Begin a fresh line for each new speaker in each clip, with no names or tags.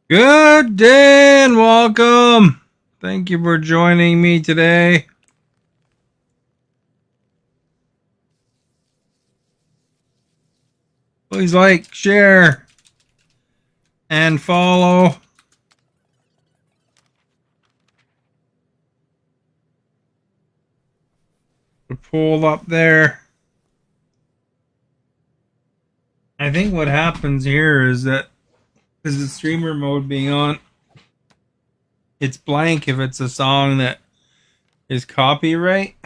Good day and welcome. Thank you for joining me today. Please like, share, and follow. The poll up there. I think what happens here is that because the streamer mode being on, it's blank if it's a song that is copyright.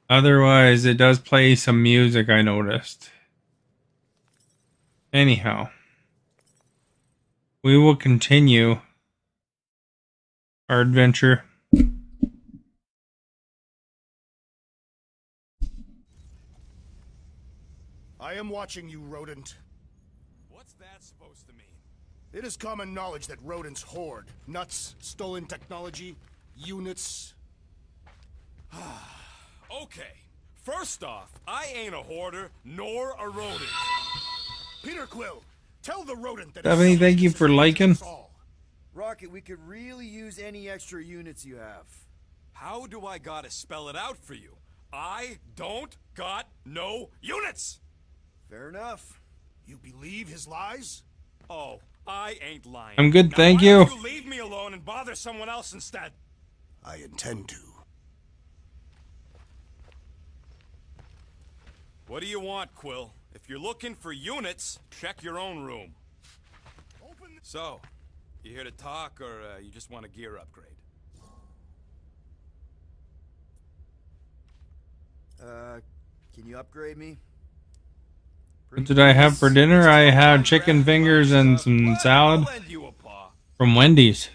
Otherwise, it does play some music, I noticed. Anyhow, we will continue our adventure.
I am watching you, rodent.
What's that supposed to mean?
It is common knowledge that rodents hoard nuts, stolen technology, units.
Okay, first off, I ain't a hoarder nor a rodent.
Peter Quill, tell the rodent that.
Stephanie, thank you for liking.
Rocket, we could really use any extra units you have.
How do I gotta spell it out for you? I don't got no units!
Fair enough.
You believe his lies?
Oh, I ain't lying.
I'm good,
Now,
thank
why
you.
don't you leave me alone and bother someone else instead?
I intend to.
What do you want, Quill? If you're looking for units, check your own room.
Open.
So, you here to talk, or you just want a gear upgrade?
Can you upgrade me?
What did I have for dinner? I had chicken fingers and some salad
I'll lend you a paw.
from Wendy's.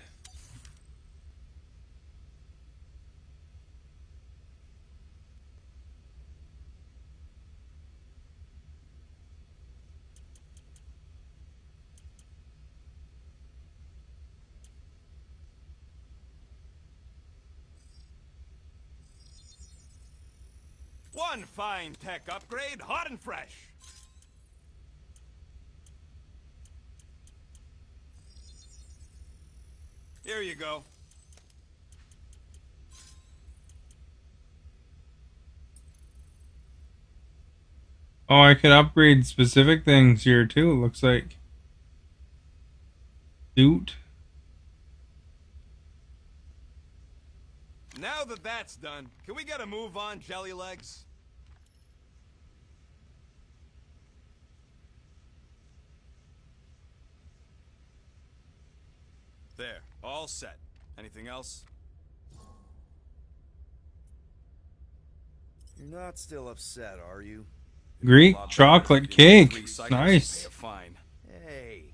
One fine tech upgrade, hot and fresh. Here you go.
Oh, I could upgrade specific things here too, it looks like. Suit.
Now that that's done, can we get a move on, Jelly Legs? There, all set. Anything else?
You're not still upset, are you?
Greek chocolate cake. Nice.
Fine.
Hey,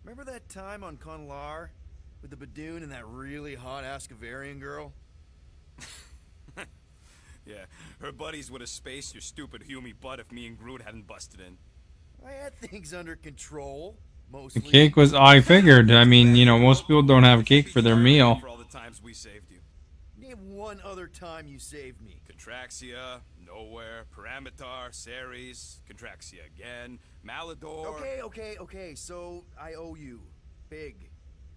remember that time on Conlar with the Badoon and that really hot Ascavarian girl?
Yeah, her buddies would have spaced your stupid Humy butt if me and Groot hadn't busted in.
I had things under control,
The
mostly.
cake was, I figured, I mean, you know, most people don't have cake for their meal.
For all the times we saved you.
Name one other time you saved me.
Contraxia, Nowhere, Paramitar, Ceres, Contraxia again, Malador.
Okay, so I owe you. Big.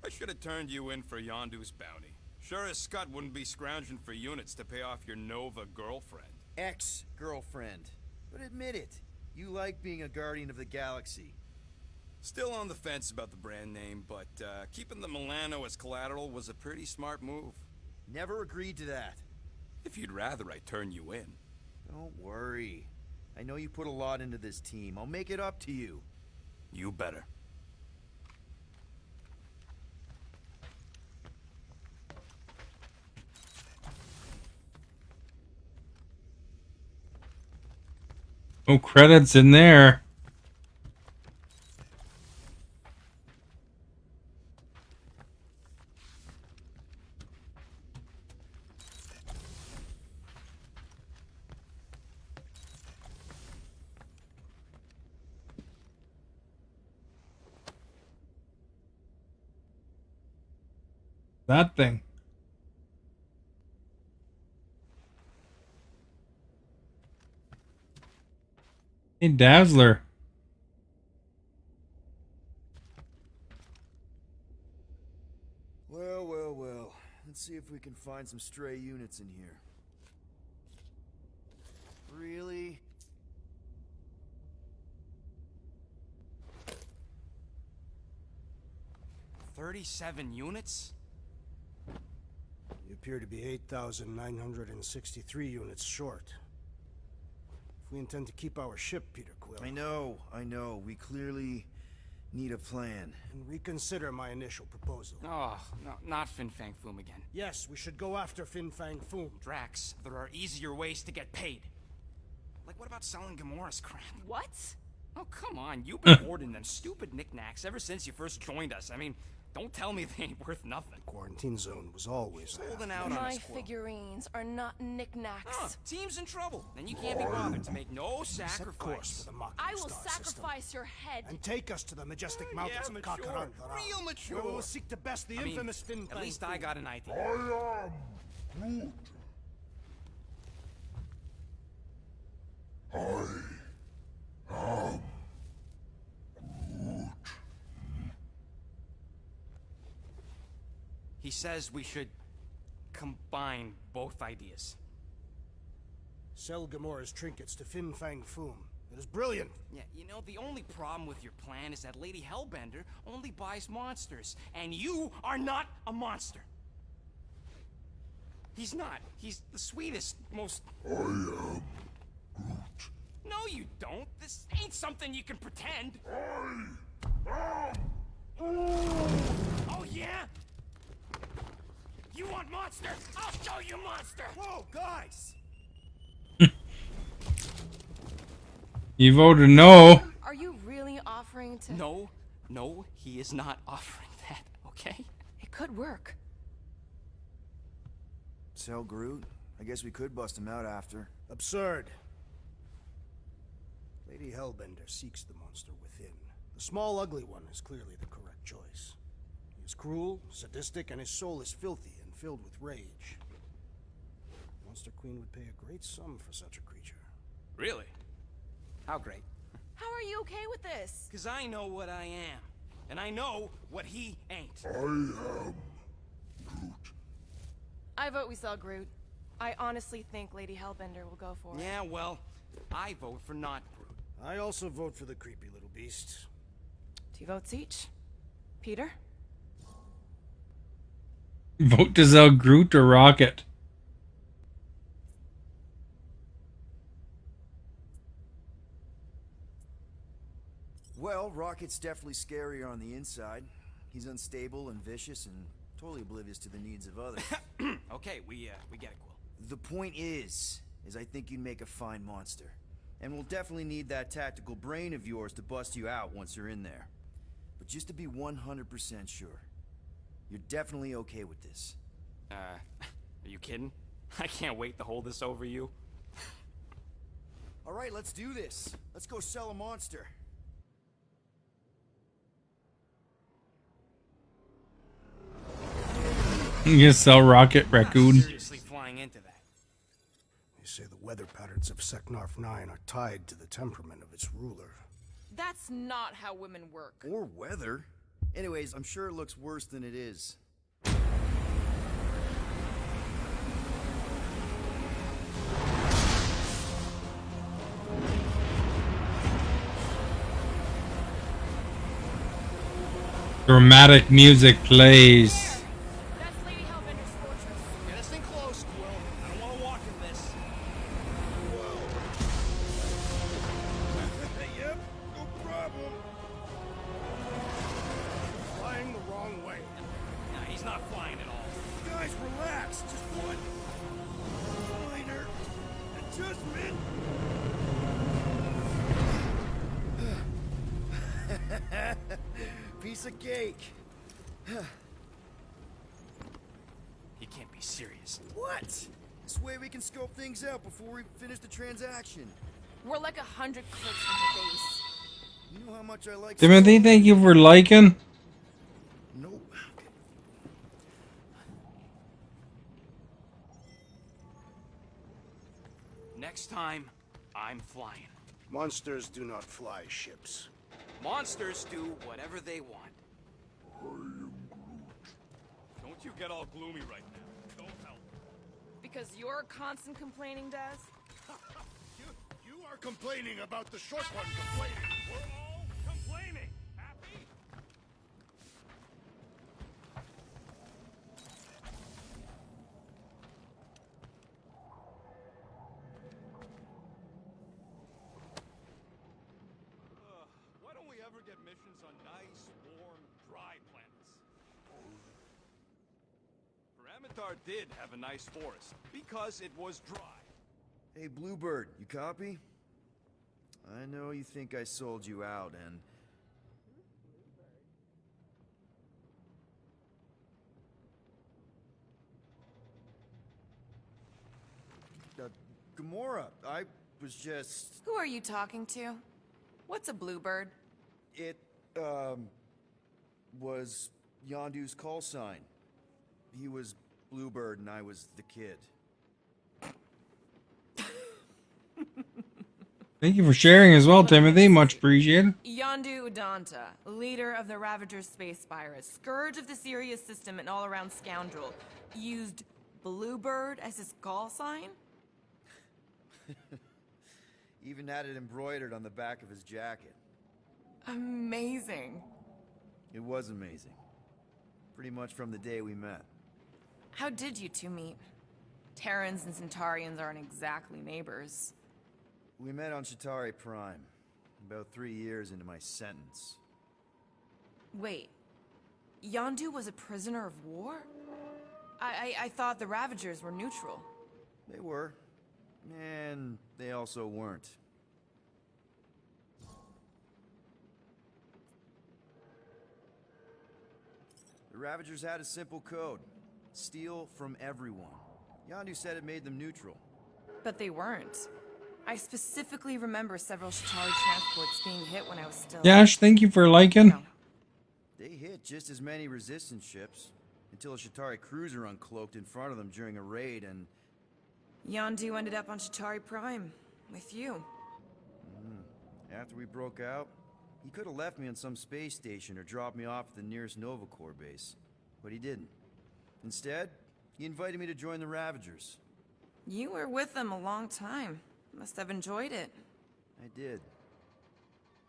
I should have turned you in for Yondu's bounty. Sure as Scott wouldn't be scrounging for units to pay off your Nova girlfriend.
Ex-girlfriend. But admit it, you like being a guardian of the galaxy.
Still on the fence about the brand name, but keeping the Milano as collateral was a pretty smart move.
Never agreed to that.
If you'd rather I turn you in.
Don't worry. I know you put a lot into this team. I'll make it up to you.
You better.
No credits in there. That thing. Hey, Dazzler.
Let's see if we can find some stray units in here. Really?
"37 units?
You appear to be 8,963 units short. If we intend to keep our ship, Peter Quill,
I know. We clearly need a plan.
and reconsider my initial proposal.
Oh, no, not Fin Fang Foom again.
Yes, we should go after Fin Fang Foom.
Drax, there are easier ways to get paid. Like, what about selling Gamora's crap?
What?
Oh, come on. You've been hoarding them stupid knickknacks ever since you first joined us. I mean, don't tell me they ain't worth nothing.
Quarantine zone was always there.
Holding out on
My
us, Quill.
figurines are not knickknacks.
Huh, team's in trouble. Then you can't be bothered to make no
Set course
sacrifice.
for the Mocking
I will
Star system,
sacrifice your head.
and take us to the majestic mountains
Yeah,
of
mature.
Kakarandara,
Real mature.
where we will seek to best the
I mean,
infamous Fin
at
Fang
least I
Foom.
got an idea. He says we should combine both ideas.
Sell Gamora's trinkets to Fin Fang Foom. It is brilliant.
Yeah, you know, the only problem with your plan is that Lady Hellbender only buys monsters, and you are not a monster. He's not. He's the sweetest, most... I am Groot. No, you don't. This ain't something you can pretend. Oh, yeah? You want monster? I'll show you monster!
Whoa, guys!
You voted no.
Are you really offering to...
No, he is not offering that, okay?
It could work.
Sell Groot? I guess we could bust him out after.
Absurd. Lady Hellbender seeks the monster within. The small, ugly one is clearly the correct choice. He is cruel, sadistic, and his soul is filthy and filled with rage. Monster Queen would pay a great sum for such a creature.
Really? How great?
How are you okay with this?
Because I know what I am. And I know what he ain't.
I vote we sell Groot. I honestly think Lady Hellbender will go for it.
Yeah, well, I vote for not Groot.
I also vote for the creepy little beast.
2 votes each. Peter?
Vote to sell Groot or Rocket.
Well, Rocket's definitely scarier on the inside. He's unstable and vicious and totally oblivious to the needs of others.
Okay, we get it, Quill.
The point is I think you'd make a fine monster. And we'll definitely need that tactical brain of yours to bust you out once you're in there. But just to be 100% sure, you're definitely okay with this.
Are you kidding? I can't wait to hold this over you.
Alright, let's do this. Let's go sell a monster.
You can sell Rocket
Not
Raccoon.
seriously flying into that.
They say the weather patterns of Seknarf 9 are tied to the temperament of its ruler.
That's not how women work.
Or weather. Anyways, I'm sure it looks worse than it is.
Dramatic music plays.
That's Lady Hellbender's fortress.
Get us in close, Quill. I don't want to walk in this.
Yep, no problem. Flying the wrong way.
Nah, he's not flying at all.
Guys, relax. Just one minor adjustment. Piece of cake.
He can't be serious.
What? This way we can scope things out before we finish the transaction.
We're like 100 clicks from the base.
You know how much I like.
Timothy, thank you for liking.
Nope.
Next time, I'm flying.
Monsters do not fly ships.
Monsters do whatever they want.
Don't you get all gloomy right now.
because you're constant complaining, Des?
You are complaining about the short one complaining.
We're all complaining. Happy? Why don't we ever get missions on nice, warm, dry planets? Paramathar did have a nice forest because it was dry.
Hey, Bluebird, you copy? I know you think I sold you out, and... Gamora, I was just...
Who are you talking to? What's a bluebird?
It, was Yondu's call sign. He was Bluebird and I was the kid.
Thank you for sharing as well, Timothy. Much appreciated.
Yondu Udanta, leader of the Ravagers space virus, scourge of the Sirius system and all-around scoundrel, used Bluebird as his call sign?
Even had it embroidered on the back of his jacket.
Amazing.
It was amazing. Pretty much from the day we met.
How did you two meet? Terrans and Centaurians aren't exactly neighbors.
We met on Chitauri Prime, about 3 years into my sentence.
Wait, Yondu was a prisoner of war? I thought the Ravagers were neutral.
They were. And they also weren't. The Ravagers had a simple code. Steal from everyone. Yondu said it made them neutral.
But they weren't. I specifically remember several Chitauri transports being hit when I was still...
Yash, thank you for liking.
No.
They hit just as many resistance ships, until a Chitauri cruiser uncloaked in front of them during a raid and...
Yondu ended up on Chitauri Prime, with you.
After we broke out, he could have left me on some space station or dropped me off at the nearest Nova Corps base. But he didn't. Instead, he invited me to join the Ravagers.
You were with them a long time. Must have enjoyed it.
I did.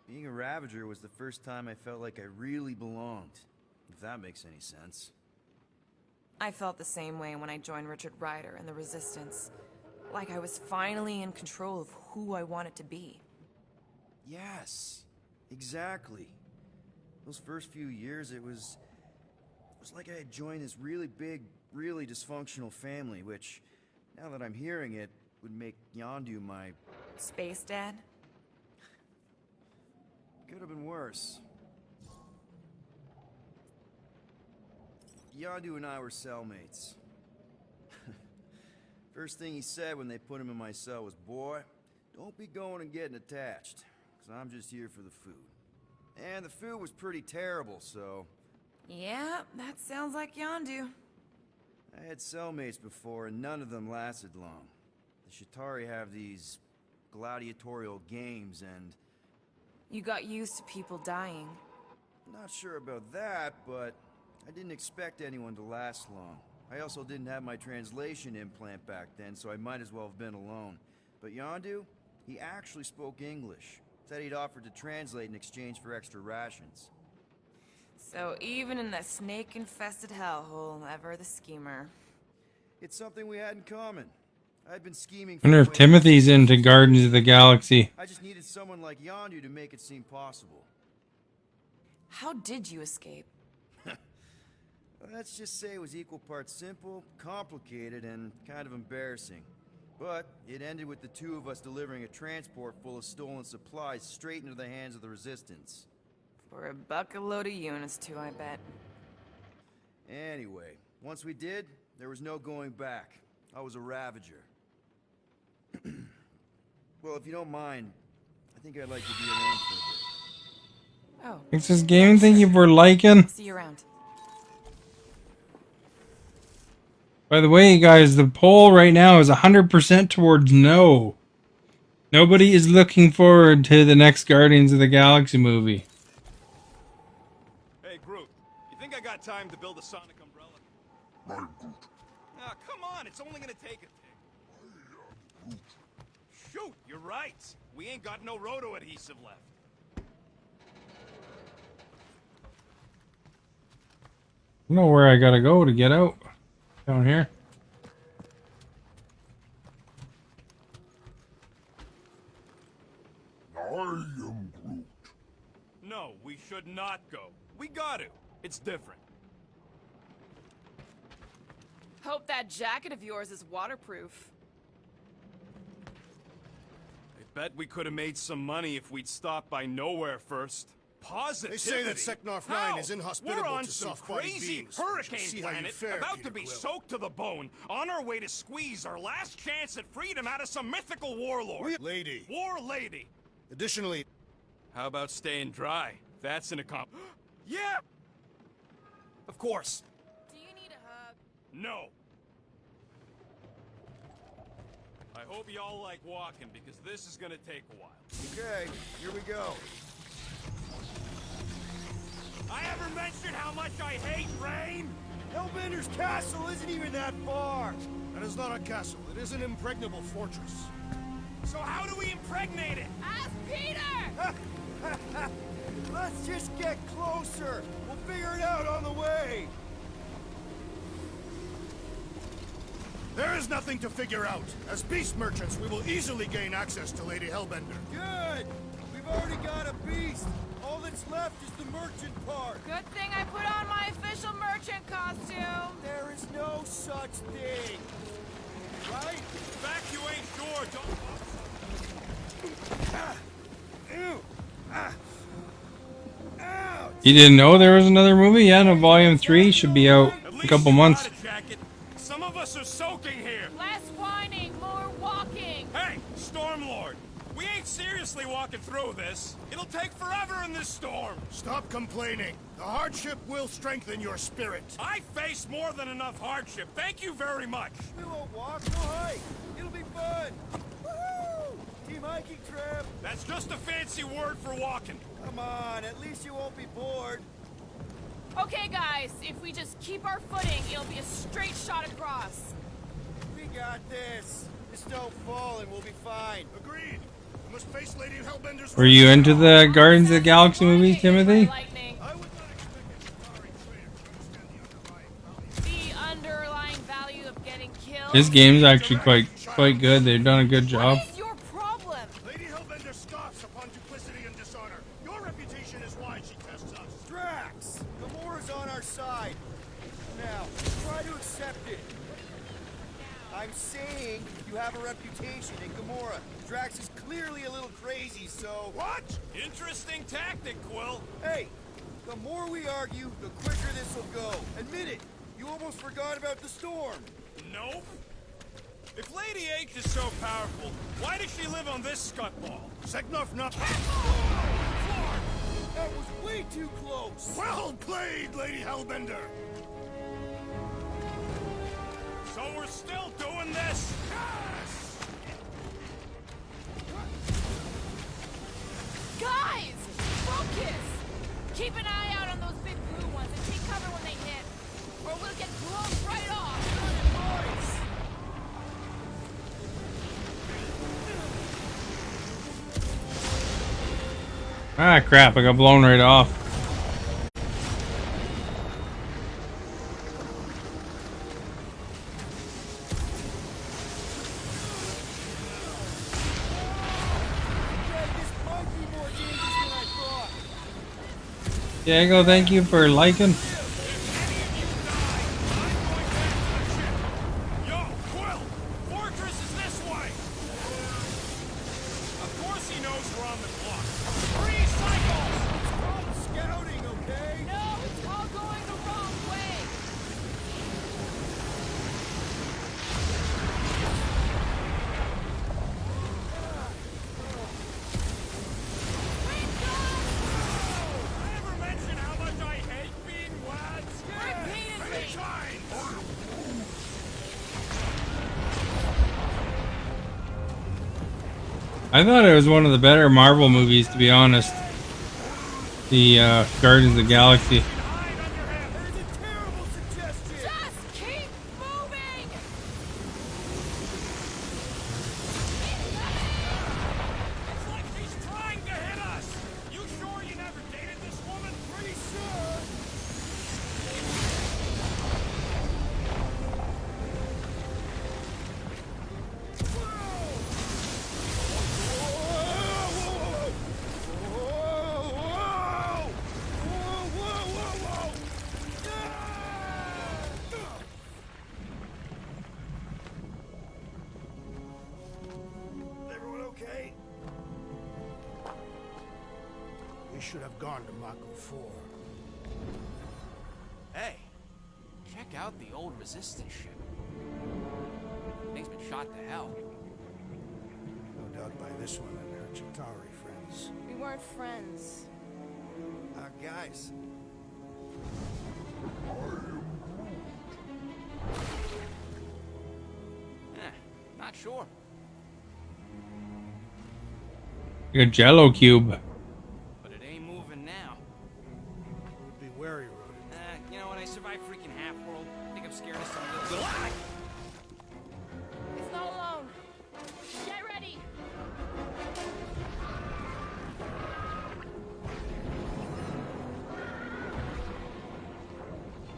Being a Ravager was the first time I felt like I really belonged, if that makes any sense.
I felt the same way when I joined Richard Rider and the Resistance. Like I was finally in control of who I wanted to be.
Yes, exactly. Those first few years, it was like I had joined this really big, really dysfunctional family, which, now that I'm hearing it, would make Yondu my...
Space Dad?
Could have been worse. Yondu and I were cellmates. First thing he said when they put him in my cell was, "Boy, don't be going and getting attached, because I'm just here for the food." And the food was pretty terrible, so...
Yeah, that sounds like Yondu.
I had cellmates before, and none of them lasted long. The Chitauri have these gladiatorial games, and...
You got used to people dying.
Not sure about that, but I didn't expect anyone to last long. I also didn't have my translation implant back then, so I might as well have been alone. But Yondu, he actually spoke English. Said he'd offered to translate in exchange for extra rations.
So even in that snake-infested hellhole, ever the schemer.
It's something we had in common. I'd been scheming
I wonder if
way-
Timothy's into Guardians of the Galaxy.
I just needed someone like Yondu to make it seem possible.
How did you escape?
Let's just say it was equal parts simple, complicated, and kind of embarrassing. But it ended with the two of us delivering a transport full of stolen supplies straight into the hands of the Resistance.
For a bucket-load of units, too, I bet.
Anyway, once we did, there was no going back. I was a Ravager. Well, if you don't mind, I think I'd like to be alone for a bit.
Oh,
Texas Gaming, thank you for liking.
see you around.
By the way, guys, the poll right now is 100% towards no. Nobody is looking forward to the next Guardians of the Galaxy movie.
Hey, Groot, you think I got time to build a sonic umbrella?
I'm Groot.
Ah, come on, it's only gonna take a tick. Shoot, you're right. We ain't got no roto adhesive left.
I know where I gotta go to get out. Down here.
No, we should not go. We got to. It's different.
Hope that jacket of yours is waterproof.
I bet we could have made some money if we'd stopped by Nowhere first. Positivity.
They say that Seknarf 9
How?
is inhospitable
We're on
to
some
soft-bodied
crazy
beings. We shall
hurricane
see how you
planet,
fare,
about
Peter
to be
Quill.
soaked to the bone, on our way to squeeze our last chance at freedom out of some mythical warlord.
Lady.
War lady.
Additionally,
How about staying dry? That's an Yeah! Of course.
Do you need a hug?
No. I hope y'all like walking, because this is gonna take a while.
Okay, here we go.
I ever mentioned how much I hate rain?
Hellbender's castle isn't even that far.
that is not a castle. It is an impregnable fortress.
So how do we impregnate it?
Ask Peter!
Let's just get closer. We'll figure it out on the way.
There is nothing to figure out. As beast merchants, we will easily gain access to Lady Hellbender.
Good. We've already got a beast. All that's left is the merchant part.
Good thing I put on my official merchant costume.
There is no such thing. Right?
In fact, you ain't sure.
Ew. Ouch.
You didn't know there was another movie? Yeah, no, Volume 3 should be out
At
in
least
a couple
you
months.
got a jacket. Some of us are soaking here.
Less whining, more walking.
Hey, Stormlord. We ain't seriously walking through this. It'll take forever in this storm.
Stop complaining. The hardship will strengthen your spirit.
I face more than enough hardship. Thank you very much.
We won't walk, we'll hike. It'll be fun. Woohoo! Team hiking trip.
That's just a fancy word for walking.
Come on, at least you won't be bored.
Okay, guys, if we just keep our footing, it'll be a straight shot across.
We got this. Just don't fall and we'll be fine.
Agreed. We must face Lady Hellbender's...
Were you into the Guardians of the Galaxy movies, Timothy?
Lightning.
I would not expect a sorry trader to understand the underlying value.
The underlying value of getting killed.
This game's actually quite good. They've done a good job.
What is your problem?
Lady Hellbender scoffs upon duplicity and dishonor. Your reputation is why she tests us.
Drax! Gamora's on our side. Now, try to accept it. I'm saying you have a reputation in Gamora. Drax is clearly a little crazy, so...
What? Interesting tactic, Quill.
Hey, the more we argue, the quicker this will go. Admit it. You almost forgot about the storm.
Nope. If Lady H is so powerful, why does she live on this scuttball?
Seknarf not...
That was way too close.
Well played, Lady Hellbender.
So we're still doing this?
Guys! Focus! Keep an eye out on those big blue ones and take cover when they hit. Or we'll get blown right off.
Ah, crap. I got blown right off.
This might be more dangerous than I thought.
Diego, thank you for liking.
Yo, Quill! Fortress is this way! Of course he knows we're on the clock. 3 cycles!
Called scouting, okay?
No, it's all going the wrong way.
I ever mention how much I hate being wet?
Repeatedly.
I thought it was one of the better Marvel movies, to be honest. The Guardians of the Galaxy.
There's a terrible suggestion.
Just keep moving.
should have gone to Mako 4.
Hey, check out the old Resistance ship. Thing's been shot to hell.
No doubt by this one and her Chitauri friends.
We weren't friends.
Guys.
Not sure.
Your Jello cube.
But it ain't moving now.
Would be wary, Ronan.
You know, when I survived freaking Half-World, I think I'm scared of some little...
It's not alone. Get ready.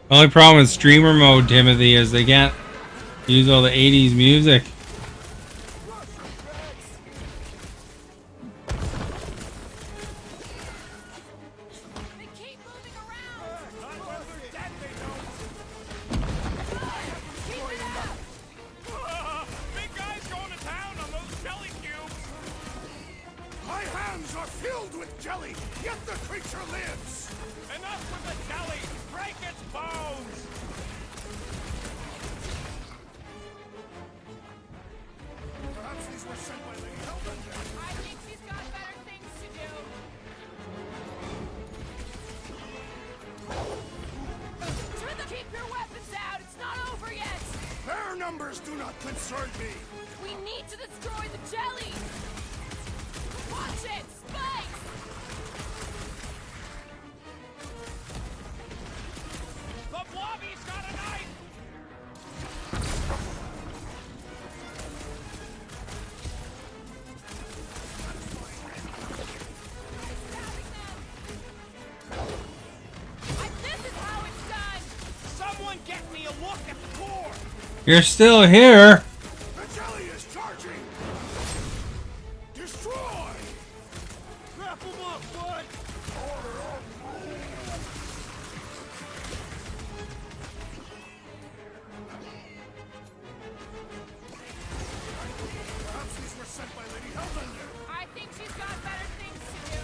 The only problem with streamer mode, Timothy, is they can't use all the 80s music.
They keep moving around.
Not when they're dead, they don't.
Keep it up.
Big guy's going to town on those jelly cubes.
My hands are filled with jelly, yet the creature lives.
Enough with the jelly. Break its bones.
Perhaps these were sent by Lady Hellbender.
I think she's got better things to do. Keep your weapons out. It's not over yet.
Their numbers do not concern me.
We need to destroy the jelly. Watch it, Spike.
The blobby's got a knife.
This is how it's done.
Someone get me a look at the core.
You're still here.
The jelly is charging. Destroy.
Wrap him up, bud.
Perhaps these were sent by Lady Hellbender.
I think she's got better things to do.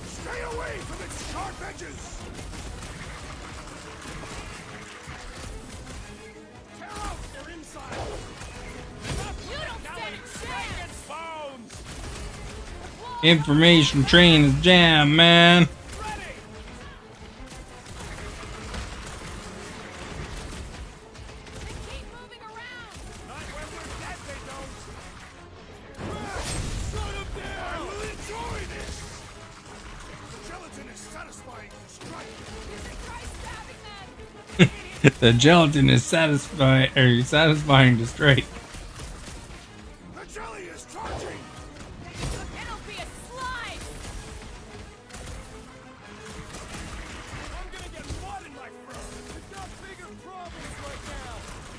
Stay away from its sharp edges.
Tear out their inside.
You don't stand a chance.
Bones.
Information train is jammed, man.
Ready.
They keep moving around.
Not when we're dead, they don't. Shut him down.
I will enjoy this. The gelatin is satisfying the strike.
You should try stabbing them.
The gelatin is satisfying to strike.
The jelly is charging.
It'll be a slide.
I'm gonna get blood in my throat. We've got bigger problems right now.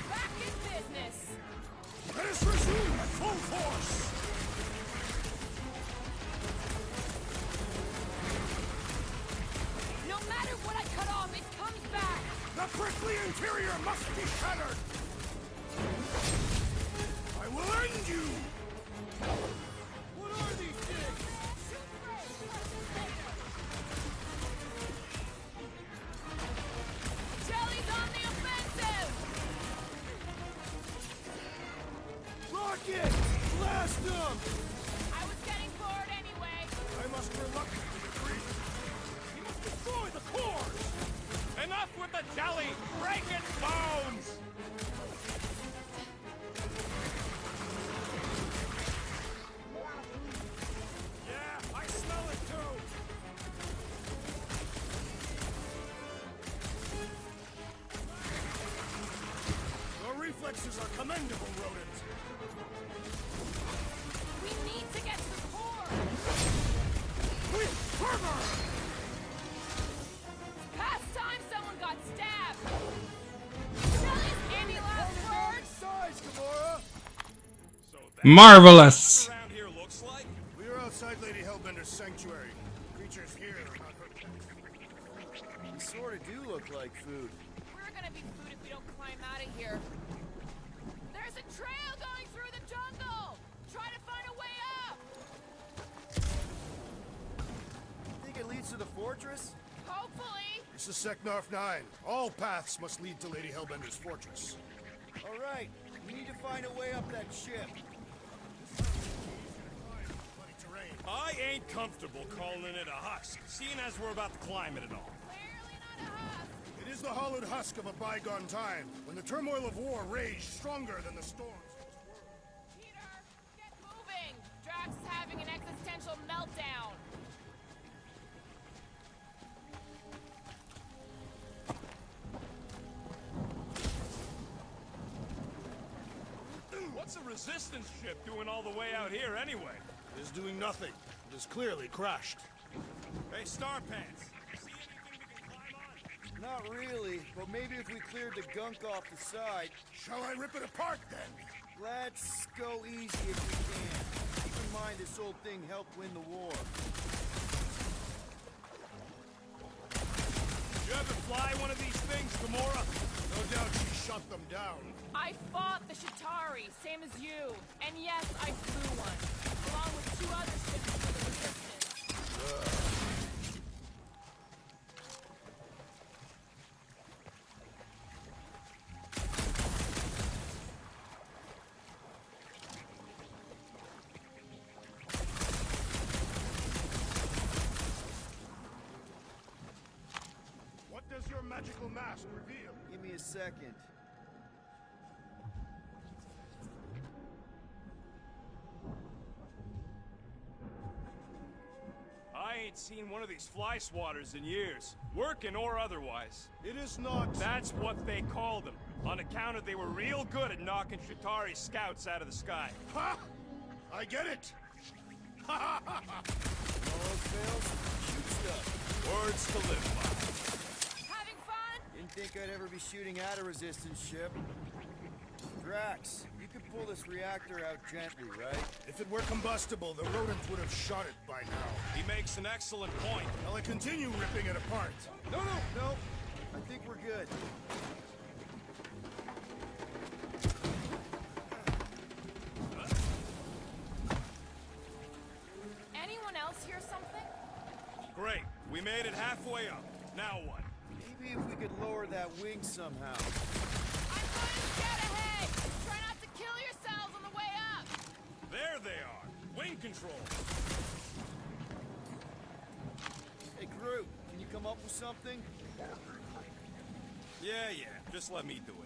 Back in business.
Let us resume at full force.
No matter what I cut off, it comes back.
The prickly interior must be shattered. I will end you.
What are these things?
Jelly's on the offensive.
Rocket! Blast them!
I was getting bored anyway.
I must reluctantly agree.
We must destroy the cores. Enough with the jelly. Break its bones. Yeah, I smell it too.
Your reflexes are commendable, rodent.
We need to get to the core.
With fervor!
Past time someone got stabbed. Jelly's any last words?
Size, Gamora!
So that's
Marvelous.
what around here looks like.
We are outside Lady Hellbender's sanctuary. Creatures here are not hurt.
You sort of do look like food.
We're gonna be food if we don't climb out of here. There's a trail going through the jungle. Try to find a way up.
fortress?
Hopefully.
This is Seknarf 9. All paths must lead to Lady Hellbender's fortress.
All right, we need to find a way up that ship.
Bloody terrain.
I ain't comfortable calling it a husk, seeing as we're about to climb it and all.
Clearly not a husk.
It is the hollowed husk of a bygone time, when the turmoil of war raged stronger than the storms of this world.
Peter, get moving. Drax is having an existential meltdown.
What's a resistance ship doing all the way out here anyway?
It is doing nothing. It is clearly crashed.
Hey, Starpants, see anything we can climb on?
Not really, but maybe if we cleared the gunk off the side.
Shall I rip it apart then?
Let's go easy if we can. Keep in mind this old thing helped win the war.
You ever fly one of these things, Gamora?
No doubt she shot them down.
I fought the Shatari, same as you. And yes, I flew one. Along with 2 other ships for the Resistance.
What does your magical mask reveal?
Give me a second.
I ain't seen one of these fly swatters in years, working or otherwise.
It is not.
That's what they called them, on account of they were real good at knocking Shatari scouts out of the sky.
Ha! I get it. Ha ha ha ha!
All else fails, shoot stuff.
Words to live by.
Having fun?
Didn't think I'd ever be shooting at a resistance ship. Drax, you could pull this reactor out gently, right?
If it were combustible, the rodents would have shot it by now.
He makes an excellent point.
Shall I continue ripping it apart?
No. I think we're good.
Anyone else hear something?
Great, we made it halfway up. Now what?
Maybe if we could lower that wing somehow.
I'm going to get ahead. Try not to kill yourselves on the way up.
There they are. Wing control.
Hey, Groot, can you come up with something?
Yeah, just let me do it.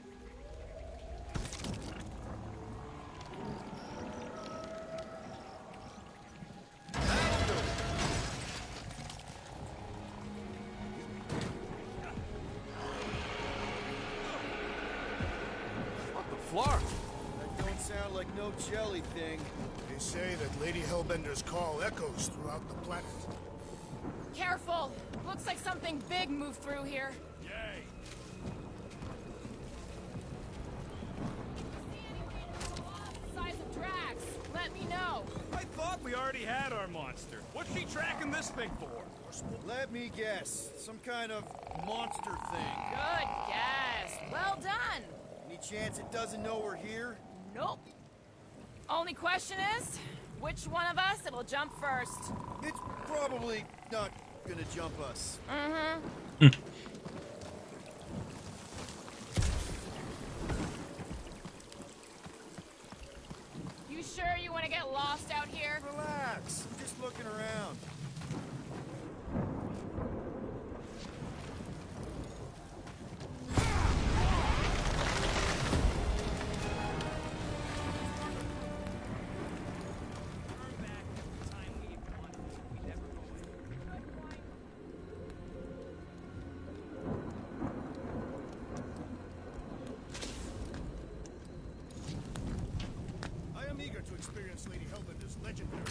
What the flar?
That don't sound like no jelly thing.
They say that Lady Hellbender's call echoes throughout the planet.
Careful. Looks like something big moved through here.
Yay.
Size of Drax. Let me know.
I thought we already had our monster. What's she tracking this thing for?
Let me guess. Some kind of monster thing.
Good guess. Well done.
Any chance it doesn't know we're here?
Nope. Only question is, which one of us it'll jump first?
It's probably not gonna jump us.
You sure you want to get lost out here?
Relax. I'm just looking around.
I am eager to experience Lady Hellbender's legendary.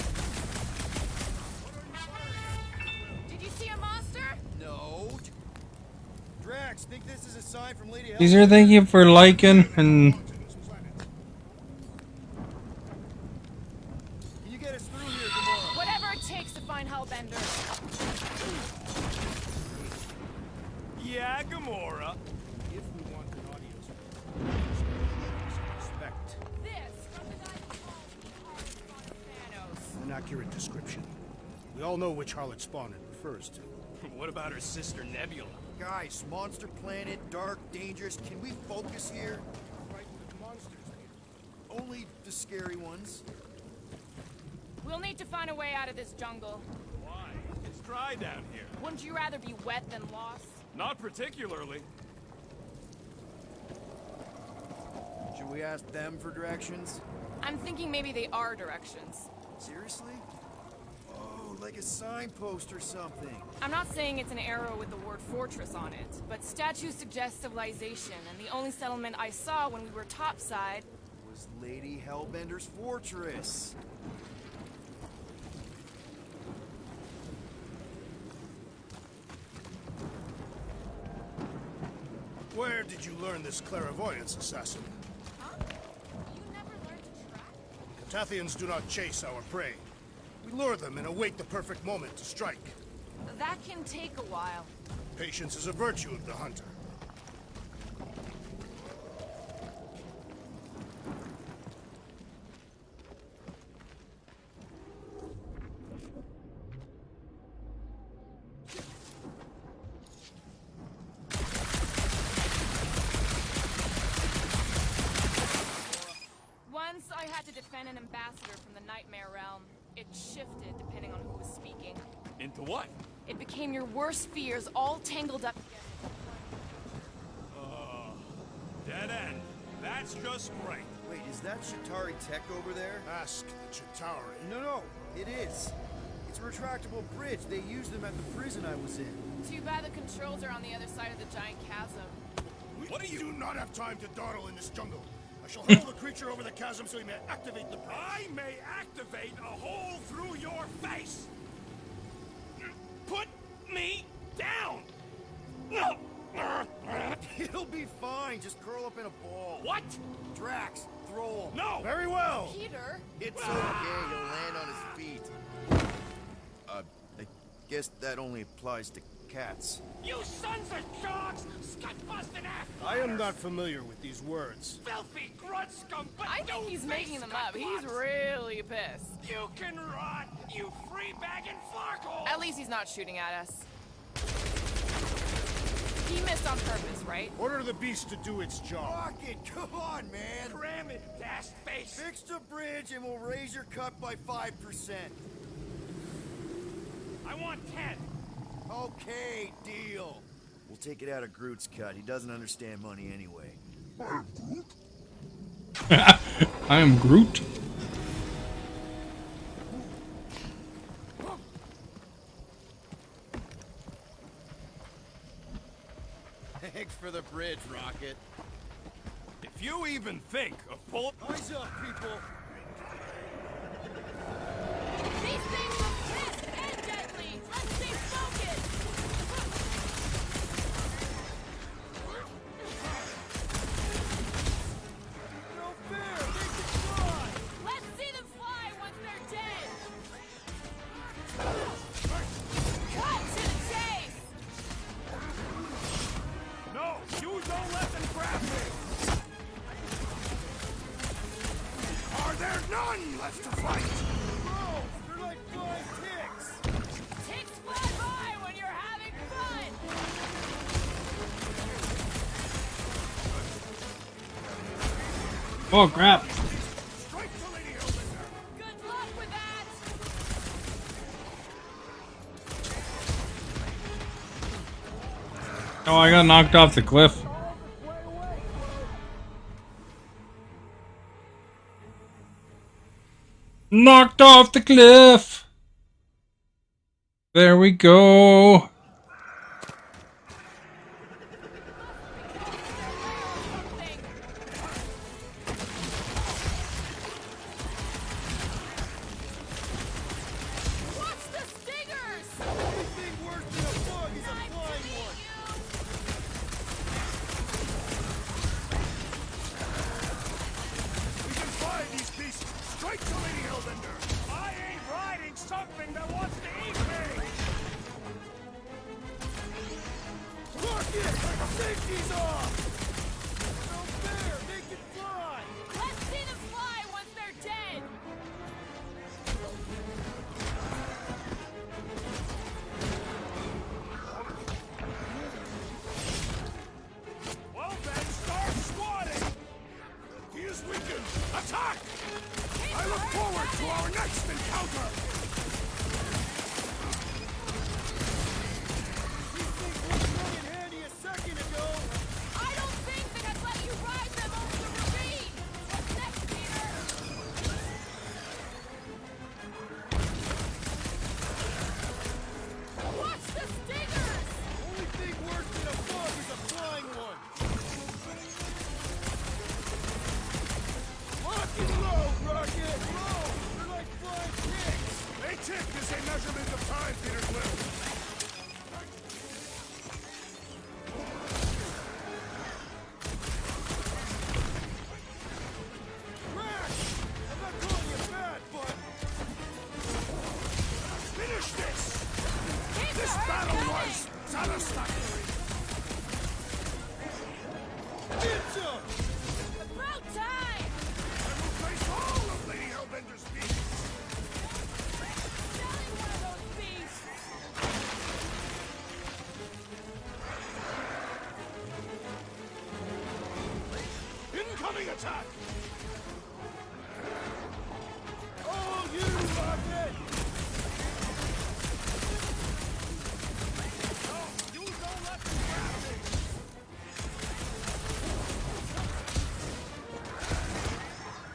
What are you firing?
Did you see a monster?
No. Drax, think this is a sign from Lady
These are
Hellbender?
thank you for liking and
Mountains planet.
Can you get us through here, Gamora?
Whatever it takes to find Hellbender.
Yeah, Gamora.
If we want an audience, respect.
This from the guy who called Thanos.
An accurate description. We all know which harlot spawn it refers to.
What about her sister Nebula?
Guys, monster planet, dark, dangerous. Can we focus here?
Fighting with monsters here.
Only the scary ones.
We'll need to find a way out of this jungle.
Why? It's dry down here.
Wouldn't you rather be wet than lost?
Not particularly.
Should we ask them for directions?
I'm thinking maybe they are directions.
Seriously? Oh, like a signpost or something.
I'm not saying it's an arrow with the word fortress on it, but statues suggest civilization, and the only settlement I saw when we were topside.
Was Lady Hellbender's fortress.
Where did you learn this clairvoyance, assassin?
Huh? You never learned to track?
Cathathians do not chase our prey. We lure them and await the perfect moment to strike.
That can take a while.
Patience is a virtue of the hunter.
Once I had to defend an ambassador from the Nightmare Realm. It shifted depending on who was speaking.
Into what?
It became your worst fears all tangled up
Dead end. That's just great.
Wait, is that Shatari tech over there?
Ask the Chitauri.
No, it is. It's a retractable bridge. They used them at the prison I was in.
Too bad the controls are on the other side of the giant chasm.
What do not have time to dawdle in this jungle. I shall hurl the creature over the chasm so he may activate the bridge.
I may activate a hole through your face. Put me down.
It'll be fine. Just curl up in a ball.
What?
Drax, throw him.
No.
Very well.
Peter?
It's okay. He'll land on his feet. I guess that only applies to cats.
You sons of dogs! Scut-busting ass!
I am not familiar with these words.
Filthy grunt scum! But
I think he's making them up. He's really pissed.
You can rot, you free-bagging flarkhole!
At least he's not shooting at us. He missed on purpose, right?
Order the beast to do its job.
Rocket, come on, man.
Cram it, ass face!
Fix the bridge and we'll raise your cut by 5%.
I want 10!
Okay, deal. We'll take it out of Groot's cut. He doesn't understand money anyway.
I am Groot.
Thanks for the bridge, Rocket.
If you even think of pulling...
Eyes up, people.
These things look pissed and deadly. Let's stay focused.
No fair. They can fly.
Let's see them fly once they're dead. Cut to the chase.
No, you don't let them grab me.
Are there none left to fight?
Bro, they're like flying ticks.
Ticks fly by when you're having fun.
Oh crap!
Strike to Lady Hellbender.
Good luck with that.
Oh, I got knocked off the cliff. Knocked off the cliff. There we go.
Watch the stingers.
Anything worse than a bug is a
Nice to
flying
meet
one.
you.
We can find these beasts. Strike to Lady Hellbender.
I ain't riding something that wants to eat me!
Rocket, safety's off. No fair. They can fly.
Let's see them fly once they're dead.
weakened! Attack! I look forward to our next encounter!
These things were strong and handy a second ago!
I don't think that I'd let you ride them over the ravine! What's next, Peter? Watch the stingers!
Only thing worse than a bug is a flying one! Lock and load, Rocket! Low! They're like flying pigs!
A tick is a measurement of time, Peter Quill.
Crash! I'm not calling you bad, but...
Finish this!
Keep
This
the herd
battle
coming!
was satisfactory!
It's up!
About time!
I will place all of Lady Hellbender's beasts!
Selling one of those beasts!
Incoming attack!
Oh, you Rocket!
You don't let them grab me!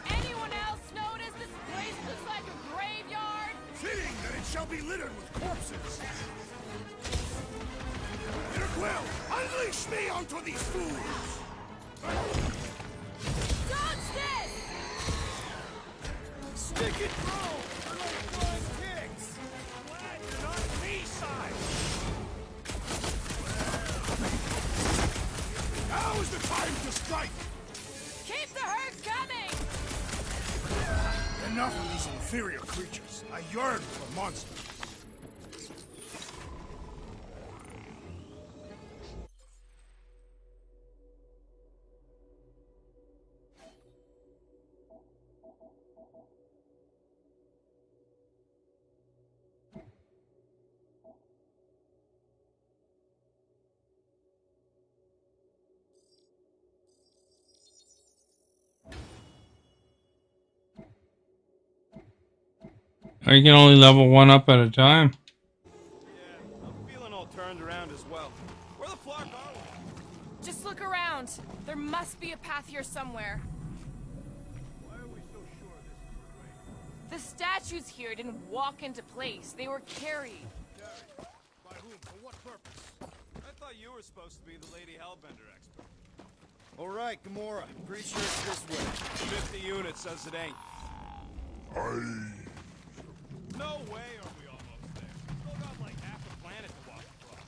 Anyone else notice this place looks like a graveyard?
Fitting that it shall be littered with corpses! Peter Quill, unleash me onto these fools!
Dodge this!
Stick it through! They're like flying pigs!
Glad you're not me side! Now is the time to strike!
Keep the herd coming!
Enough of these inferior creatures. I yearn for monsters.
Or you can only level one up at a time.
Yeah, I'm feeling all turned around as well. Where the fuck are we?
Just look around. There must be a path here somewhere.
Why are we so sure this is
The statues here didn't walk into place. They were carried.
carried? By whom? For what purpose?
I thought you were supposed to be the Lady Hellbender expert.
Alright, Gamora. Pretty sure it's this way.
50 units says it ain't. No way are we almost there. Still got like half a planet to walk across.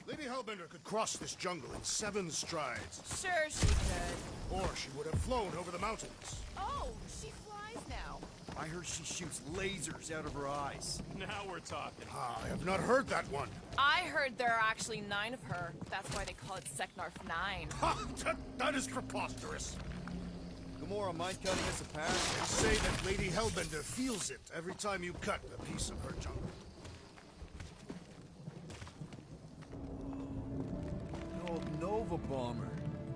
Lady Hellbender could cross this jungle in 7 strides.
Sure, she could.
Or she would have flown over the mountains.
Oh, she flies now.
I heard she shoots lasers out of her eyes.
Now we're talking.
I have not heard that one.
I heard there are actually 9 of her. That's why they call it Seknarf 9.
Ha! That is preposterous.
Gamora, mind cutting us a path?
They say that Lady Hellbender feels it every time you cut a piece of her jungle.
An old Nova bomber.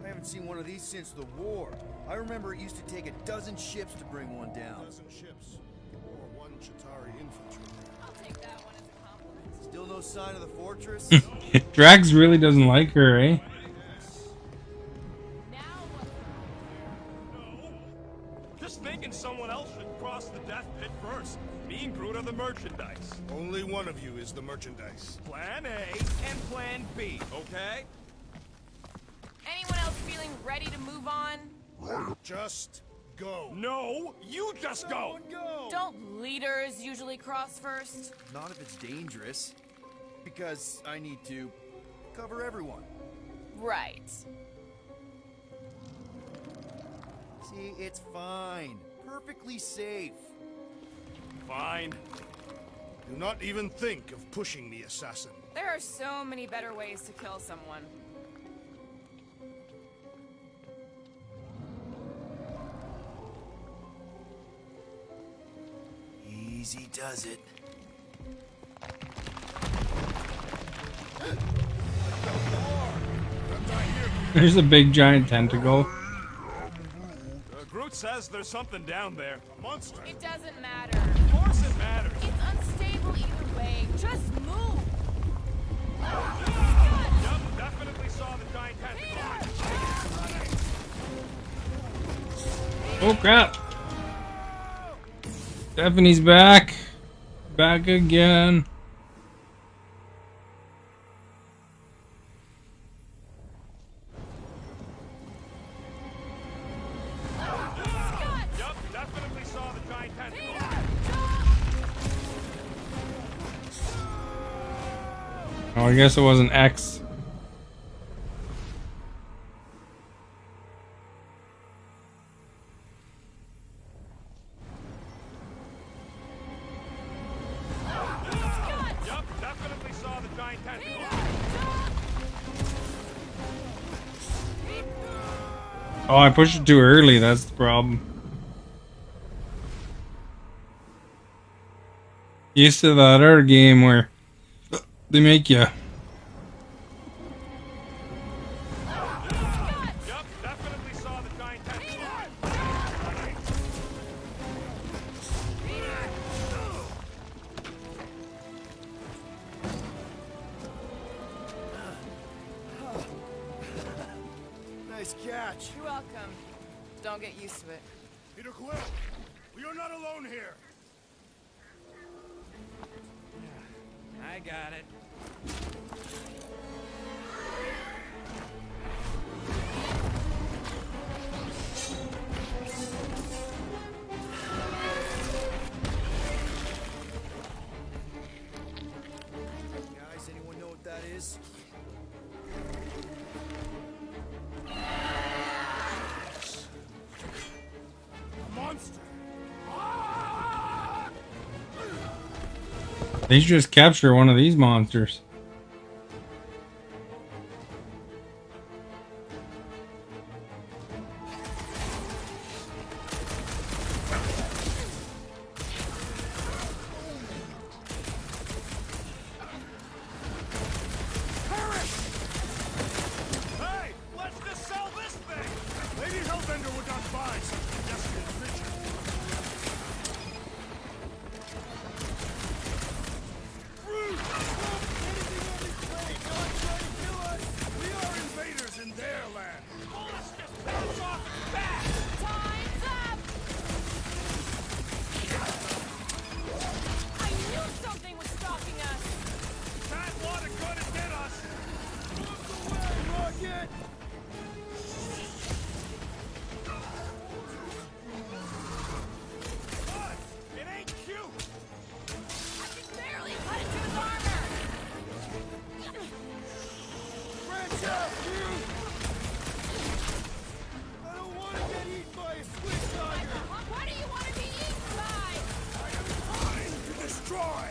I haven't seen one of these since the war. I remember it used to take 12 ships to bring one down.
12 ships. Or 1 Chitauri infantry.
I'll take that one as a compliment.
Still no sign of the fortress?
Drax really doesn't like her, eh?
Now what?
Just thinking someone else should cross the death pit first. Me and Groot are the merchandise.
Only one of you is the merchandise.
Plan A and Plan B, okay?
Anyone else feeling ready to move on?
Just go.
No, you just go.
Go!
Don't leaders usually cross first?
Not if it's dangerous. Because I need to cover everyone.
Right.
See, it's fine. Perfectly safe.
Fine.
Do not even think of pushing the assassin.
There are so many better ways to kill someone.
Easy does it.
There's a big giant tentacle.
Groot says there's something down there.
A monster.
It doesn't matter.
Of course it matters.
It's unstable either way. Just move.
Yup, definitely saw the giant tentacle.
Oh crap! Stephanie's back. Back again.
Yup, definitely saw the giant tentacle.
Oh, I guess it wasn't X.
Yup, definitely saw the giant tentacle.
Oh, I pushed it too early. That's the problem. Used to that other game where they make you.
Yup, definitely saw the giant tentacle.
Nice catch.
You're welcome. Don't get used to it.
Peter Quill, we are not alone here.
I got it.
Guys, anyone know what that is?
A monster.
They should just capture one of these monsters.
Hey, let's just sell this thing. Lady Hellbender would not buy such a pedestrian creature. Groot! Anything on this plane, not trying to kill us. We are invaders in their land.
Let's just bounce off its back.
Time's up! I knew something was stalking us!
That water gonna get us. Move away, Rocket! What? It ain't cute.
I can barely cut into his armor!
Branch out, you! I don't want to get eaten by a squid tiger.
What do you want to be eaten by?
I am trying to destroy.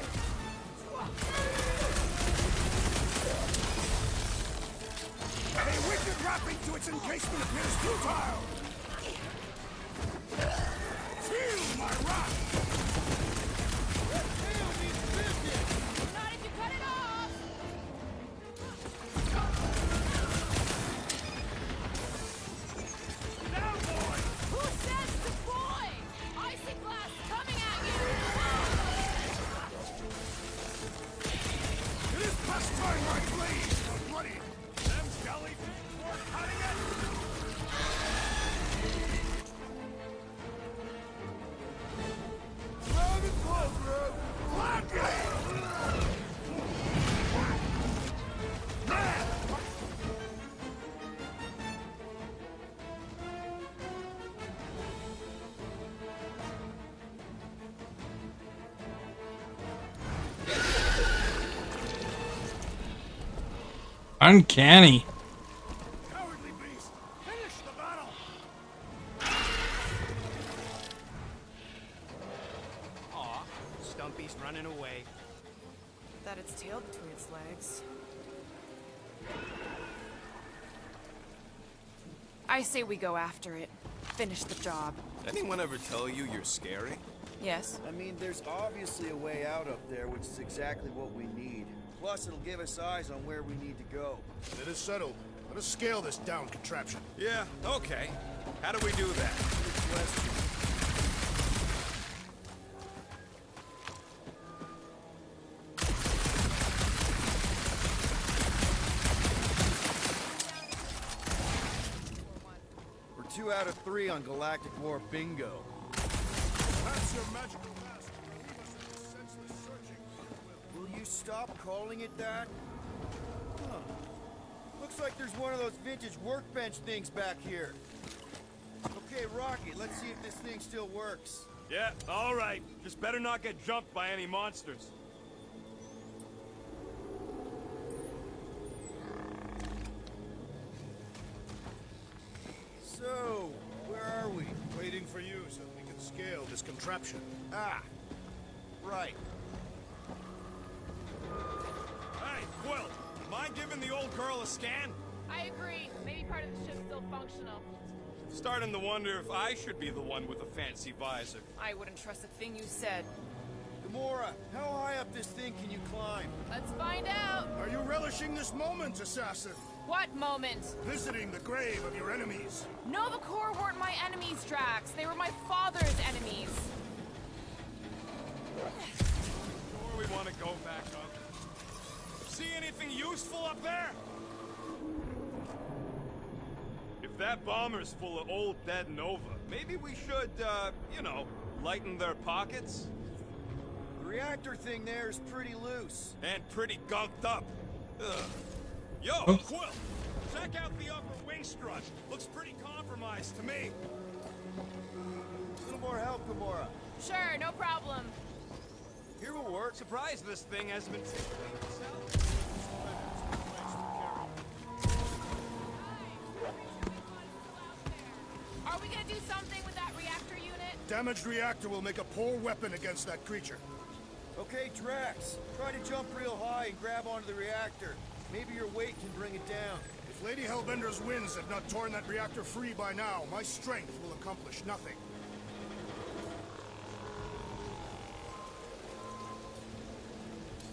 A wicked wrapping to its encasement appears futile. Feel my wrath. That tail needs business.
Not if you cut it off!
Now, boy.
Who says it's a boy? Icy glass coming at you!
It is past time my blades are bloody. Them jellyfish were cutting it. Round and closer. Gladly.
Uncanny.
Cowardly beast. Finish the battle.
Aw, Stumpy's running away.
That its tail between its legs. I say we go after it. Finish the job.
Anyone ever tell you you're scary?
Yes?
I mean, there's obviously a way out up there, which is exactly what we need. Plus, it'll give us eyes on where we need to go.
It is settled. Let us scale this down contraption.
Yeah, okay. How do we do that?
question. We're 2 out of 3 on Galactic War bingo.
That's your magical mask. Leave us in this senseless searching.
Will you stop calling it that? Huh. Looks like there's one of those vintage workbench things back here. Okay, Rocky, let's see if this thing still works.
Yeah, all right. Just better not get jumped by any monsters.
So, where are we?
Waiting for you so we can scale this contraption.
Ah, right.
Hey, Quill, mind giving the old girl a scan?
I agree. Maybe part of the ship's still functional.
Starting to wonder if I should be the one with a fancy visor.
I wouldn't trust a thing you said.
Gamora, how high up this thing can you climb?
Let's find out.
Are you relishing this moment, assassin?
What moment?
Visiting the grave of your enemies.
Nova Corps weren't my enemies, Drax. They were my father's enemies.
Sure we want to go back up. See anything useful up there? If that bomber's full of old dead Nova, maybe we should, you know, lighten their pockets?
The reactor thing there is pretty loose.
And pretty gunked up. Ugh. Yo,
Oh.
Quill! Check out the upper wing strut. Looks pretty compromised to me.
A little more help, Gamora.
Sure, no problem.
Here will work.
Surprised this thing hasn't been tinkering itself.
Are we gonna do something with that reactor unit?
Damaged reactor will make a poor weapon against that creature.
Okay, Drax, try to jump real high and grab onto the reactor. Maybe your weight can bring it down.
If Lady Hellbender's winds had not torn that reactor free by now, my strength will accomplish nothing.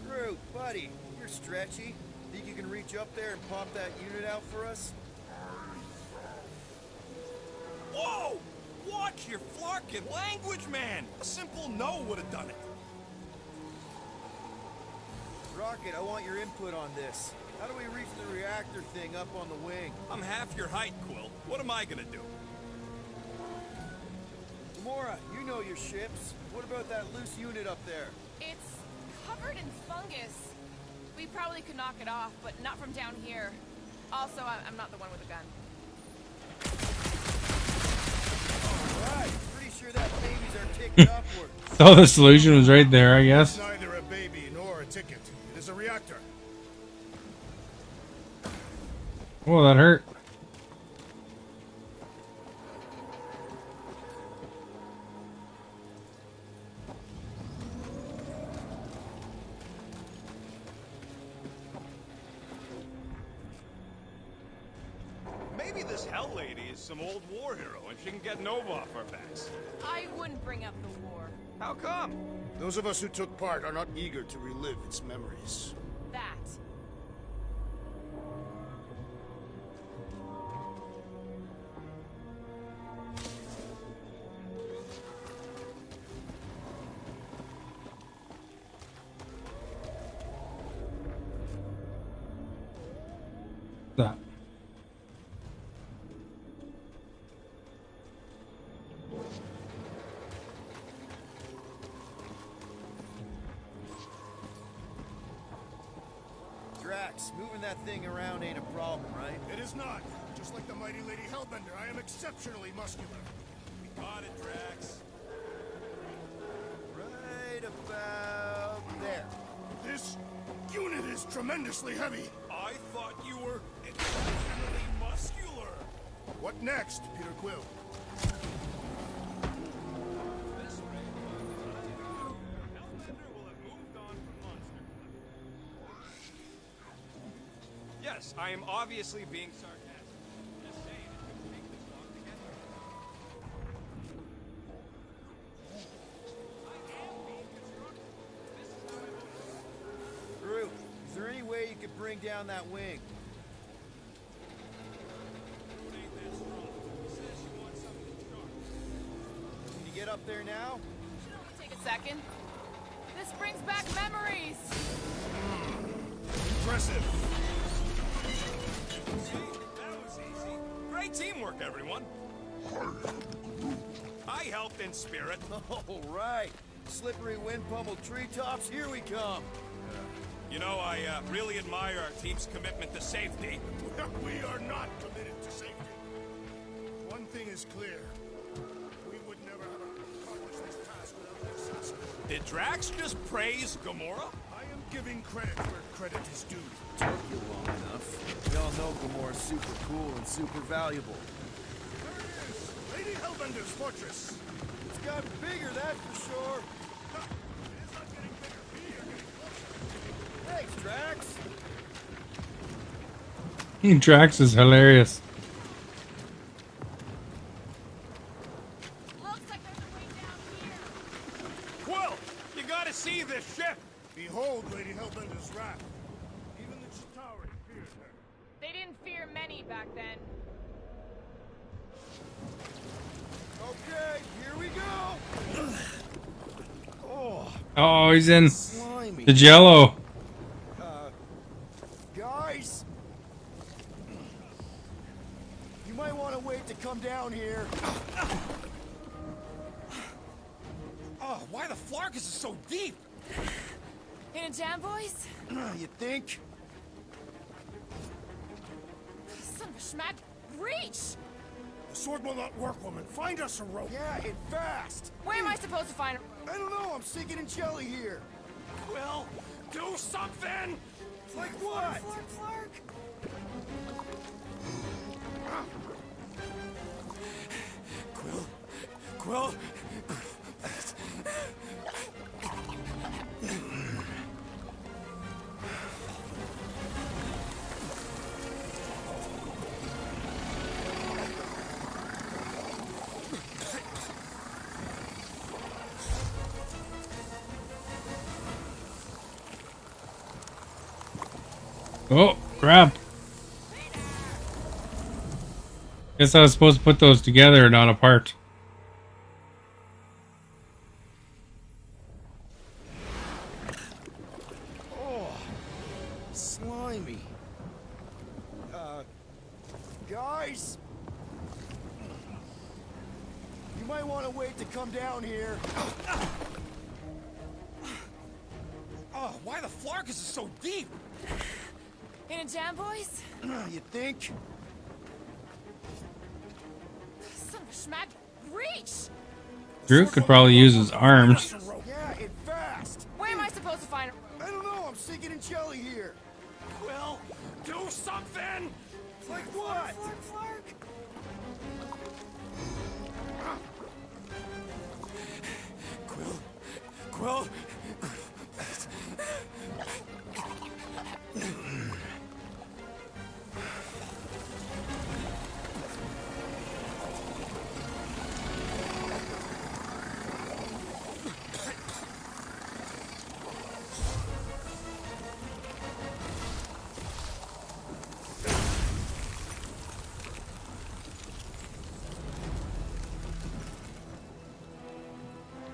Groot, buddy, you're stretchy. Think you can reach up there and pop that unit out for us?
Whoa! Watch your flarkin' language, man! A simple no would have done it.
Rocket, I want your input on this. How do we reach the reactor thing up on the wing?
I'm half your height, Quill. What am I gonna do?
Gamora, you know your ships. What about that loose unit up there?
It's covered in fungus. We probably could knock it off, but not from down here. Also, I'm not the one with a gun.
Right, pretty sure that babies are ticked upward.
So the solution was right there, I guess.
It's neither a baby nor a ticket. It is a reactor.
Oh, that hurt.
Maybe this Hell Lady is some old war hero and she can get Nova off our backs.
I wouldn't bring up the war.
How come?
Those of us who took part are not eager to relive its memories.
That.
That.
Drax, moving that thing around ain't a problem, right?
It is not. Just like the mighty Lady Hellbender, I am exceptionally muscular.
Got it, Drax.
Right about there.
This unit is tremendously heavy.
I thought you were exceptionally muscular.
What next, Peter Quill?
This rate, Hellbender will have moved on from Monster. Yes, I am obviously being sarcastic. Just saying it couldn't take this long to get there. I am being constructive. This is how I vote.
Groot, is there any way you could bring down that wing?
Groot ain't that strong. He says she wants something sharp.
get up there now?
Take a second. This brings back memories.
Impressive.
See? That was easy. Great teamwork, everyone. I helped in spirit.
All right. Slippery wind pummeled treetops, here we come.
You know, I really admire our team's commitment to safety.
We are not committed to safety. One thing is clear. We would never have accomplished this task without the assassin.
Did Drax just praise Gamora?
I am giving credit where credit is due.
Took you long enough. We all know Gamora's super cool and super valuable.
There it is. Lady Hellbender's fortress.
It's gotten bigger, that's for sure.
Ha! It is not getting bigger. We are getting closer.
Thanks, Drax.
Drax is hilarious.
Looks like there's a way down here.
Quill, you gotta see this ship.
Behold Lady Hellbender's wrath. Even the Chitauri feared her.
They didn't fear many back then.
Okay, here we go.
Oh, he's in
Slimy.
the Jello.
Guys. You might want to wait to come down here.
Oh, why the Flarkus is so deep?
Hidden Jam Boys?
You think?
Son of a schmack. Reach!
The sword will not work, woman. Find us a rope.
Yeah, and fast.
Where am I supposed to find a...
I don't know, I'm sinking in jelly here.
Quill, do something!
Like what?
Flark?
Quill?
Oh, crap. Guess I was supposed to put those together, not apart.
Slimy. Guys? You might want to wait to come down here.
Oh, why the Flarkus is so deep?
Hidden Jam Boys?
You think?
Son of a schmack. Reach!
Drew could probably use his arms.
Yeah, and fast.
Where am I supposed to find a...
I don't know, I'm sinking in jelly here.
Quill, do something!
Like what?
Flark?
Quill?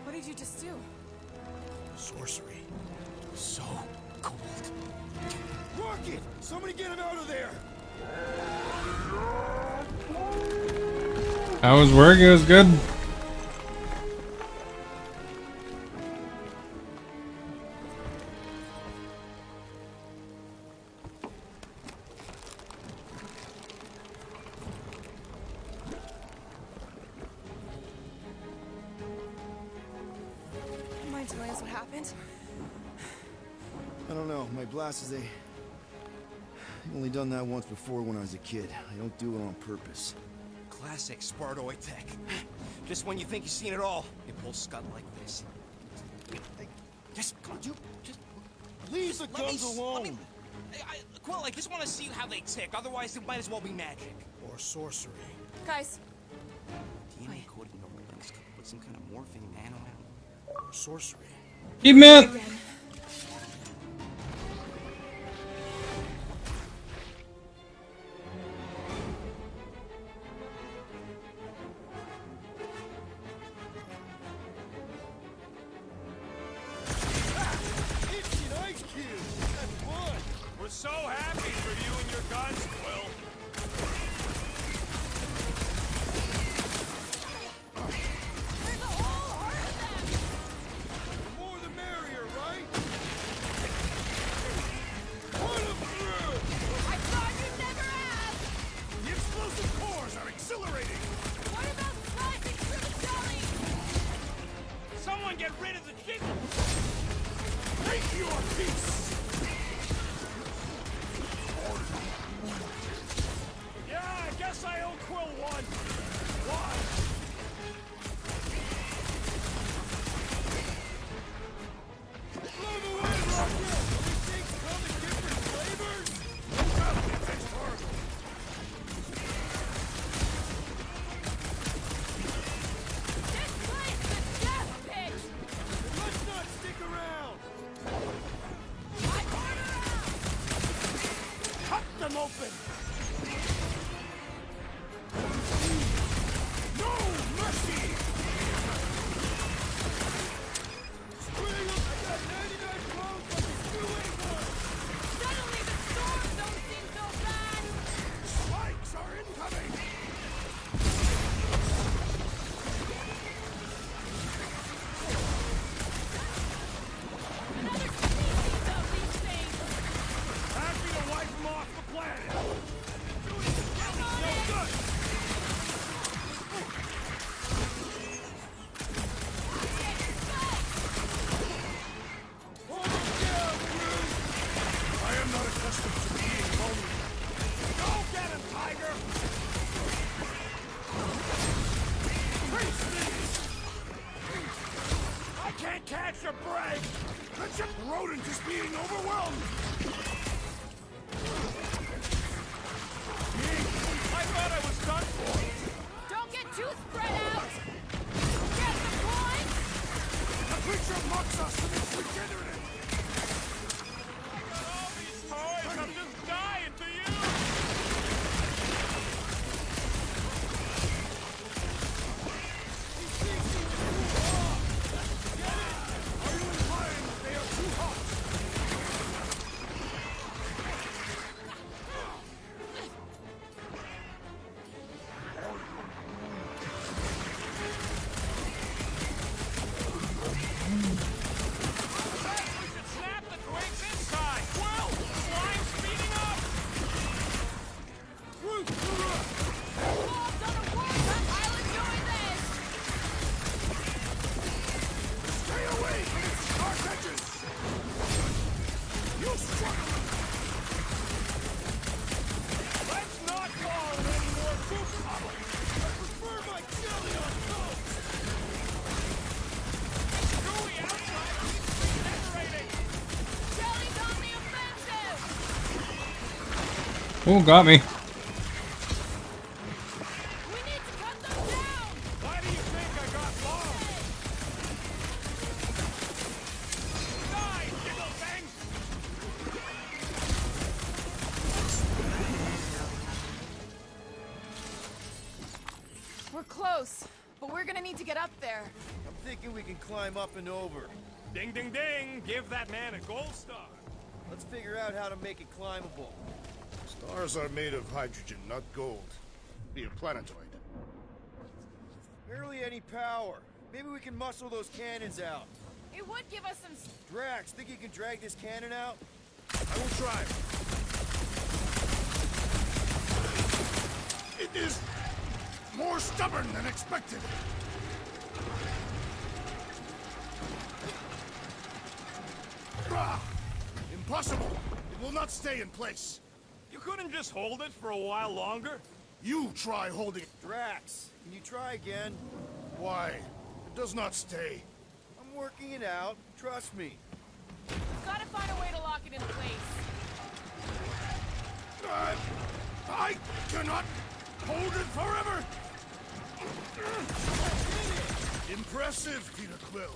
What did you just do?
Sorcery.
So cold.
Rocket! Somebody get him out of there!
That was working, it was good.
Mind telling us what happened?
I don't know, my blasters, I've only done that once before when I was a kid. I don't do it on purpose.
Classic Spartoid tech. Just when you think you've seen it all, it pulls scud like this. Just come on, just
Leave the
let me
guns
s-
alone!
let me- Quill, I just want to see how they tick. Otherwise, it might as well be magic.
Or sorcery.
Guys,
DNA coded neuralings could put some kind of morphing nano out.
Or sorcery.
Keep him in.
again.
We're so happy for you and your guns, Quill.
There's a whole herd of them!
The more the merrier, right? Put 'em through!
I thought you'd never ask!
The explosive cores are exhilarating!
What about slicing through the jelly?
Someone get rid of the chicken!
Take your piece!
Yeah, I guess I owe Quill one. Why?
Blow the way, Roger! These things come in different flavors? Well, it tastes horrible.
This place is a death pit!
Let's not stick around!
I order out!
Cut them open! No mercy! Spring up! I got 99 pounds, but it's too late for
Suddenly the storms don't seem so bad!
spikes are incoming!
Another species of these things!
Happy to wipe them off the planet.
Come on
No
in!
good.
Hold them down, crew! I am not accustomed to being lonely.
Go get him, Tiger.
Face these!
I can't catch a break.
The chip rodent is being overwhelmed!
I thought I was done for.
Don't get too spread out! Get the point?
The creature mocks us and it's regenerative!
All these toys, I'm just dying to you.
These things seem to cool off! Get it? Are you implying that they are too hot?
We should snap the twigs inside. Quill, slime's speeding up.
Root to root!
Wolves on a warpath! I'll enjoy this!
Stay away from its sharp edges! You struggle!
Let's not fall in any more soup puddles.
I prefer my jelly on toast!
Gooey outside keeps regenerating.
Jelly's on the offensive!
Oh, got me.
We need to cut them down!
Why do you think I got lost? Die, jiggle thing!
We're close, but we're gonna need to get up there.
I'm thinking we can climb up and over.
Ding, ding, ding! Give that man a gold star.
Let's figure out how to make it climbable.
Stars are made of hydrogen, not gold. Be a planetoid.
Barely any power. Maybe we can muscle those cannons out.
It would give us some...
Drax, think you can drag this cannon out?
I will try. It is more stubborn than expected. Ah, impossible. It will not stay in place.
You couldn't just hold it for a while longer?
You try holding it.
Drax, can you try again?
Why? It does not stay.
I'm working it out. Trust me.
Gotta find a way to lock it in place.
I cannot hold it forever. Impressive, Peter Quill.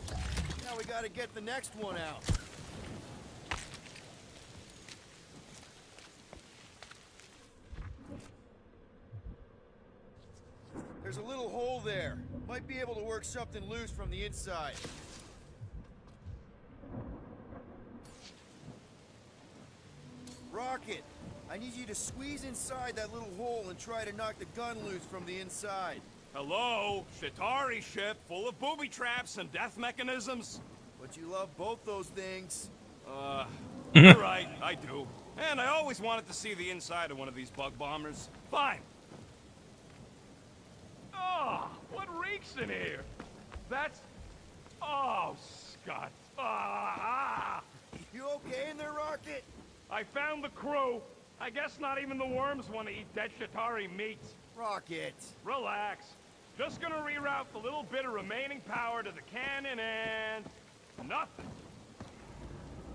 Now we gotta get the next one out. There's a little hole there. Might be able to work something loose from the inside. Rocket, I need you to squeeze inside that little hole and try to knock the gun loose from the inside.
Hello? Shatari ship full of booby traps and death mechanisms?
But you love both those things.
You're right, I do. And I always wanted to see the inside of one of these bug bombers. Fine. Oh, what reeks in here? That's... Oh, Scott. Ah!
You okay in there, Rocket?
I found the crew. I guess not even the worms want to eat dead Shatari meat.
Rocket.
Relax. Just gonna reroute the little bit of remaining power to the cannon and... nothing.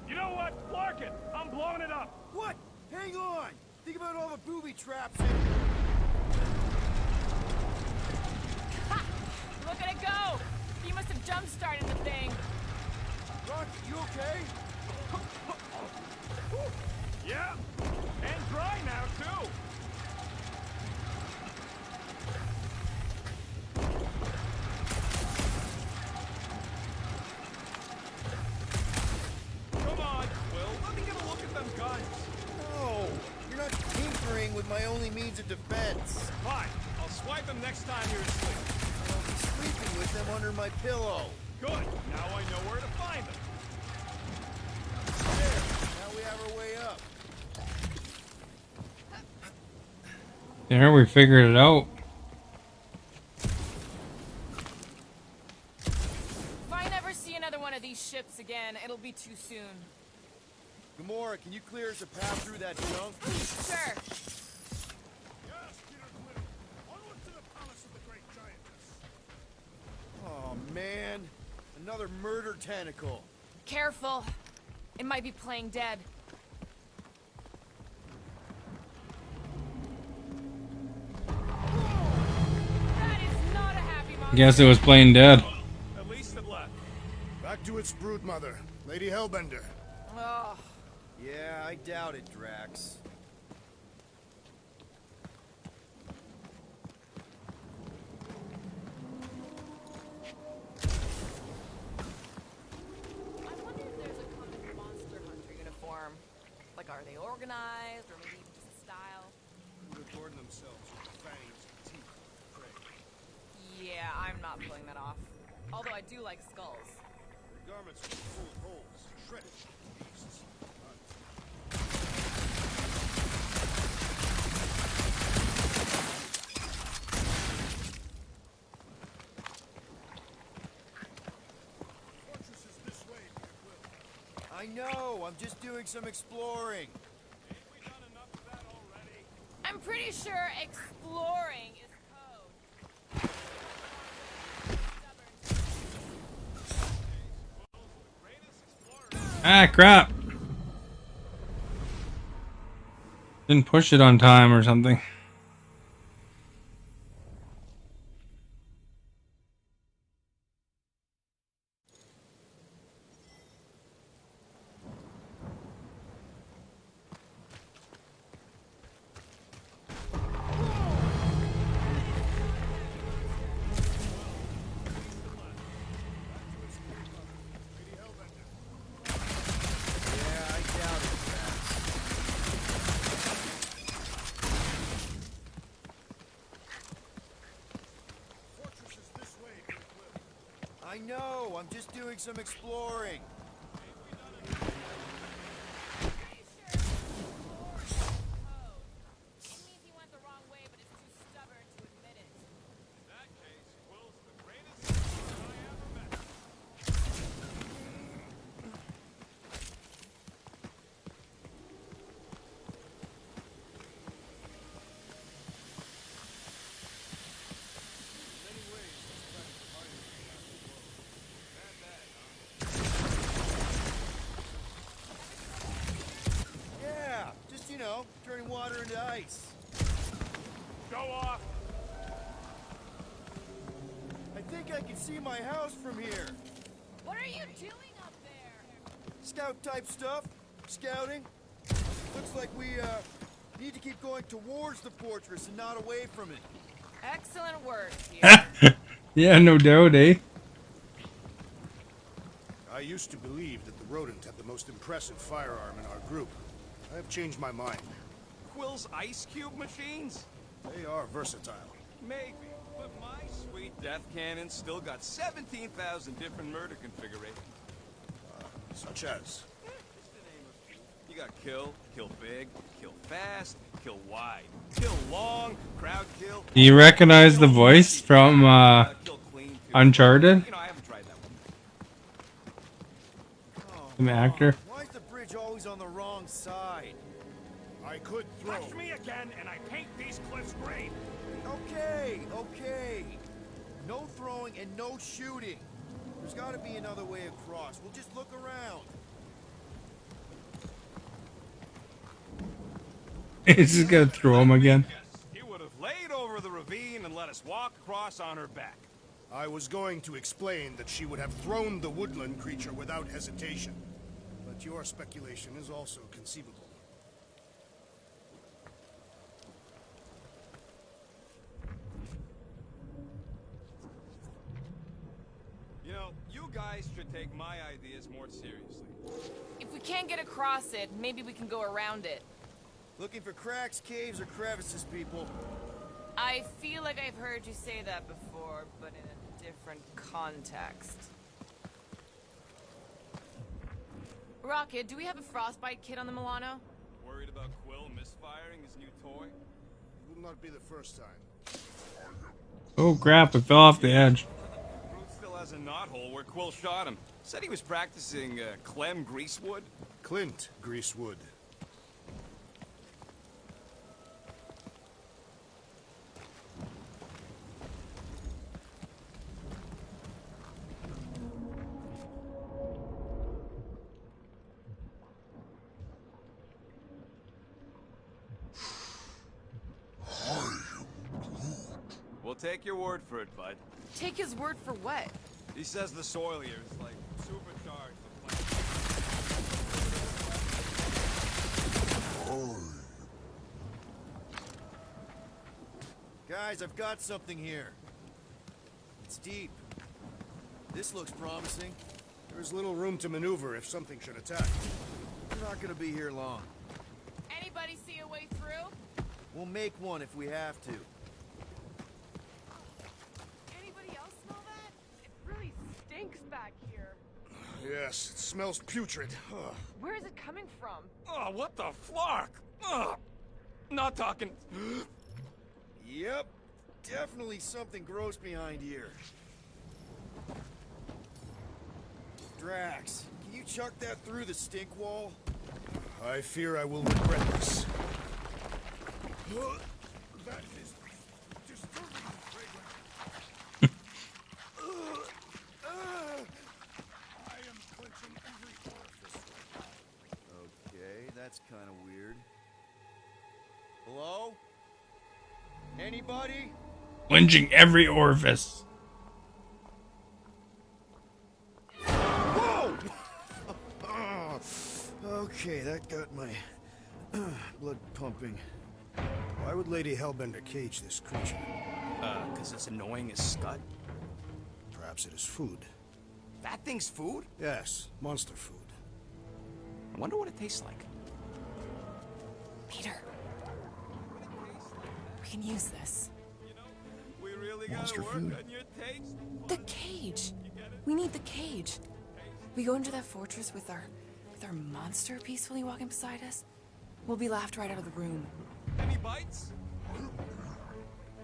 You know what? Lark it! I'm blowing it up!
What? Hang on! Think about all the booby traps and...
Ha! Look at it go! He must have jump-started the thing.
Rocket, you okay?
Yeah, and dry now, too. Come on, Will. Let me get a look at them guns.
No! You're not tinkering with my only means of defense.
Fine. I'll swipe them next time you're asleep.
I'll be sleeping with them under my pillow.
Good. Now I know where to find them.
There! Now we have our way up.
There, we figured it out.
If I never see another one of these ships again, it'll be too soon.
Gamora, can you clear us a path through that junk?
Sure.
Yes, Peter Quill. Onward to the palace of the great giantess.
Oh, man. Another murder tentacle.
Careful. It might be playing dead. That is not a happy monster.
Guess it was playing dead.
At least it left.
Back to its brood mother, Lady Hellbender.
Oh,
Yeah, I doubt it, Drax.
I wonder if there's a common monster hunter uniform. Like, are they organized, or maybe just a style?
Who adorn themselves with fangs and teeth of prey.
Yeah, I'm not pulling that off. Although I do like skulls.
Their garments are full of holes, shredded beasts. Fortress is this way, Peter Quill.
I know, I'm just doing some exploring.
Ain't we done enough of that already?
I'm pretty sure exploring is code.
Ah, crap. Didn't push it on time or something.
Lady Hellbender.
Yeah, I doubt it, Drax.
Fortress is this way, Peter Quill.
I know, I'm just doing some exploring.
Pretty sure exploring is code. It means he went the wrong way, but is too stubborn to admit it.
In that case, Quill's the greatest explorer I ever met.
Yeah, just, turning water into ice.
Show off.
I think I can see my house from here.
What are you doing up there?
Scout type stuff. Scouting. Looks like we, need to keep going towards the fortress and not away from it.
Excellent work, here.
Yeah, no doubt, eh?
I used to believe that the rodent had the most impressive firearm in our group. I've changed my mind.
Quill's ice cube machines?
They are versatile.
Maybe, but my sweet death cannon still got 17,000 different murder configurations.
Such as?
You got kill, kill big, kill fast, kill wide, kill long, crowd kill.
Do you recognize the voice from
Kill clean, too.
Uncharted?
You know, I haven't tried that one.
Some actor?
Why is the bridge always on the wrong side?
I could throw.
Touch me again, and I paint these cliffs green.
Okay, okay. No throwing and no shooting. There's got to be another way across. We'll just look around.
He's just gonna throw him again.
He would have laid over the ravine and let us walk across on her back.
I was going to explain that she would have thrown the woodland creature without hesitation. But your speculation is also conceivable.
You know, you guys should take my ideas more seriously.
If we can't get across it, maybe we can go around it.
Looking for cracks, caves, or crevices, people.
I feel like I've heard you say that before, but in a different context. Rocket, do we have a frostbite kit on the Milano?
Worried about Quill misfiring his new toy?
It will not be the first time.
Oh crap, it fell off the edge.
Groot still has a knothole where Quill shot him. Said he was practicing Clem Greasewood.
Clint Greasewood.
We'll take your word for it, bud.
Take his word for what?
He says the soil here is like supercharged with plants.
Guys, I've got something here. It's deep. This looks promising.
There's little room to maneuver if something should attack.
We're not gonna be here long.
Anybody see a way through?
We'll make one if we have to.
Anybody else smell that? It really stinks back here.
Yes, it smells putrid. Ugh.
Where is it coming from?
Oh, what the flark? Ugh. Not talking.
Yep. Definitely something gross behind here. Drax, can you chuck that through the stink wall?
I fear I will regret this. That is disturbing fragrance. I am clenching every orifice right now.
Okay, that's kind of weird. Hello? Anybody?
Lynching every orifice.
Whoa! Okay, that got my blood pumping.
Why would Lady Hellbender cage this creature?
Cause it's annoying as scud.
Perhaps it is food.
That thing's food?
Yes, monster food.
I wonder what it tastes like.
Peter. We can use this.
We really
Monster
gotta work
food.
on your taste.
The cage. We need the cage. We go into that fortress with our monster peacefully walking beside us. We'll be laughed right out of the room.
Any bites?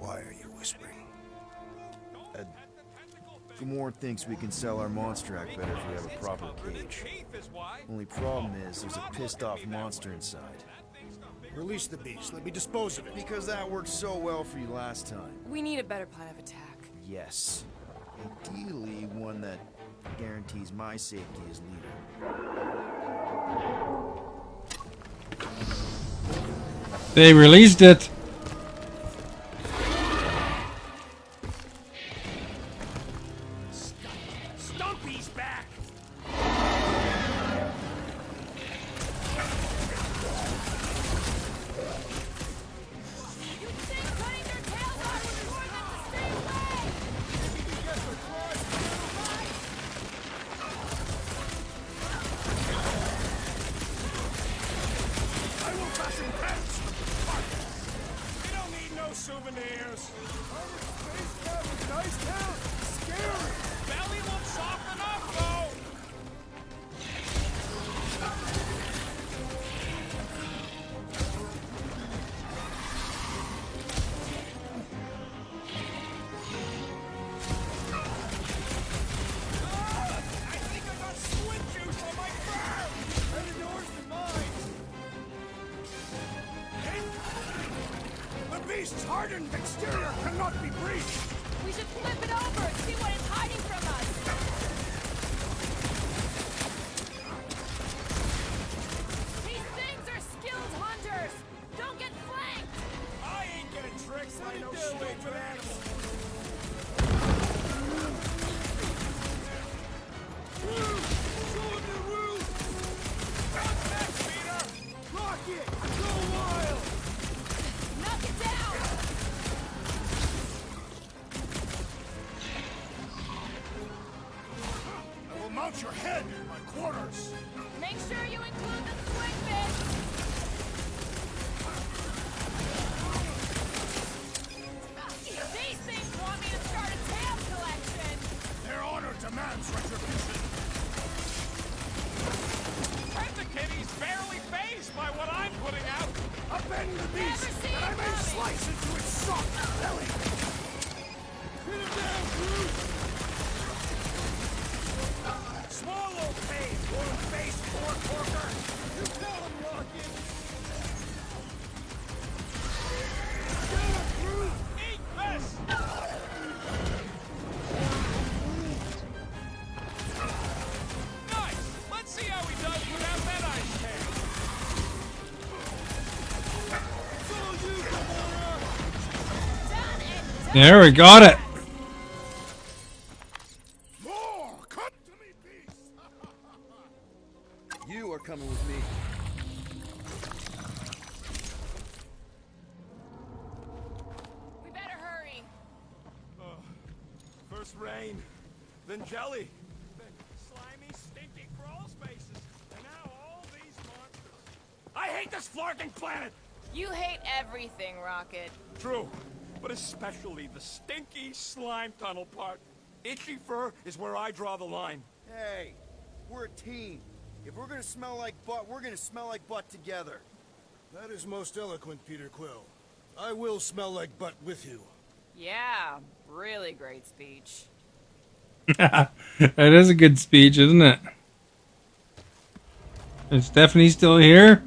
Why are you whispering?
Gamorrean thinks we can sell our monster act better if we have a proper cage. Only problem is there's a pissed off monster inside.
Release the beast. Let me dispose of it.
Because that worked so well for you last time.
We need a better plan of attack.
Yes. Ideally, one that guarantees my safety as leader.
They released it.
Stumpy's back!
I hardened exterior cannot be breached!
We should flip it over and see what is hiding from us. These things are skilled hunters. Don't get flanked.
I ain't getting tricked by no stupid animal.
Knock it down.
I will mount your head in my quarters!
Make sure you include the swing bit. These things want me to start a tail collection.
Their honor demands retribution!
The kitty's barely phased by what I'm putting out.
Upend the beast,
Never seen
that I may
coming.
slice into its soft belly! Hit him down, Groot!
Swallow pain, worm-faced pork porker.
You tell him, Rocket!
Eat this! Nice! Let's see how he does without that ice can.
It's all you, Gamora!
Done and done.
There, we got it.
More! Come to me, beast!
You are coming with me.
We better hurry.
First rain, then jelly, then slimy, stinky crawl spaces, and now all these monsters. I hate this flarking planet!
You hate everything, Rocket.
True, but especially the stinky slime tunnel part. Itchy fur is where I draw the line.
Hey, we're a team. If we're gonna smell like butt, we're gonna smell like butt together.
That is most eloquent, Peter Quill. I will smell like butt with you.
Yeah, really great speech.
That is a good speech, isn't it? Is Stephanie still here?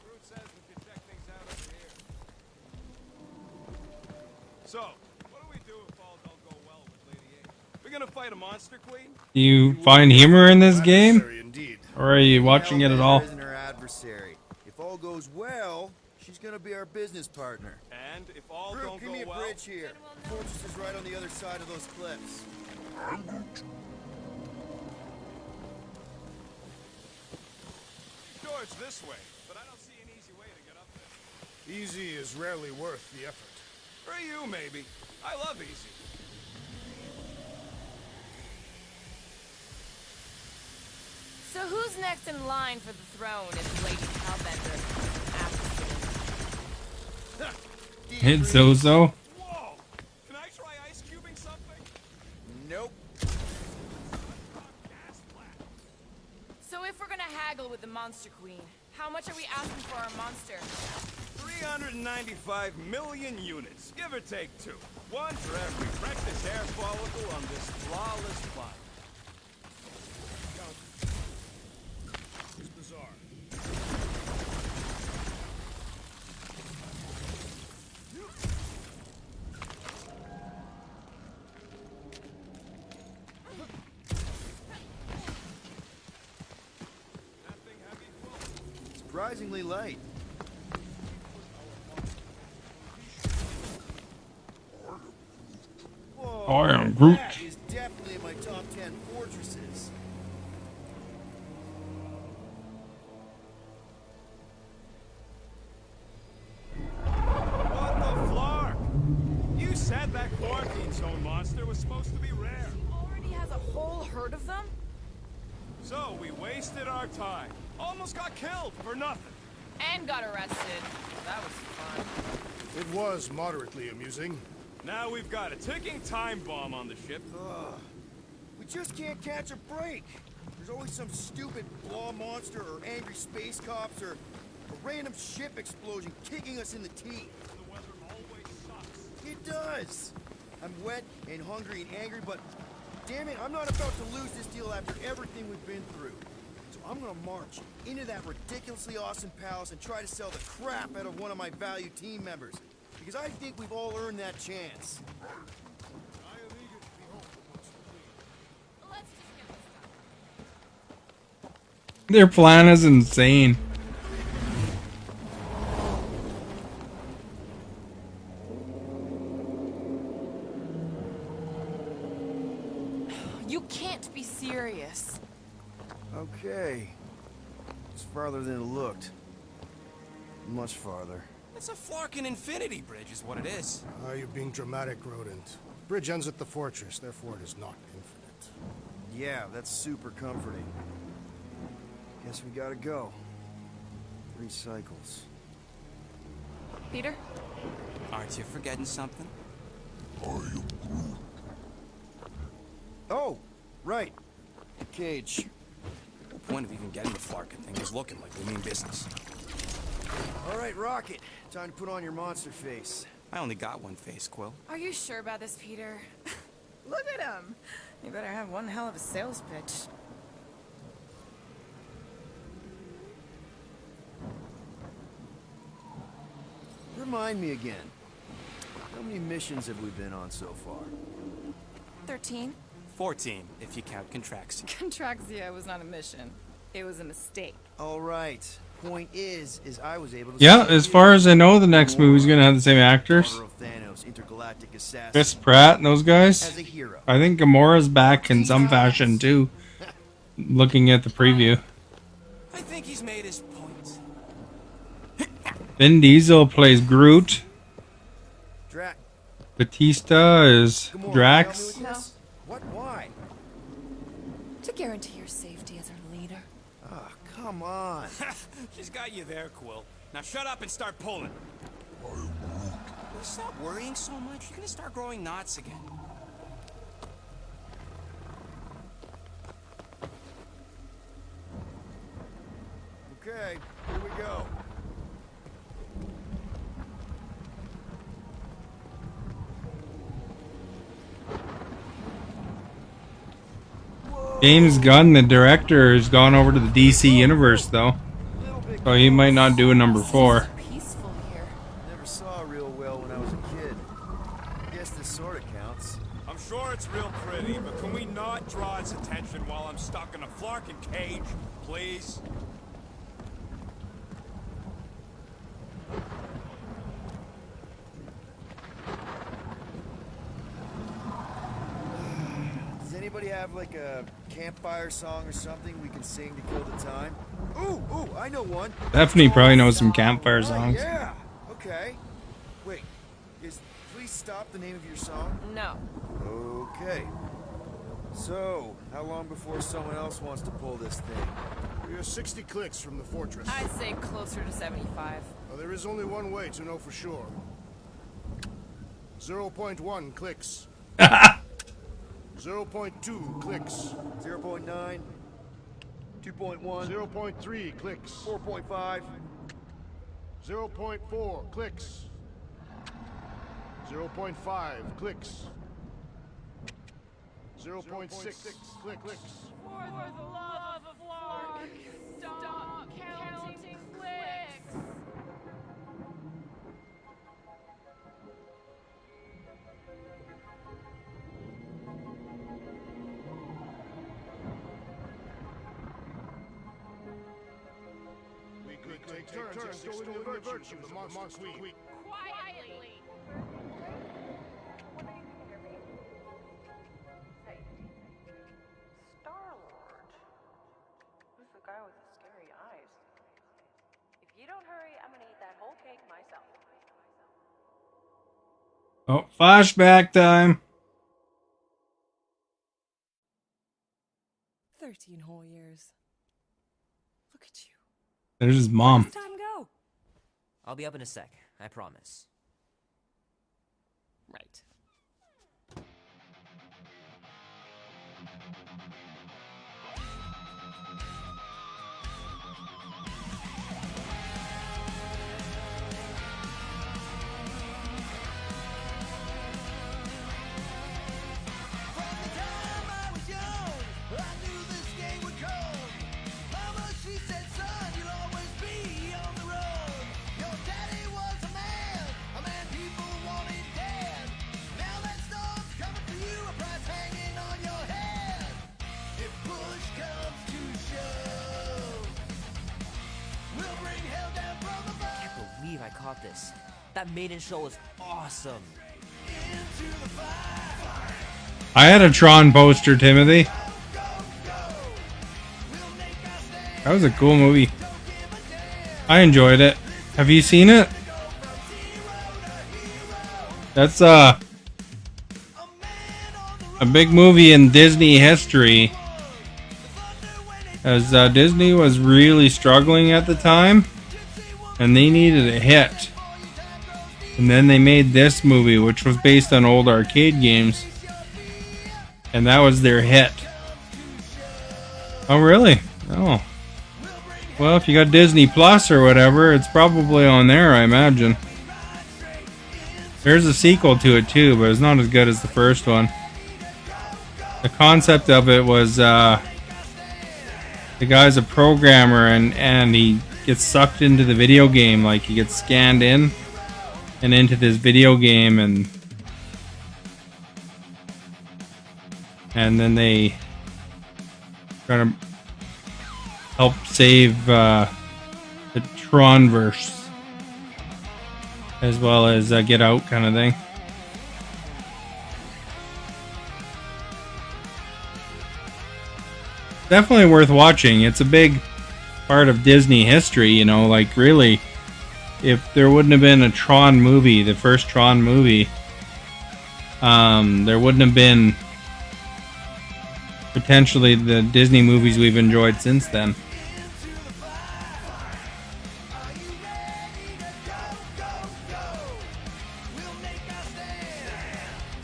Groot says we can check things out over here. So, what do we do if all don't go well with Lady A? We're gonna fight a monster queen?
Do you find humor in this game?
Adversary indeed.
Or are you watching it at all?
Hellbender isn't her adversary. If all goes well, she's gonna be our business partner.
And if all
Groot,
don't
give
go
me a
well,
bridge here. Fortress is right on the other side of those cliffs.
sure it's this way, but I don't see an easy way to get up there.
Easy is rarely worth the effort.
For you, maybe. I love easy.
So who's next in line for the throne if Lady Hellbender asks you?
It's Zozo.
Whoa! Can I try ice cubing something?
Nope.
Gas flat.
So if we're gonna haggle with the Monster Queen, how much are we asking for our monster?
395 million units, give or take 2. One for every precious hair follicle on this flawless body.
It's bizarre.
Nothing heavy full.
Surprisingly light. Whoa,
I am Groot.
that is definitely in my top 10 fortresses.
What the flark? You said that quarantine zone monster was supposed to be rare.
Already has a whole herd of them?
So we wasted our time. Almost got killed for nothing.
And got arrested. That was fun.
It was moderately amusing.
Now we've got a ticking time bomb on the ship.
We just can't catch a break. There's always some stupid claw monster or angry space cops or a random ship explosion kicking us in the teeth.
The weather always sucks.
It does. I'm wet and hungry and angry, but damn it, I'm not about to lose this deal after everything we've been through. I'm gonna march into that ridiculously awesome palace and try to sell the crap out of one of my valued team members. Because I think we've all earned that chance.
I am eager to behold the monster queen.
Let's just get this done.
Their plan is insane.
You can't be serious.
Okay. It's farther than it looked. Much farther.
It's a Flarkin infinity bridge is what it is.
You're being dramatic, Rodent. Bridge ends at the fortress, therefore it is not infinite.
Yeah, that's super comforting. Guess we gotta go. 3 cycles.
Peter?
Aren't you forgetting something?
Oh, right. The cage.
The point of even getting the Flarkin thing is looking like we mean business.
All right, Rocket. Time to put on your monster face.
I only got one face, Quill.
Are you sure about this, Peter? Look at him. You better have one hell of a sales pitch.
Remind me again. How many missions have we been on so far?
13?
14, if you count Contraxia.
Contraxia was not a mission. It was a mistake.
All right. Point is I was able to.
Yeah, as far as I know, the next movie's gonna have the same actors.
Daughter of Thanos, intergalactic assassin.
Chris Pratt and those guys.
As a hero.
I think Gamora's back in some fashion too. Looking at the preview.
I think he's made his point.
Vin Diesel plays Groot.
Drac.
Batista is
Gamora,
Drax.
help me with this? What? Why?
To guarantee your safety as our leader.
Ah, come on.
She's got you there, Quill. Now shut up and start pulling. Will you stop worrying so much? You're gonna start growing knots again.
Okay, here we go.
James Gunn, the director, has gone over to the DC universe though,
Little bit
so he might not do a number 4.
Peaceful here.
Never saw real well when I was a kid. Guess this sort of counts.
I'm sure it's real pretty, but can we not draw its attention while I'm stuck in a Flarkin cage, please?
Does anybody have like a campfire song or something we can sing to kill the time? Ooh, I know one.
Stephanie probably knows some campfire
Right,
songs.
yeah. Okay. Wait. Is Please Stop the name of your song?
No.
Okay. So, how long before someone else wants to pull this thing?
We are 60 clicks from the fortress.
I'd say closer to 75.
Well, there is only one way to know for sure. 0.1 clicks. 0.2 clicks.
0.9, 2.1,
0.3 clicks.
4.5,
0.4 clicks. 0.5 clicks. 0.6 clicks.
For the love of Lark, stop counting clicks.
We could take turns extolling the virtues of the monster queen.
Quietly.
Star-Lord. Who's the guy with the scary eyes? If you don't hurry, I'm gonna eat that whole cake myself.
Oh, flashback time.
13 whole years. Look at you.
There's his mom.
Where's time go?
I'll be up in a sec, I promise.
Right.
From the time I was young, I knew this day would come. Mama
this. That maiden show was awesome.
I had a Tron poster, Timothy. That was a cool movie. I enjoyed it. Have you seen it? That's a big movie in Disney history, as Disney was really struggling at the time and they needed a hit. And then they made this movie, which was based on old arcade games, and that was their hit. Oh really? Oh, well, if you got Disney Plus or whatever, it's probably on there, I imagine. There's a sequel to it too, but it's not as good as the first one. The concept of it was the guy's a programmer and he gets sucked into the video game, like he gets scanned in and into this video game, and then they try to help save the Tronverse, as well as Get Out kind of thing. Definitely worth watching. It's a big part of Disney history, you know, like really, if there wouldn't have been a Tron movie, the first Tron movie, there wouldn't have been potentially the Disney movies we've enjoyed since then.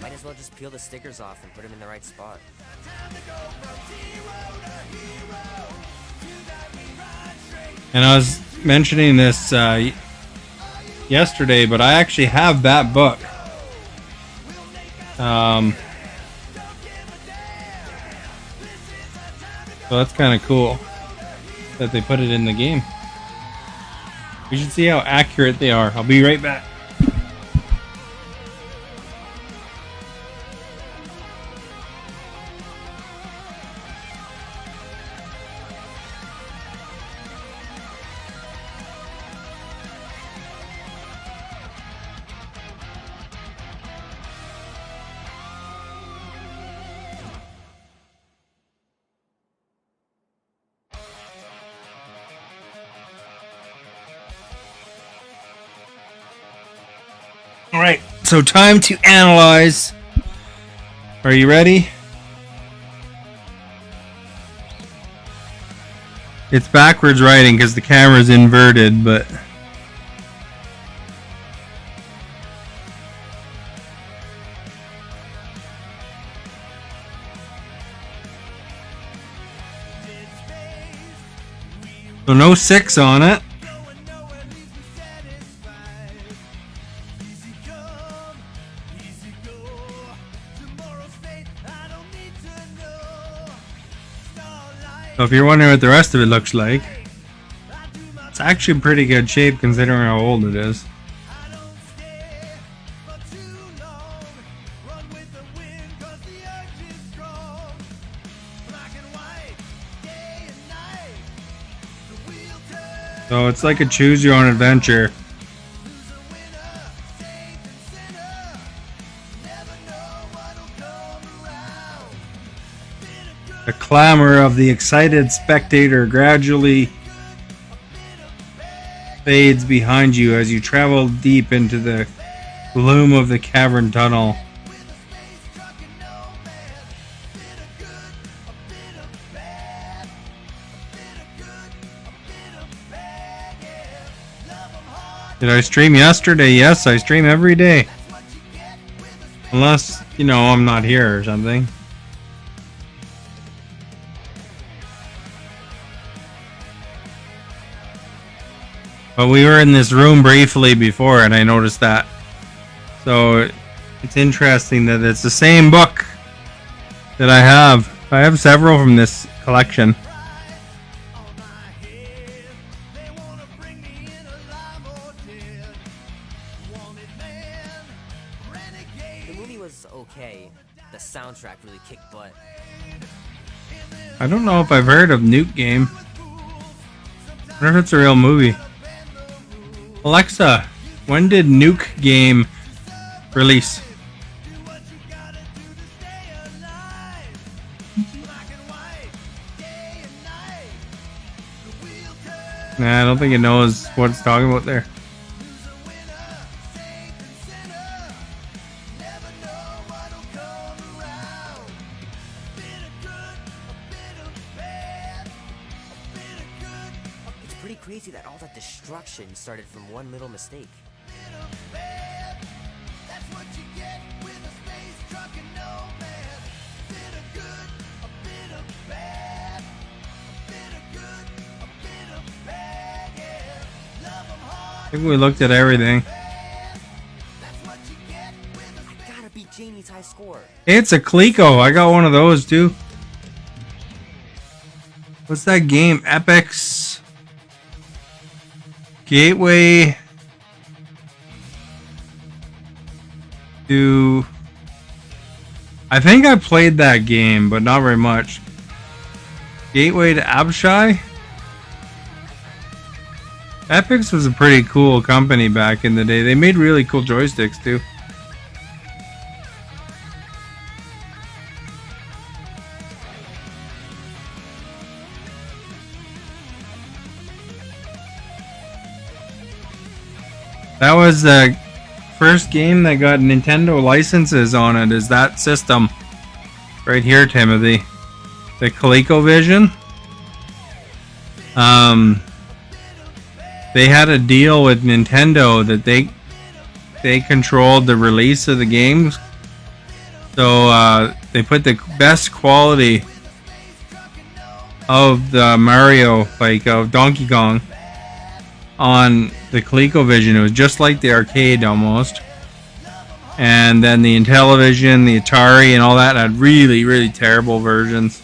Might as well just peel the stickers off and put them in the right spot.
And I was mentioning this yesterday, but I actually have that book. So that's kind of cool that they put it in the game. We should see how accurate they are. I'll be right back. Alright, so time to analyze. Are you ready? It's backwards writing because the camera's inverted, but... So no 6 on it. So if you're wondering what the rest of it looks like, it's actually in pretty good shape considering how old it is. So it's like a choose your own adventure. The clamor of the excited spectator gradually fades behind you as you travel deep into the gloom of the cavern tunnel. Did I stream yesterday? Yes, I stream every day. Unless, you know, I'm not here or something. But we were in this room briefly before and I noticed that. So it's interesting that it's the same book that I have. I have several from this collection.
The movie was okay. The soundtrack really kicked butt.
I don't know if I've heard of Nuke Game. I wonder if it's a real movie. Alexa, When did Nuke game release? Nah, I don't think it knows what it's talking about there.
It's pretty crazy that all that destruction started from one little mistake.
I think we looked at everything.
I gotta beat Janie's high score.
It's a Coleco. I got one of those too. What's that game? Epic's Gateway to... I think I played that game, but not very much. Gateway to Abshai? Epix was a pretty cool company back in the day. They made really cool joysticks too. That was the first game that got Nintendo licenses on it, is that system. Right here, Timothy. The ColecoVision. They had a deal with Nintendo that they controlled the release of the games. So they put the best quality of the Mario, like of Donkey Kong, on the ColecoVision. It was just like the arcade almost. And then the Intellivision, the Atari, and all that had really, really terrible versions.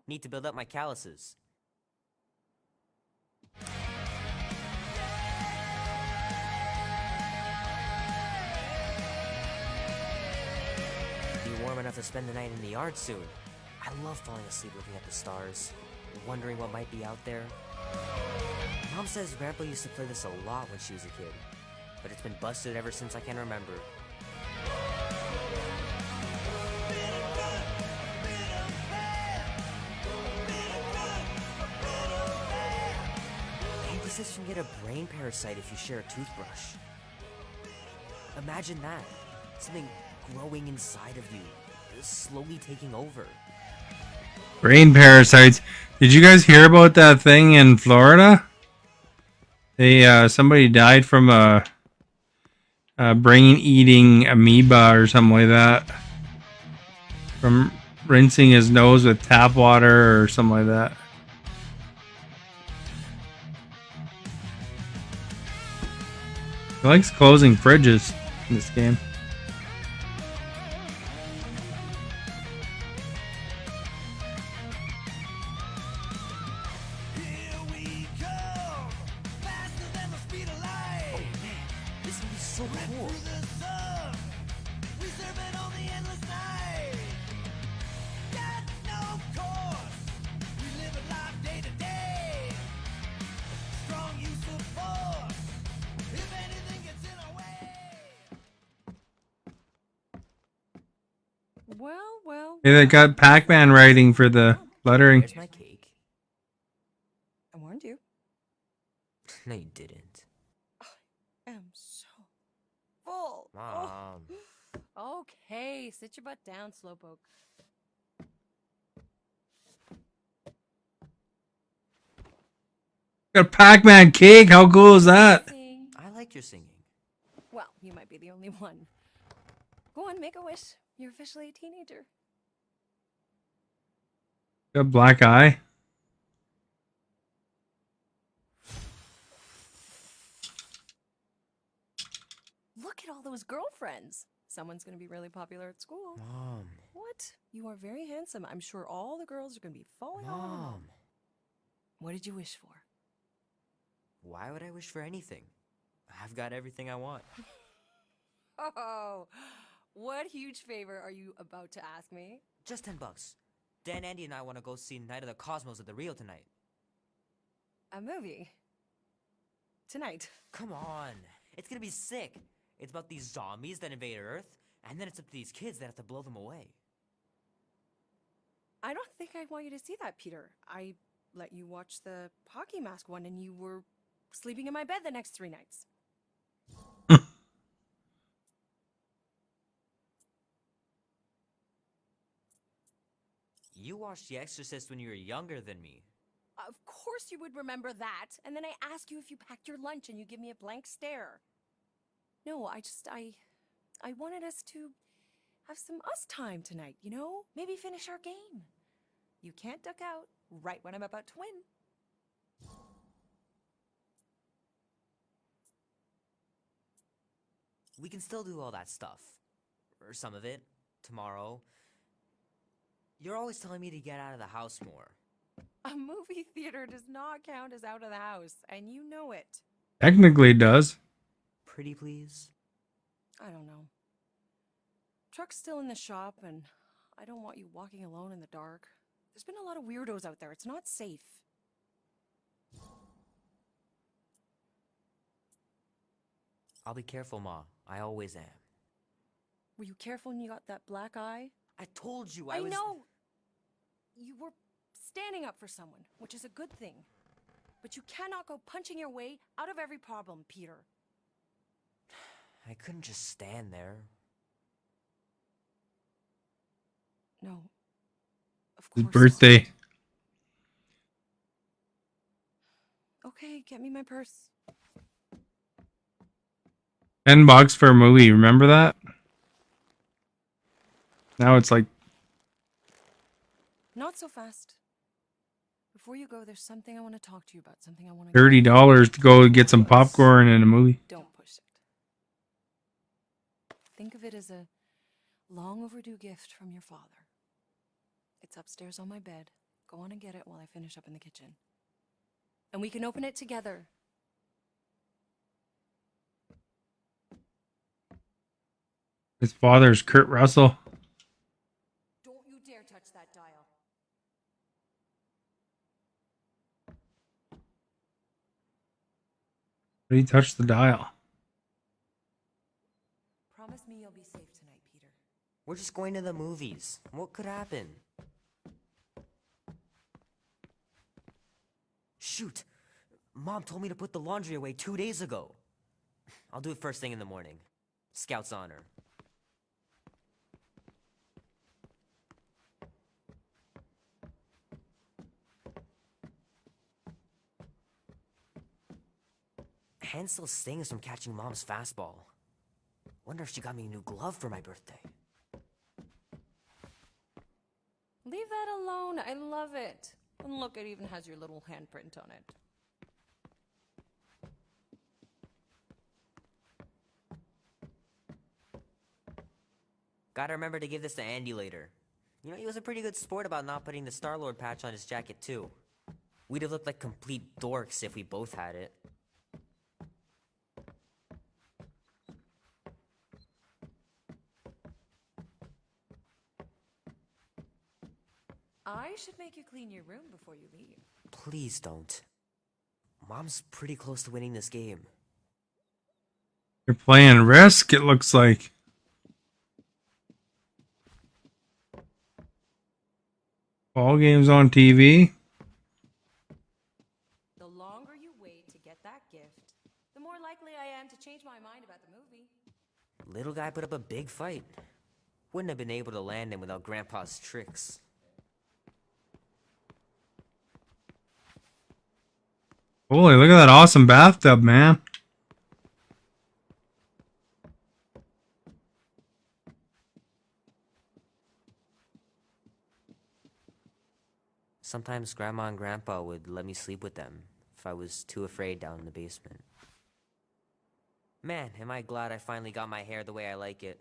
Need to build up my calluses. Be warm enough to spend the night in the yard soon. I love falling asleep looking at the stars, wondering what might be out there. Mom says Grandpa used to play this a lot when she was a kid, but it's been busted ever since I can remember. This can get a brain parasite if you share a toothbrush. Imagine that. Something growing inside of you, slowly taking over.
Brain parasites. Did you guys hear about that thing in Florida? Somebody died from a brain-eating amoeba or something like that. From rinsing his nose with tap water or something like that. He likes closing fridges in this game.
This would be so cool.
Well.
Hey, they got Pac-Man writing for the lettering.
Here's my cake.
I warned you.
No, you didn't.
I am so full.
Mom.
Oh. Okay, sit your butt down, Slowpoke.
Got a Pac-Man cake. How cool is that?
Sing.
I like your singing.
Well, you might be the only one. Go on, make a wish. You're officially a teenager.
Got a black eye.
Look at all those girlfriends. Someone's going to be really popular at school.
Mom.
What? You are very handsome. I'm sure all the girls are going to be falling all over you.
Mom.
What did you wish for?
Why would I wish for anything? I've got everything I want.
Oh, what huge favor are you about to ask me?
Just $10. Dan, Andy, and I want to go see Night of the Cosmos at the Rio tonight.
A movie? Tonight?
Come on. It's gonna be sick. It's about these zombies that invade Earth, and then it's up to these kids that have to blow them away.
I don't think I want you to see that, Peter. I let you watch the hockey mask one and you were sleeping in my bed the next 3 nights.
You watched The Exorcist when you were younger than me.
Of course you would remember that. And then I ask you if you packed your lunch and you give me a blank stare. No, I wanted us to have some us time tonight, you know? Maybe finish our game. You can't duck out right when I'm about to win.
We can still do all that stuff. Or some of it. Tomorrow. You're always telling me to get out of the house more.
A movie theater does not count as out of the house, and you know it.
Technically, it does.
Pretty please?
I don't know. Truck's still in the shop, and I don't want you walking alone in the dark. There's been a lot of weirdos out there. It's not safe.
I'll be careful, Ma. I always am.
Were you careful when you got that black eye?
I told you
I
was...
know! You were standing up for someone, which is a good thing. But you cannot go punching your way out of every problem, Peter.
I couldn't just stand there.
No. Of
His
course
birthday.
not. Okay, get me my purse.
$10 for a movie. Remember that? Now it's like
Not so fast. Before you go, there's something I want to talk to you about. Something I want to
$30 to go get some popcorn and a movie.
Don't push it. Think of it as a long overdue gift from your father. It's upstairs on my bed. Go on and get it while I finish up in the kitchen. And we can open it together.
His father's Kurt Russell.
Don't you dare touch that dial.
But he touched the dial.
Promise me you'll be safe tonight, Peter.
We're just going to the movies. What could happen? Shoot! Mom told me to put the laundry away 2 days ago. I'll do it first thing in the morning. Scout's honor. Hand still stings from catching Mom's fastball. Wonder if she got me a new glove for my birthday.
Leave that alone. I love it. And look, it even has your little handprint on it.
Gotta remember to give this to Andy later. You know, he was a pretty good sport about not putting the Star-Lord patch on his jacket, too. We'd have looked like complete dorks if we both had it.
I should make you clean your room before you leave.
Please don't. Mom's pretty close to winning this game.
You're playing Risk, it looks like. Ball games on TV.
The longer you wait to get that gift, the more likely I am to change my mind about the movie.
Little guy put up a big fight. Wouldn't have been able to land him without Grandpa's tricks.
Holy, look at that awesome bathtub, man.
Sometimes Grandma and Grandpa would let me sleep with them if I was too afraid down in the basement. Man, am I glad I finally got my hair the way I like it.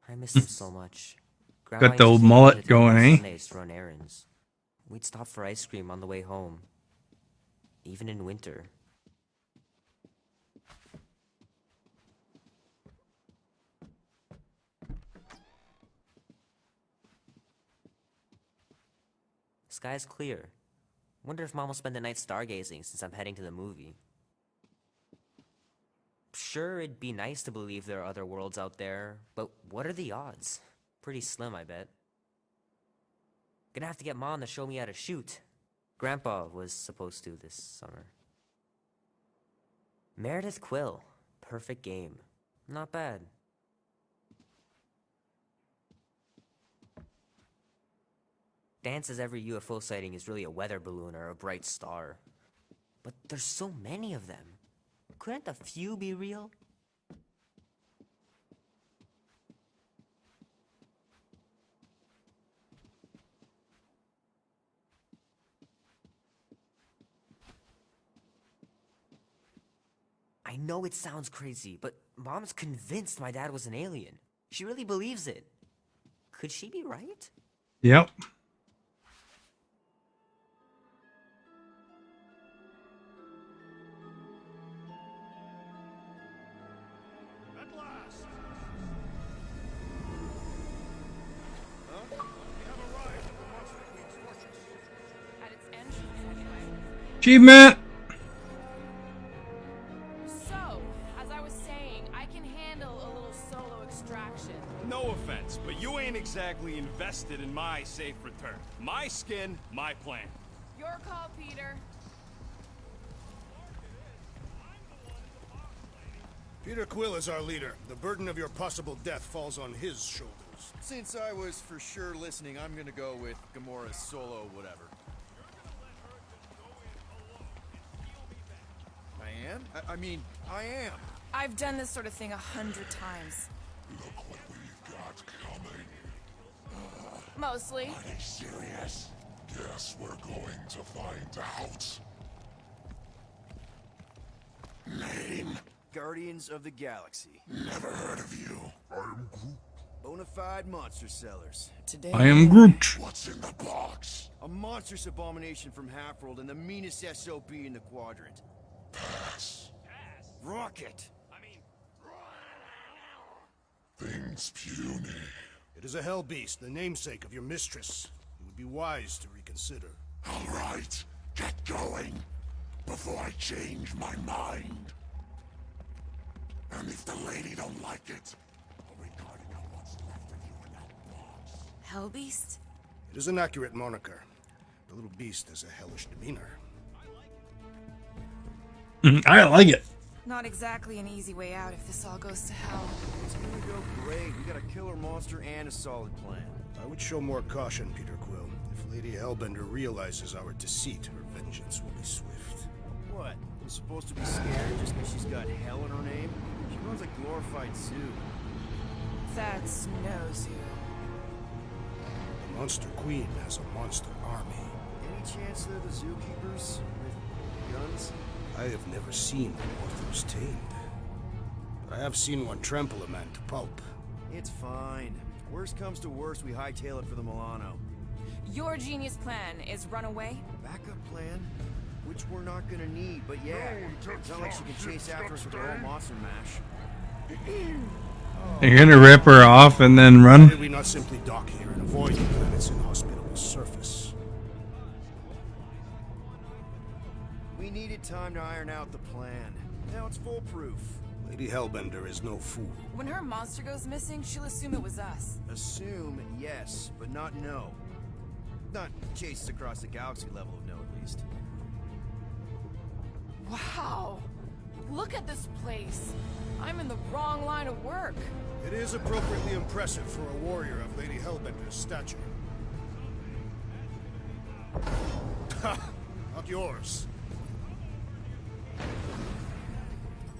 I miss them so much. Grandma
Got the
used to
old
take me
mullet
to town on
going, eh?
Sundays to run errands. We'd stop for ice cream on the way home. Even in winter. Sky's clear. Wonder if Mom will spend the night stargazing since I'm heading to the movie. Sure, it'd be nice to believe there are other worlds out there, but what are the odds? Pretty slim, I bet. Gonna have to get Mom to show me how to shoot. Grandpa was supposed to this summer. Meredith Quill. Perfect game. Not bad. Dan says every UFO sighting is really a weather balloon or a bright star. But there's so many of them. Couldn't a few be real? I know it sounds crazy, but Mom's convinced my dad was an alien. She really believes it. Could she be right?
Yep.
At last. Huh? We have arrived at the Monster Queen's fortress.
At its entrance, anyway.
Achievement!
So, as I was saying, I can handle a little solo extraction.
No offense, but you ain't exactly invested in my safe return. My skin, my plan.
Your call, Peter.
Peter Quill is our leader. The burden of your possible death falls on his shoulders.
Since I was for sure listening, I'm gonna go with Gamora's solo whatever. I am? I mean, I am.
I've done this sort of thing 100 times.
Look what we've got coming.
Mostly.
Are they serious? Guess we're going to find out. Name?
Guardians of the Galaxy.
Never heard of you. I'm Groot.
Bonafide monster sellers.
Today.
I am Groot.
What's in the box?
A monstrous abomination from Halfworld and the meanest SOB in the quadrant.
Pass.
Rocket!
Things puny.
It is a hell beast, the namesake of your mistress. It would be wise to reconsider.
All right, get going before I change my mind. And if the lady don't like it, I'll regard it on what's left of you in that box.
Hellbeast?
It is an accurate moniker. The little beast has a hellish demeanor.
I like it.
Not exactly an easy way out if this all goes to hell.
It's gonna go great. We got a killer monster and a solid plan.
I would show more caution, Peter Quill. If Lady Hellbender realizes our deceit, her vengeance will be swift.
What? I'm supposed to be scared just because she's got hell in her name? She runs a glorified zoo.
That's no zoo.
The Monster Queen has a monster army.
Any chance they're the zookeepers? With guns?
I have never seen authors tamed. But I have seen one trample a man to pulp.
It's fine. Worst comes to worst, we hightail it for the Milano.
Your genius plan is run away?
Backup plan? Which we're not gonna need, but yeah. It's not like she can chase after us with her own monster mash.
You're gonna rip her off and then
Why
run?
did we not simply dock here and avoid the planet's inhospitable surface?
We needed time to iron out the plan. Now it's foolproof.
Lady Hellbender is no fool.
When her monster goes missing, she'll assume it was us.
Assume yes, but not no. Not chase us across the galaxy level of no, at least.
Wow! Look at this place! I'm in the wrong line of work.
It is appropriately impressive for a warrior of Lady Hellbender's stature. Ha! Not yours.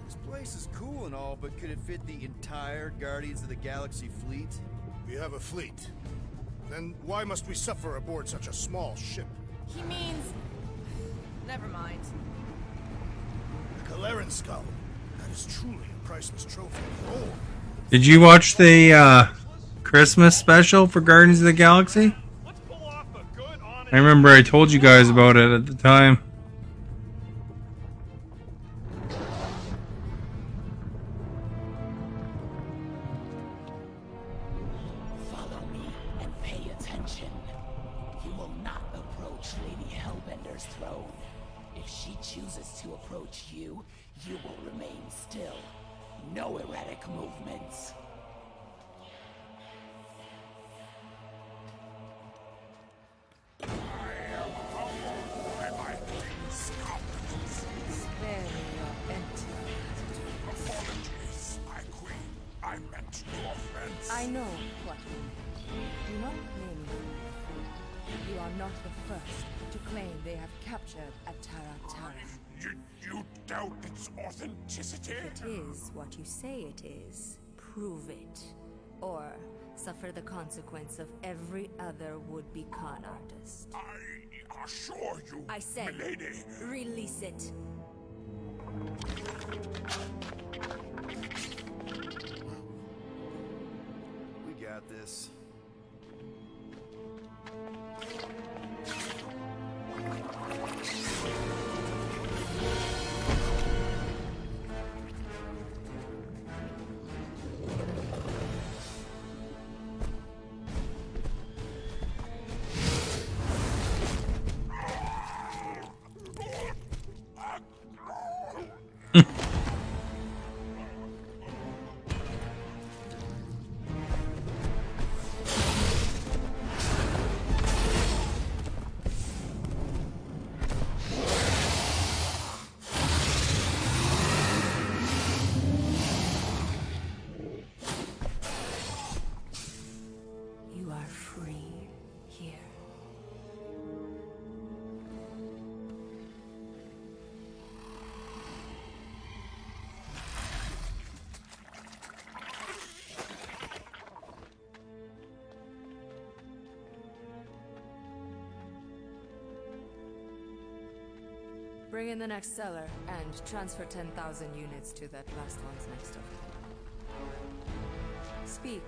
This place is cool and all, but could it fit the entire Guardians of the Galaxy fleet?
We have a fleet. Then why must we suffer aboard such a small ship?
He means... Never mind.
The Kaleran skull. That is truly a priceless trophy. Oh,
Did you watch the Christmas special for Guardians of the Galaxy?
Let's pull off a good, honest
I remember I told you guys about it at the time.
Follow me and pay attention. You will not approach Lady Hellbender's throne. If she chooses to approach you, you will remain still. No erratic movements.
Spare me your entity.
Apologies, my queen. I meant no offense.
I know what you mean. Do not blame me. You are not the first to claim they have captured Atara Tara.
You doubt its authenticity?
It is what you say it is. Prove it. Or suffer the consequence of every other would-be con artist.
I assure you,
I said,
milady.
release it.
We got this.
You are free here. Bring in the next seller and transfer 10,000 units to that last one's next of kin. Speak.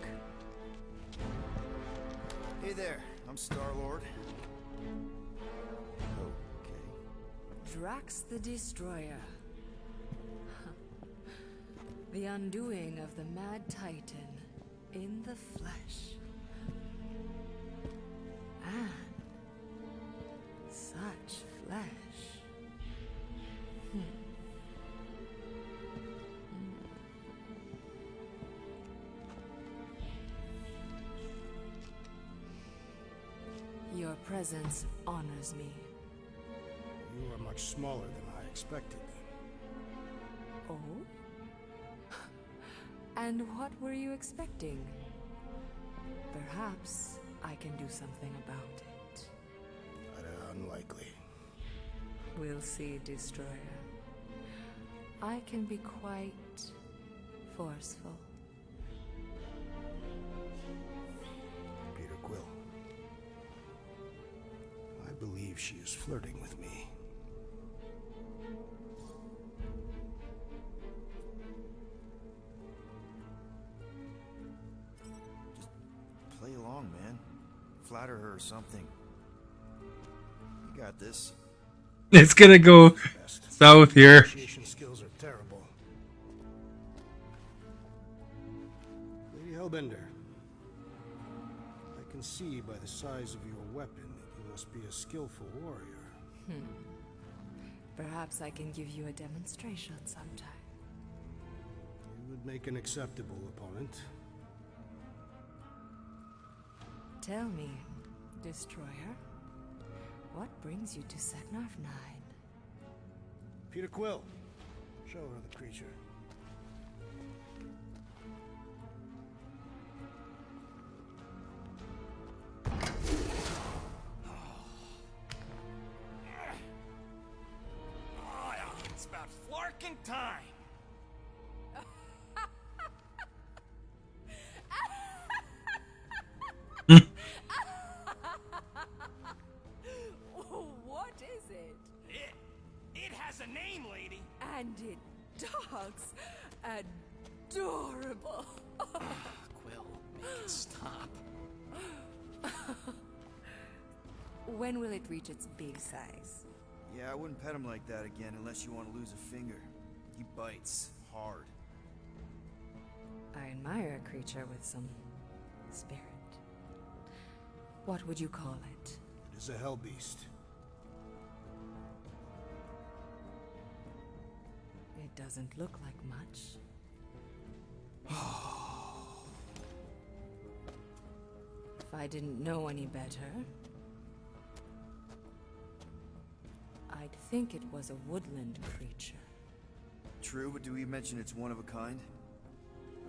Hey there, I'm Star-Lord. Okay.
Drax the Destroyer. The undoing of the Mad Titan in the flesh. And such flesh. Your presence honors me.
You are much smaller than I expected.
Oh? And what were you expecting? Perhaps I can do something about it.
Unlikely.
We'll see, Destroyer. I can be quite forceful.
Peter Quill. I believe she is flirting with me.
Just play along, man. Flatter her or something. You got this.
It's gonna go south here.
Negotiation skills are terrible. Lady Hellbender, I can see by the size of your weapon that you must be a skillful warrior.
Perhaps I can give you a demonstration sometime.
You would make an acceptable opponent.
Tell me, Destroyer, what brings you to Seknarf 9?
Peter Quill, show her the creature.
It's about flarking time.
What is it?
It has a name, lady.
And it dogs adorable.
Quill, make it stop.
When will it reach its big size?
Yeah, I wouldn't pet him like that again unless you want to lose a finger. He bites hard.
I admire a creature with some spirit. What would you call it?
It is a hell beast.
It doesn't look like much. If I didn't know any better, I'd think it was a woodland creature.
True, but do we mention it's one of a kind?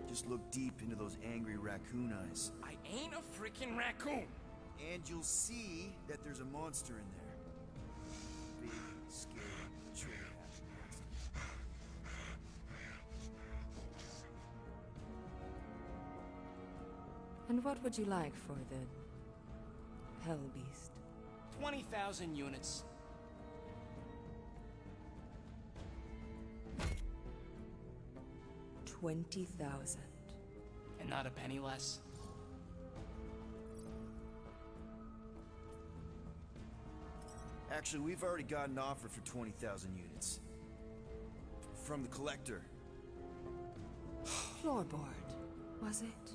Just look deep into those angry raccoon eyes.
I ain't a freaking raccoon.
And you'll see that there's a monster in there. Big, scary, trigger-happy monster.
And what would you like for the hell beast?
20,000 units.
20,000.
And not a penny less.
Actually, we've already got an offer for 20,000 units. From the collector.
Floorboard, was it?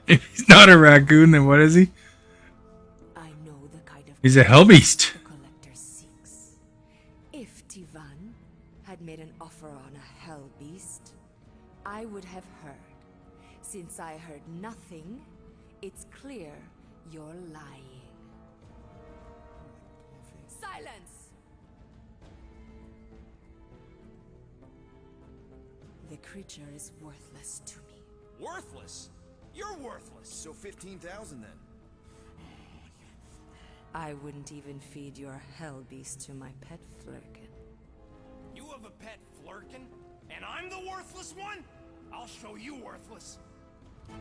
If he's not a raccoon, then what is he?
I know the kind of
He's a hellbeast.
the collector seeks. If Tivan had made an offer on a hell beast, I would have heard. Since I heard nothing, it's clear you're lying. Silence! The creature is worthless to me.
Worthless? You're worthless.
So 15,000 then.
I wouldn't even feed your hell beast to my pet Flurkin.
You have a pet Flurkin? And I'm the worthless one? I'll show you worthless. What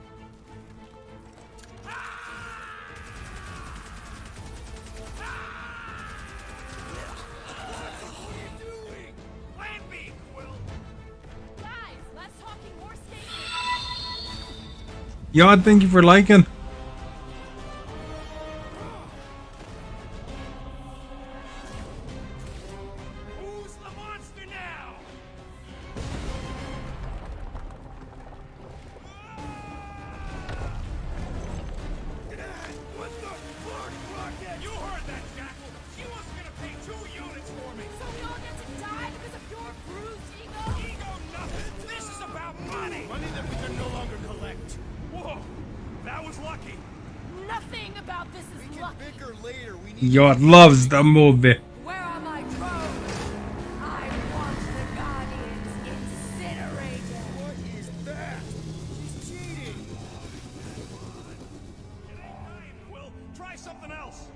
are you doing? Land me, Quill!
Guys, less talking, more skating.
Yod, thank you for liking.
Who's the monster now? What the fuck, Rocket? You heard that, Jackal. She was gonna pay 2 units for me.
So we all get to die because of your bruised ego?
Ego nothing. This is about money.
Money that we can no longer collect.
Whoa, that was lucky.
Nothing about this is lucky.
Bicker later. We need
Yod loves the movie.
Where are my drones? I want the Guardians incinerated.
What is that? She's cheating.
It ain't dying, Quill. Try something else.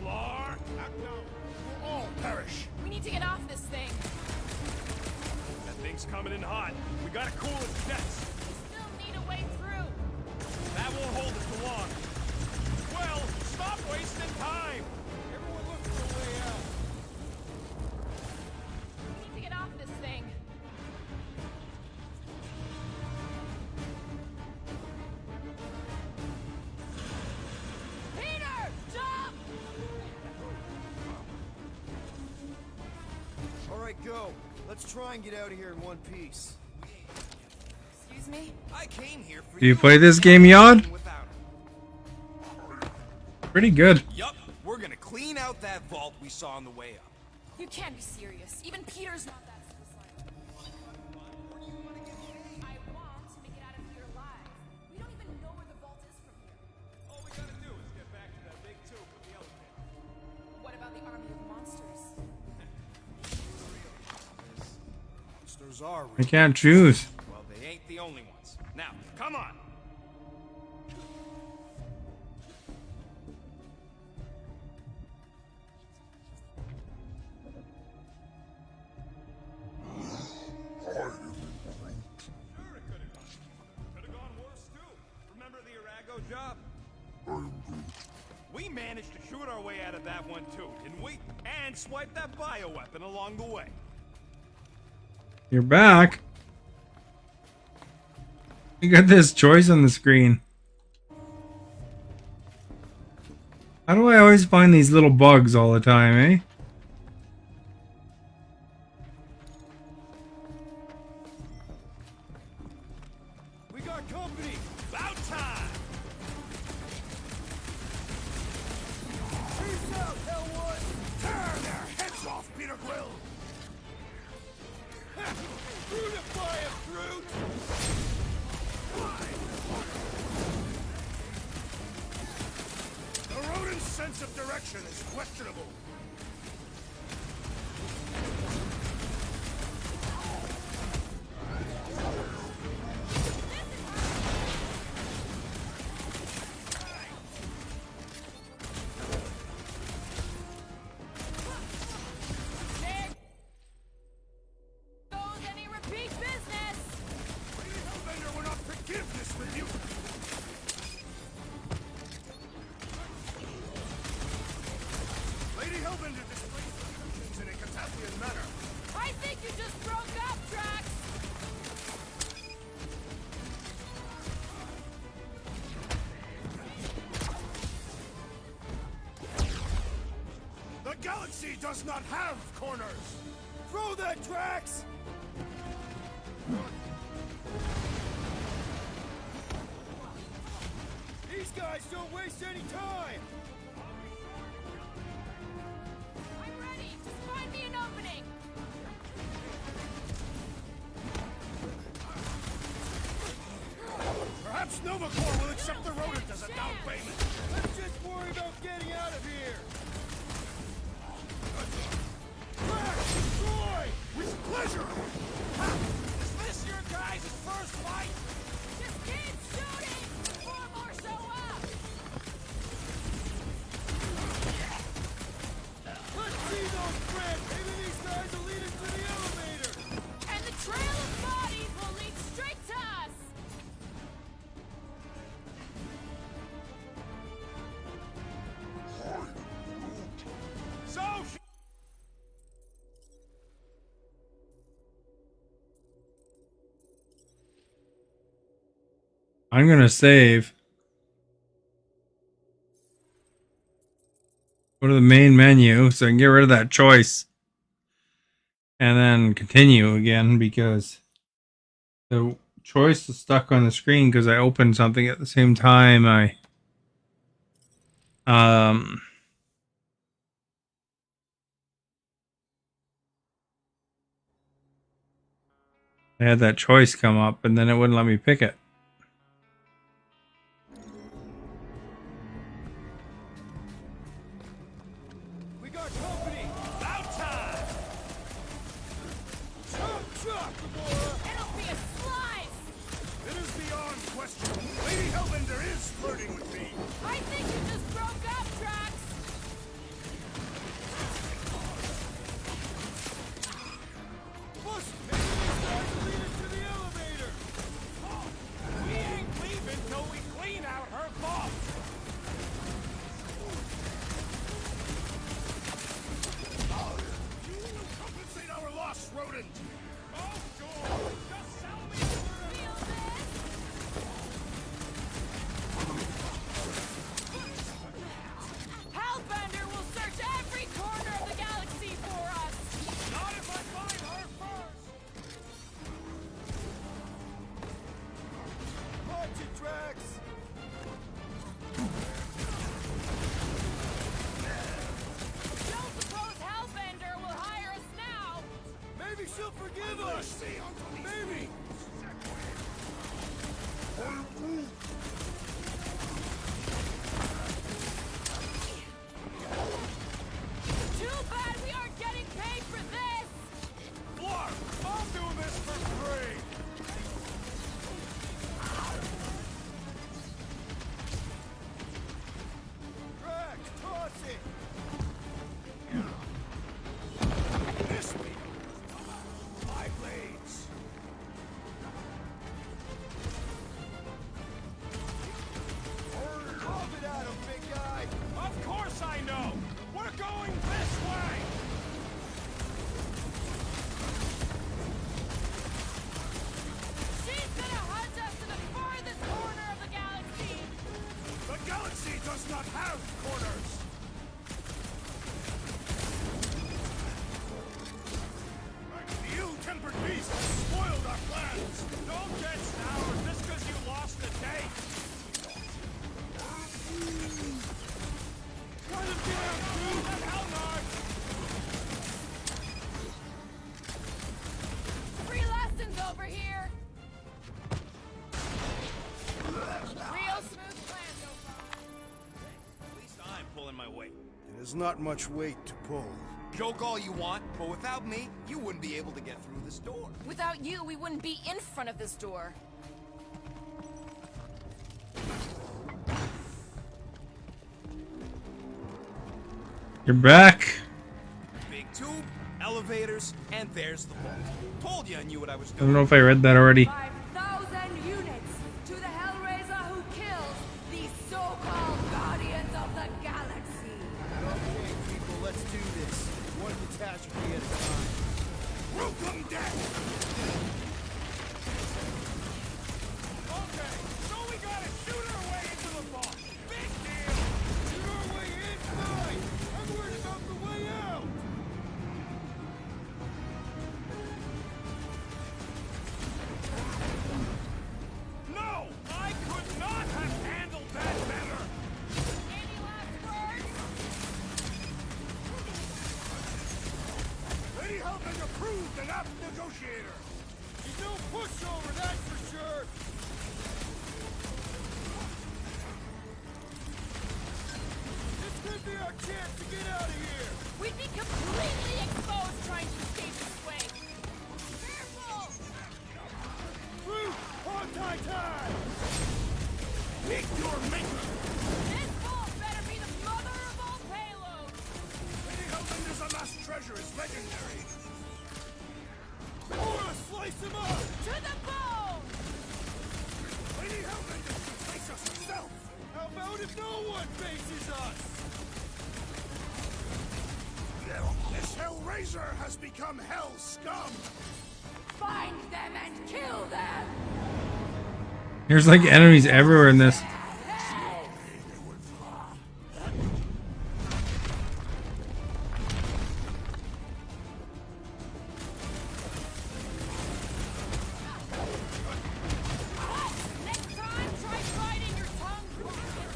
Floor.
We'll all perish.
We need to get off this thing.
That thing's coming in hot. We gotta cool its jets.
We still need a way through.
That won't hold us for long. Well, stop wasting time.
Everyone look for a way out.
We need to get off this thing. Peter, jump!
All right, go. Let's try and get out of here in one piece.
Excuse me?
I came here for
Do you play this game, Yod?
Without
Pretty good.
Yup, we're gonna clean out that vault we saw on the way up.
You can't be serious. Even Peter's not that suicidal. I want to make it out of here alive. We don't even know where the vault is from here.
All we gotta do is get back to that big tube with the elevator.
What about the army of monsters?
Monsters are
I can't choose.
Well, they ain't the only ones. Now, come on.
Sure, it could've gone. Could've gone worse, too. Remember the Arago job? We managed to shoot our way out of that one, too, didn't we? And swipe that bioweapon along the way.
You're back. You got this choice on the screen. How do I always find these little bugs all the time, eh?
We got company! About time! Peace out, Hellwood!
Tear their heads off, Peter Quill!
Brutify it, brute!
The rodent's sense of direction is questionable.
Goes any repeat business!
Lady Hellbender will not forgive this rebuke. Lady Hellbender displays her emotions in a Cataphian manner.
I think you just broke up, Drax!
The galaxy does not have corners.
Throw that, Drax! These guys don't waste any time!
I'm ready! Just find me an opening!
Perhaps Nova Corps will accept the rodent as a down payment.
Let's just worry about getting out of here! Drax! Destroy!
With pleasure!
Is this your guys' first fight?
Just keep shooting! Four more show up!
Let's see those friends! Maybe these guys will lead us to the elevator!
And the trail of bodies will lead straight to us!
So,
I'm gonna save. Go to the main menu so I can get rid of that choice. And then continue again because the choice is stuck on the screen because I opened something at the same time. I had that choice come up and then it wouldn't let me pick it.
we got company! About time! Chop, chop, Gamora!
It'll be a slice!
It is beyond question. Lady Hellbender is flirting with me.
I think you just broke up, Drax!
Plus, maybe these guys will lead us to the elevator!
There's not much weight to pull.
Joke all you want, but without me, you wouldn't be able to get through this door.
Without you, we wouldn't be in front of this door.
You're back.
Big tube, elevators, and there's the vault. Told you I knew what I was
I
doing.
don't know if I read that already.
5,000 units to the Hellraiser who kills these so-called guardians of the galaxy.
Okay, people, let's do this. One catastrophe at a time.
Welcome, death!
Okay, so we gotta shoot our way into the vault. Big deal.
Shoot our way in? Fine! I'm worried about the way out!
No, I could not have handled that better.
Any last words?
Lady Hellbender proved an apt negotiator!
He's no pushover, that's for sure! This could be our chance to get out of here!
We'd be completely exposed trying to escape this way. Careful!
Fruit! Hog time!
Meet your maker!
This vault better be the mother of all payloads!
Lady Hellbender's amassed treasure is legendary!
Or slice him up!
To the bone!
Lady Hellbender should face us herself!
How about if no one faces us?
This Hellraiser has become Hell scum!
Find them and kill them!
There's like enemies everywhere in this.
Next time, try biting your tongue rocket!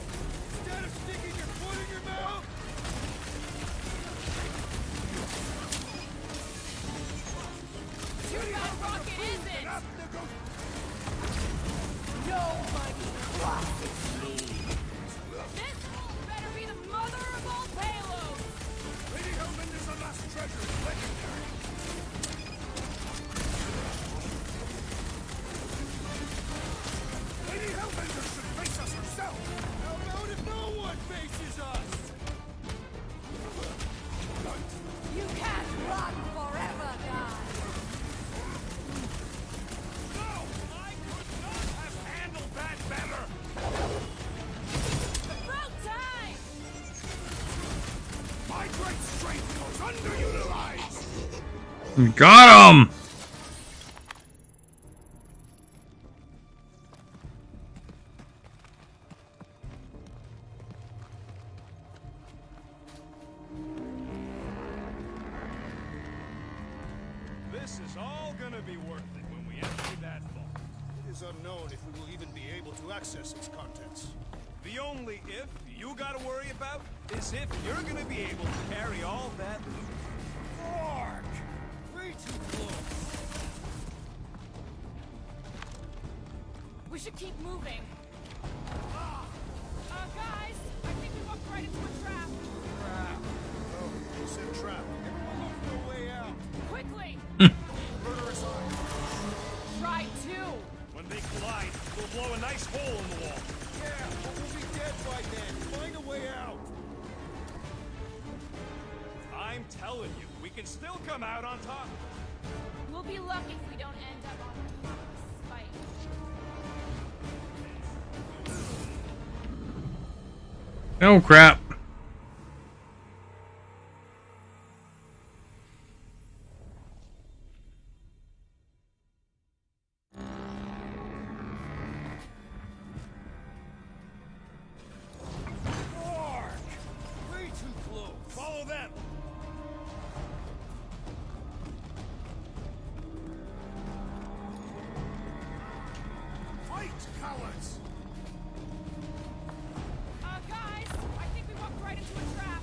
Instead of sticking your foot in your mouth?
Too bad rocket isn't!
Apt nego-
Nobody crosses me! This vault better be the mother of all payloads!
Lady Hellbender's amassed treasure is legendary! Lady Hellbender should face us herself!
How about if no one faces us?
You can't run forever, guys!
No, I could not have handled that better.
About time!
My great strength goes underutilized!
Got him.
This is all gonna be worth it when we empty that vault.
It is unknown if we will even be able to access its contents.
The only if you gotta worry about is if you're gonna be able to carry all that loot.
Mark! Way too close!
We should keep moving. Guys, I think we walked right into a trap.
Trap. Oh, you said trap. Everyone look for a way out.
Quickly!
Murderous eye.
Try two!
When they collide, we'll blow a nice hole in the wall.
Yeah, but we'll be dead by then. Find a way out.
I'm telling you, we can still come out on top.
We'll be lucky if we don't end up on top of the spike.
Oh crap.
Mark! Way too close.
Follow them.
Fight, cowards!
Guys, I think we walked right into a trap.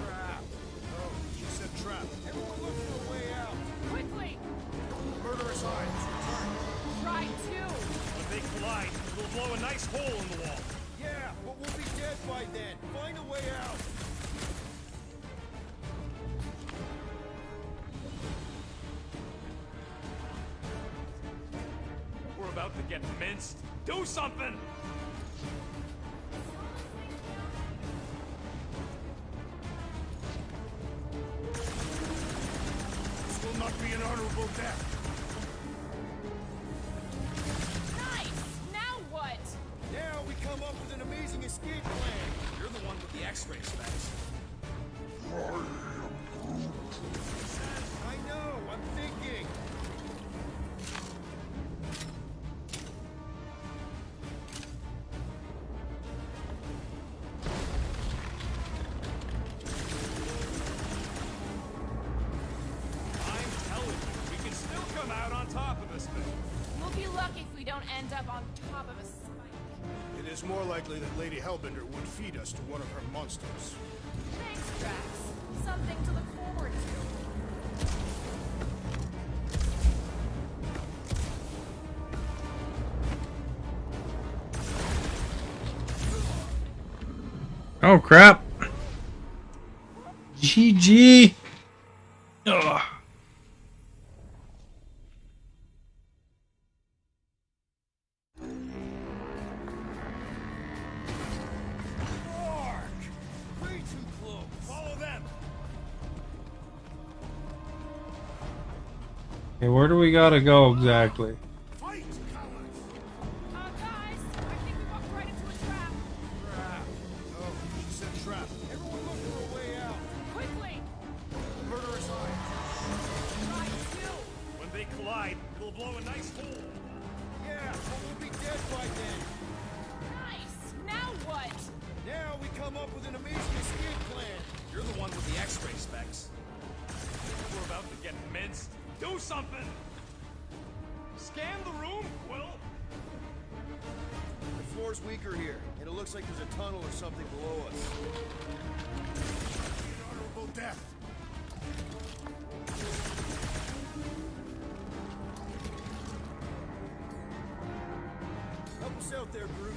Trap. Oh, you said trap. Everyone look for a way out.
Quickly!
Murderous eye.
Try two!
When they collide, we'll blow a nice hole in the wall.
Yeah, but we'll be dead by then. Find a way out.
getting minced. Do something!
This will not be an honorable death.
Nice! Now what?
Now we come up with an amazing escape plan.
You're the one with the X-ray specs.
I know, I'm thinking.
I'm telling you, we can still come out on top of this thing.
We'll be lucky if we don't end up on top of a spike.
It is more likely that Lady Hellbender would feed us to one of her monsters.
Thanks, Drax. Something to look forward to.
Oh crap. GG. Ugh.
Way too close.
Follow them!
Okay, where do we gotta go exactly?
Fight, cowards!
Guys, I think we walked right into a trap.
Oh, she said trap. Everyone look for a way out.
Quickly!
Murderous eye.
Right, you!
When they collide, we'll blow a nice hole.
Yeah, but we'll be dead by then.
Nice! Now what?
Now we come up with an amazing escape plan.
You're the one with the X-ray specs.
We're about to get minced. Do something! Scan the room, Quill!
The floor's weaker here, and it looks like there's a tunnel or something below us.
An honorable death.
Help us out there, Groot.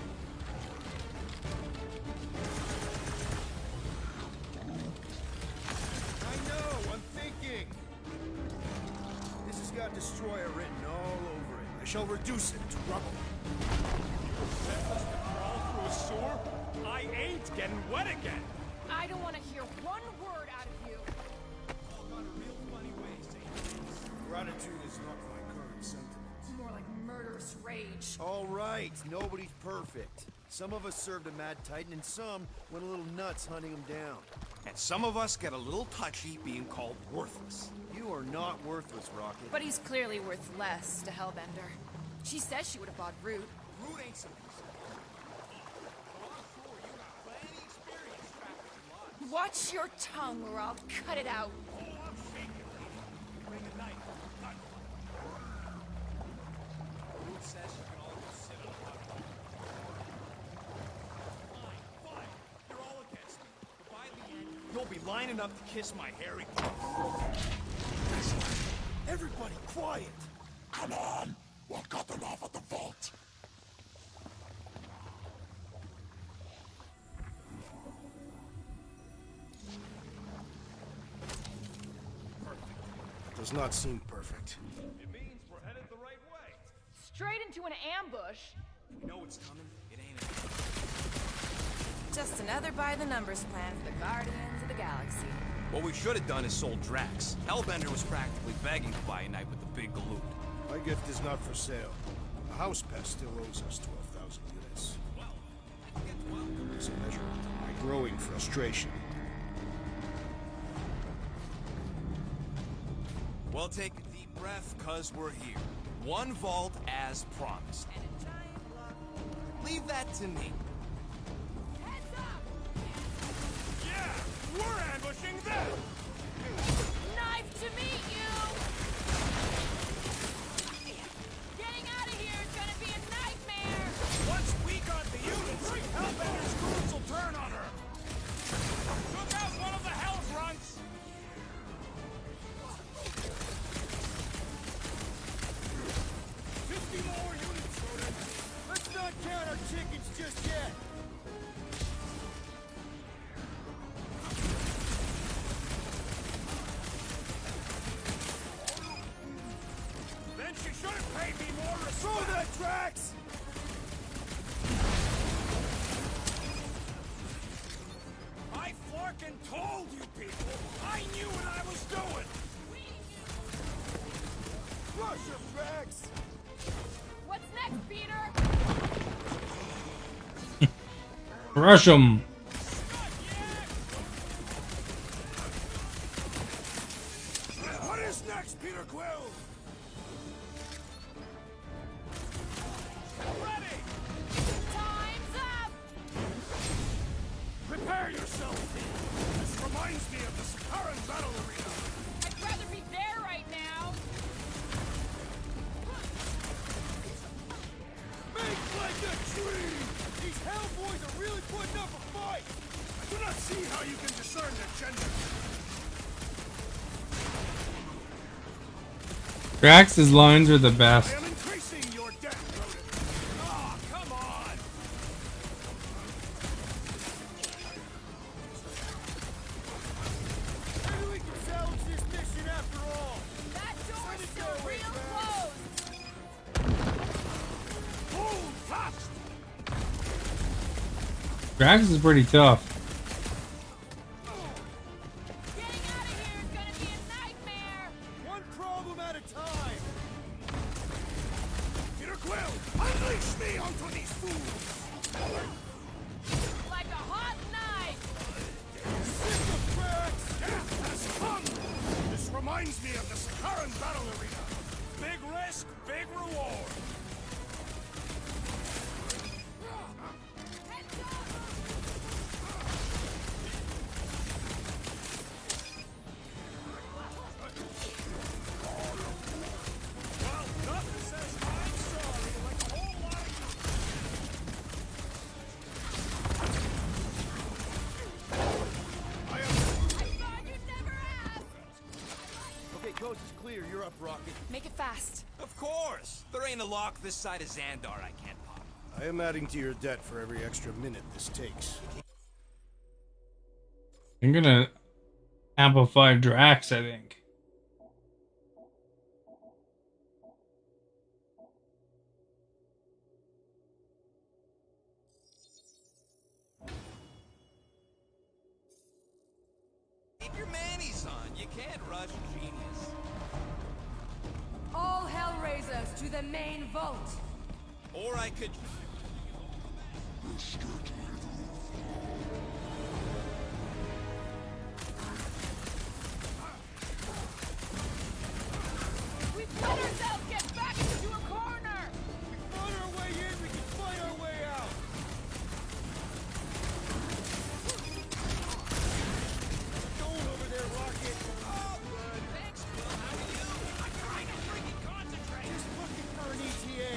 I know, I'm thinking. This has got Destroyer written all over it.
I shall reduce it to rubble.
Crawl through a sewer? I ain't getting wet again!
I don't want to hear one word out of you.
Gratitude is not my current sentiment.
More like murderous rage.
All right, nobody's perfect. Some of us served a Mad Titan, and some went a little nuts hunting him down.
And some of us get a little touchy being called worthless.
You are not worthless, Rocket.
But he's clearly worth less to Hellbender. She says she would have bought Root.
Root ain't some...
Watch your tongue or I'll cut it out.
Root says you can all just sit on top of it. Fine. You're all against me. But by the end, you'll be lining up to kiss my hairy paw.
Everybody, quiet!
Come on! We'll cut them off at the vault.
Does not seem perfect.
It means we're headed the right way.
Straight into an ambush.
We know it's coming. It ain't
Just another by-the-numbers plan for the Guardians of the Galaxy.
What we should have done is sold Drax. Hellbender was practically begging to buy a night with the big galoot.
My gift is not for sale. The house pest still owes us 12,000 units. It's a measure of my growing frustration.
Well, take a deep breath, cause we're here. One vault as promised. And a giant block. Leave that to me.
Heads up!
Yeah! We're ambushing them!
Knife to meet you! Getting out of here is gonna be a nightmare!
Once we got the units, Hellbender's crews will turn on her! Took out one of the Hell's runts! 50 more units, Ronan!
Let's not count our chickens just yet.
fucking told you people! I knew what I was doing!
Rush him, Drax!
What's next, Peter?
Crush 'em.
What is next, Peter Quill? Ready!
Time's up!
Prepare yourself! This reminds me of the Sakaran battle arena!
I'd rather be there right now.
Make like a tree! These Hellboys are really putting up a fight! I do not see how you can discern their gender.
Drax's lines are the
I
best.
am increasing your death, Rodent. Ah, come on!
Maybe we can salvage this mission after all.
That door's still real closed.
Hold fast!
Drax is pretty tough.
Getting out of here is gonna be a nightmare.
One problem at a time.
Peter Quill, unleash me onto these fools!
Like a hot knife.
Sick of Drax! Death has come! This reminds me of the Sakaran battle arena. Big risk, big reward. Well, nothing says I'm sorry like a whole lot of I am...
I thought you'd never ask.
Okay, coast is clear. You're up, Rocket.
Make it fast.
Of course! There ain't a lock this side of Xandar I can't pop.
I am adding to your debt for every extra minute this takes.
I'm gonna amplify Drax, I think.
Keep your manis on. You can't rush genius.
All Hellraisers to the main vault.
Or I could...
We've let ourselves get back into a corner.
We fight our way in, we can fight our way out. Going over there, Rocket.
Oh, good. Thanks, Quill. How are you? I'm trying to freaking concentrate.
Just looking for an ETA.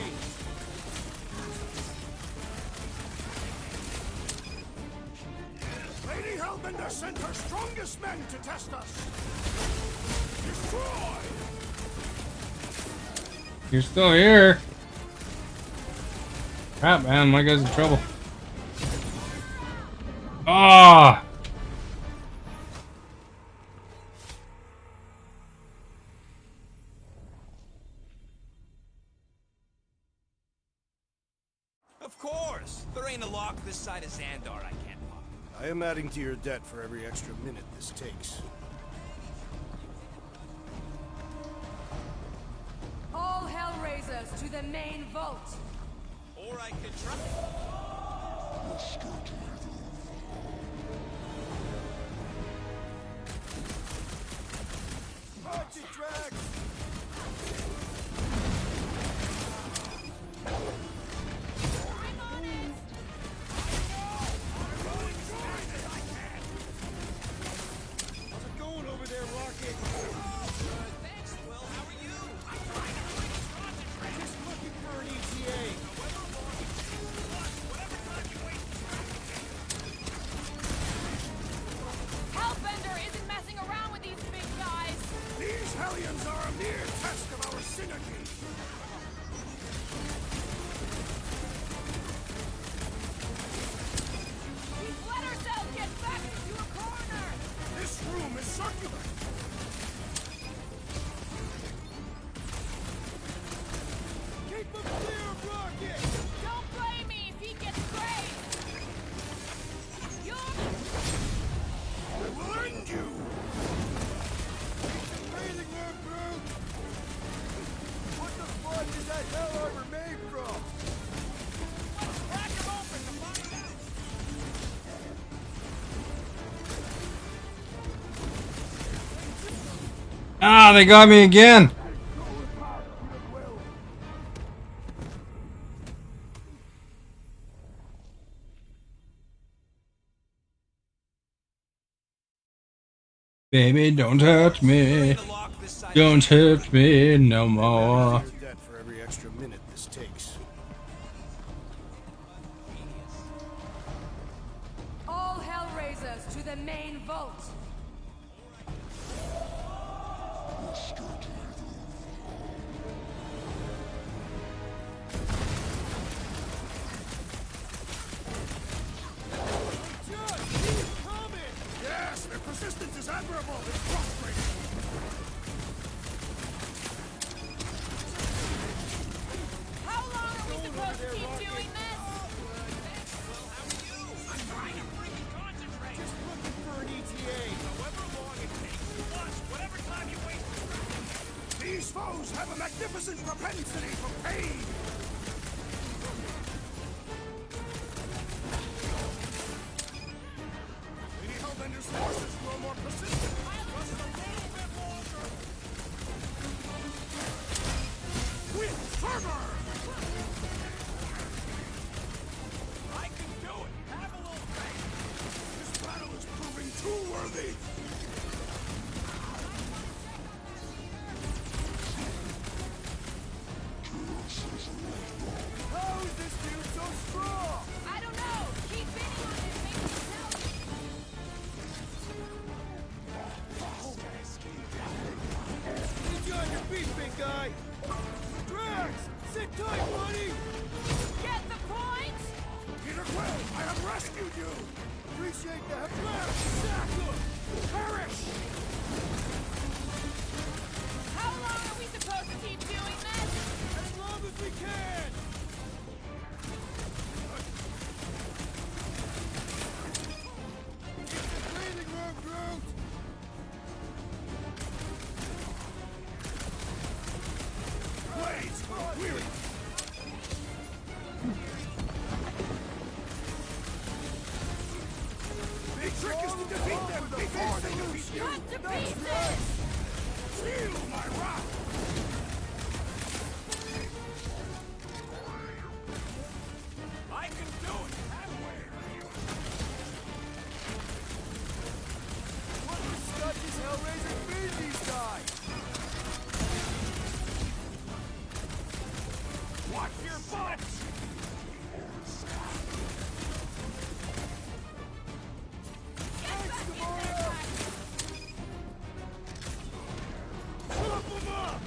Lady Hellbender sent her strongest men to test us. Destroy!
You're still here. Crap, man, my guy's in trouble. Ah!
Of course! There ain't a lock this side of Xandar I can't pop.
I am adding to your debt for every extra minute this takes.
All Hellraisers to the main vault.
Or I could try...
Watch it, Drax!
I'm on it.
How's it going over there, Rocket? Thanks, Will. How are you? I'm trying to freaking concentrate.
Just looking for an ETA.
Hellbender isn't messing around with these big guys.
These Hellions are a mere test of our synergy.
We've let ourselves get back into a corner.
This room is circular.
Keep them clear, Rocket!
Don't blame me if he gets grazed. You're...
Ah, they got me again. Baby, don't touch me. Don't touch me no more.
Debt for every extra minute this takes.
All Hellraisers to the main vault.
Yes, their persistence is admirable. It's frustrating.
How long are we supposed to keep doing this?
I'm trying to freaking concentrate.
Just looking for an ETA.
However long it takes. Plus, whatever time you waste.
These foes have a magnificent propensity for pain. Lady Hellbender's forces grow more persistent. Just a little bit longer. With fervor!
I can do it. Have a little faith.
This battle is proving too worthy.
How is this dude so strong?
I don't know. Keep bidding on it. Maybe it'll help.
Need you on your feet, big guy. Drax, sit tight, buddy.
Get the point?
Peter Quill, I have rescued you.
Appreciate that. Drax, sack him.
Perish!
How long are we supposed to keep doing this?
As long as we can. It's the breathing room, Groot.
Blades, weary. The trick is to defeat them before they defeat you.
Cut to pieces!
Feel my wrath.
I can do it.
What the scud is Hellraiser feed these guys?
Watch your butts.
Get back in there!
Chop them up!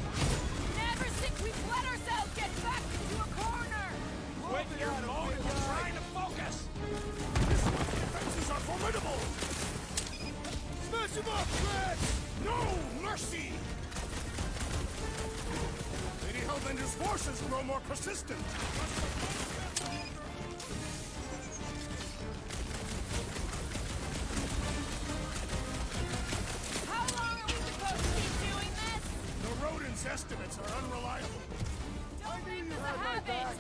Never since we've let ourselves get back into a corner!
Quit your moaning. We're trying to focus.
This one's defenses are formidable.
Smash him up, Drax!
No mercy. Lady Hellbender's forces grow more persistent.
How long are we supposed to keep doing this?
The rodent's estimates are unreliable.
Don't make this a habit!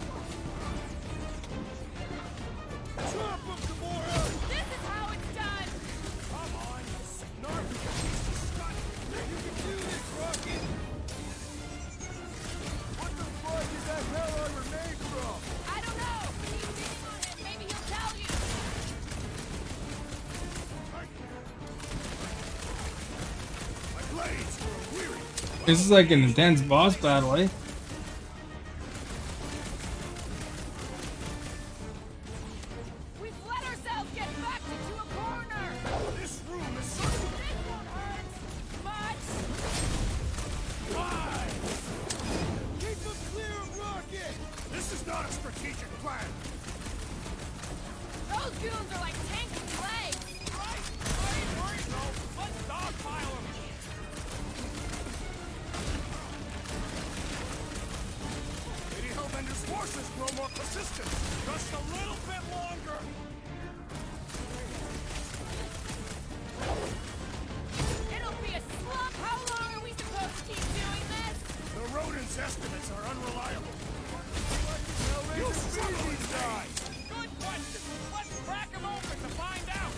Chop him, Gamora!
This is how it's done!
Come on, you snarky piece of scum.
You can do this, Rocket! What the fuck is that hell armor made from?
I don't know! Keep bidding on it. Maybe he'll tell you.
My blades grow weary.
This is like an intense boss battle, eh?
We've let ourselves get backed into a corner!
This room is circular.
This won't hurt! Much!
Why?
Keep them clear of Rocket!
This is not a strategic plan.
Those goons are like tanky legs!
Right? I ain't worried though. Let's dogpile them.
Lady Hellbender's forces grow more persistent.
Just a little bit longer.
It'll be a slump! How long are we supposed to keep doing this?
The rodent's estimates are unreliable.
You
feed these
guys!
Good question. Let's crack them open to find out.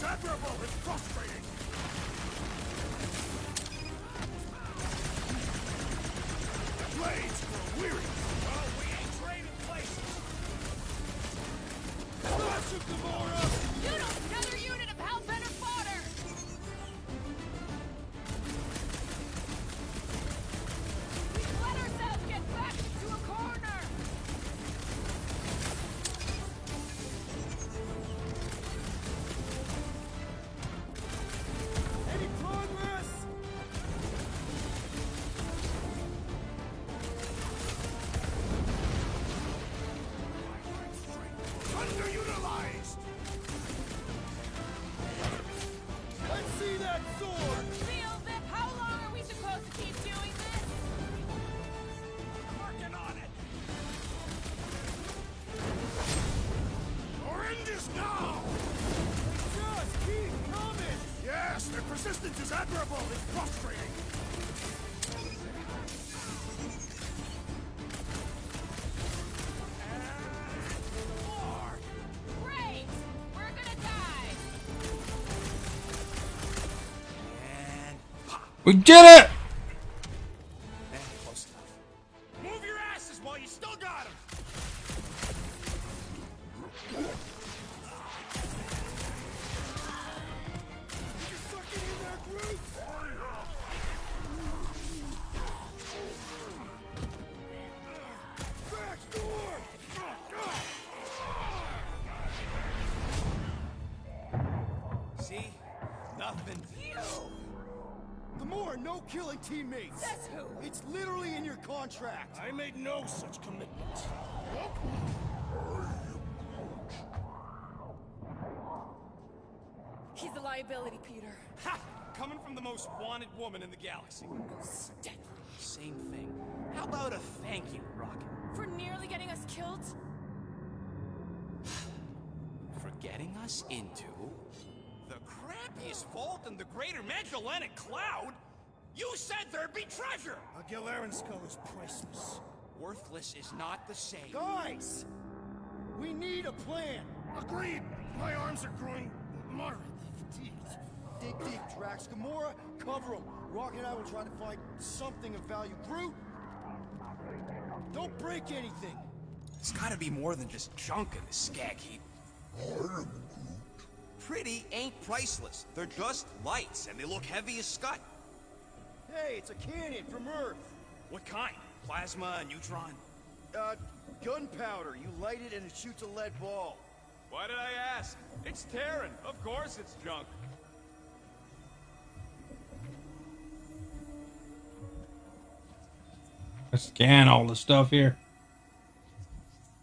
is admirable and frustrating! The blades grow weary!
Oh, we ain't trading places!
Slash of Gamora!
You know another unit of Hellbender fodder! We've let ourselves get backed into a corner!
Any progress?
Underutilized!
Let's see that sword!
Real Vip, how long are we supposed to keep doing this?
Working on it!
Our end is now!
Just keep coming!
Yes, their persistence is admirable and frustrating!
Great! We're gonna die!
And pop.
We did it!
Close enough.
Move your asses while you still got him!
See? Nothing.
Gamora, no killing teammates!
Says who?
It's literally in your contract!
I made no such commitment.
He's a liability, Peter.
Ha! Coming from the most wanted woman in the galaxy.
Same thing. How about a thank you, Rocket?
For nearly getting us killed?
For getting us into...
The crappiest vault in the greater Magellanic Cloud? You said there'd be treasure!
A Galaran skull is priceless.
Worthless is not the same.
Guys! We need a plan!
Agreed! My arms are growing moderately fatigued.
Dig deep, Drax. Gamora, cover him. Rocket and I will try to find something of value. Groot! Don't break anything!
There's gotta be more than just junk in this skag heap. Pretty ain't priceless. They're just lights, and they look heavy as scut.
Hey, it's a cannon from Earth!
What kind? Plasma, neutron?
Gunpowder. You light it and it shoots a lead ball.
Why did I ask? It's Terran. Of course it's junk.
Let's scan all the stuff here.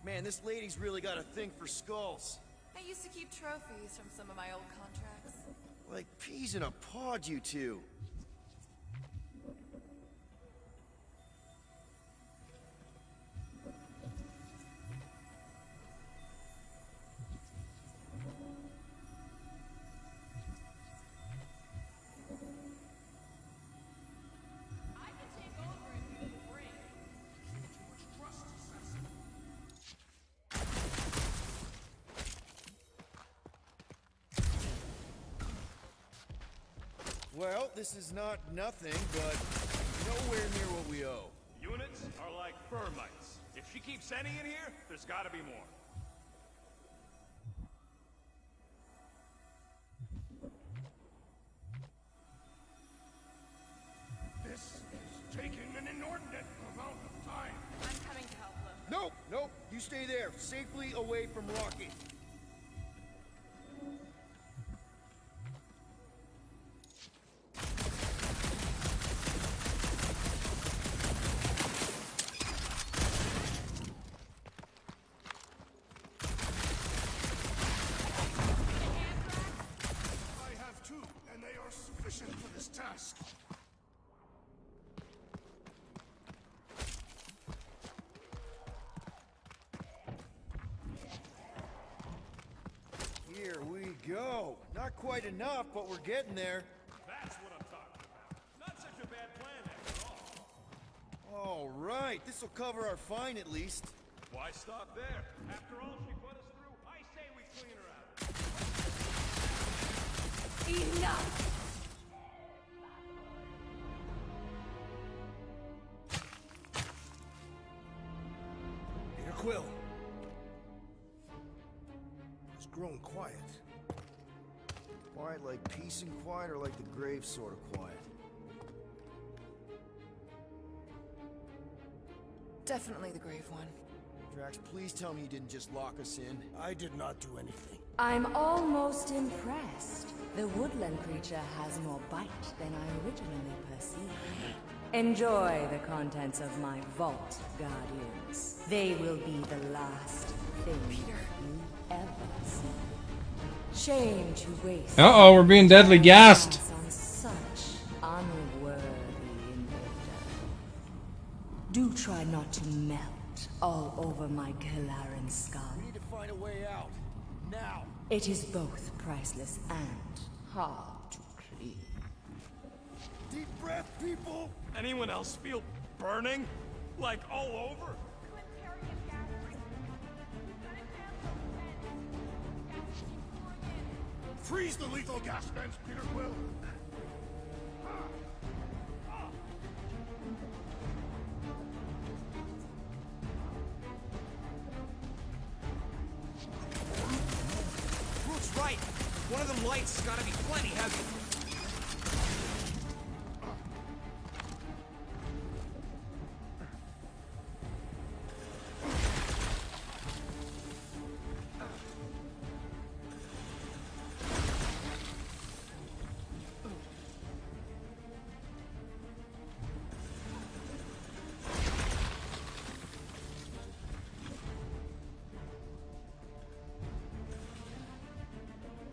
Man, this lady's really got a thing for skulls.
I used to keep trophies from some of my old contracts.
Like peas in a pod, you two.
I can take over if you need a break.
Well, this is not nothing, but nowhere near what we owe.
Units are like termites. If she keeps any in here, there's gotta be more.
This is taking an inordinate amount of time.
I'm coming to help them.
Nope, nope. You stay there, safely away from Rocket.
I have two, and they are sufficient for this task.
Here we go. Not quite enough, but we're getting there.
That's what I'm talking about. Not such a bad plan after all.
All right, this will cover our fine at least.
Why stop there? After all she put us through, I say we clean her out.
Enough!
Peter Quill. It's grown quiet.
Quiet like peace and quiet, or like the grave sort of quiet?
Definitely the grave one.
Drax, please tell me you didn't just lock us in.
I did not do anything.
I'm almost impressed. The woodland creature has more bite than I originally perceived. Enjoy the contents of my vault, Guardians. They will be the last thing you ever see. Shame to waste.
Uh-oh, we're being deadly gassed.
On such unworthy invader. Do try not to melt all over my Kalaran skull.
We need to find a way out. Now!
It is both priceless and hard to clean.
Deep breath, people!
Anyone else feel burning? Like all over?
Freeze the lethal gas vents, Peter Quill!
Groot's right. One of them lights has gotta be plenty heavy.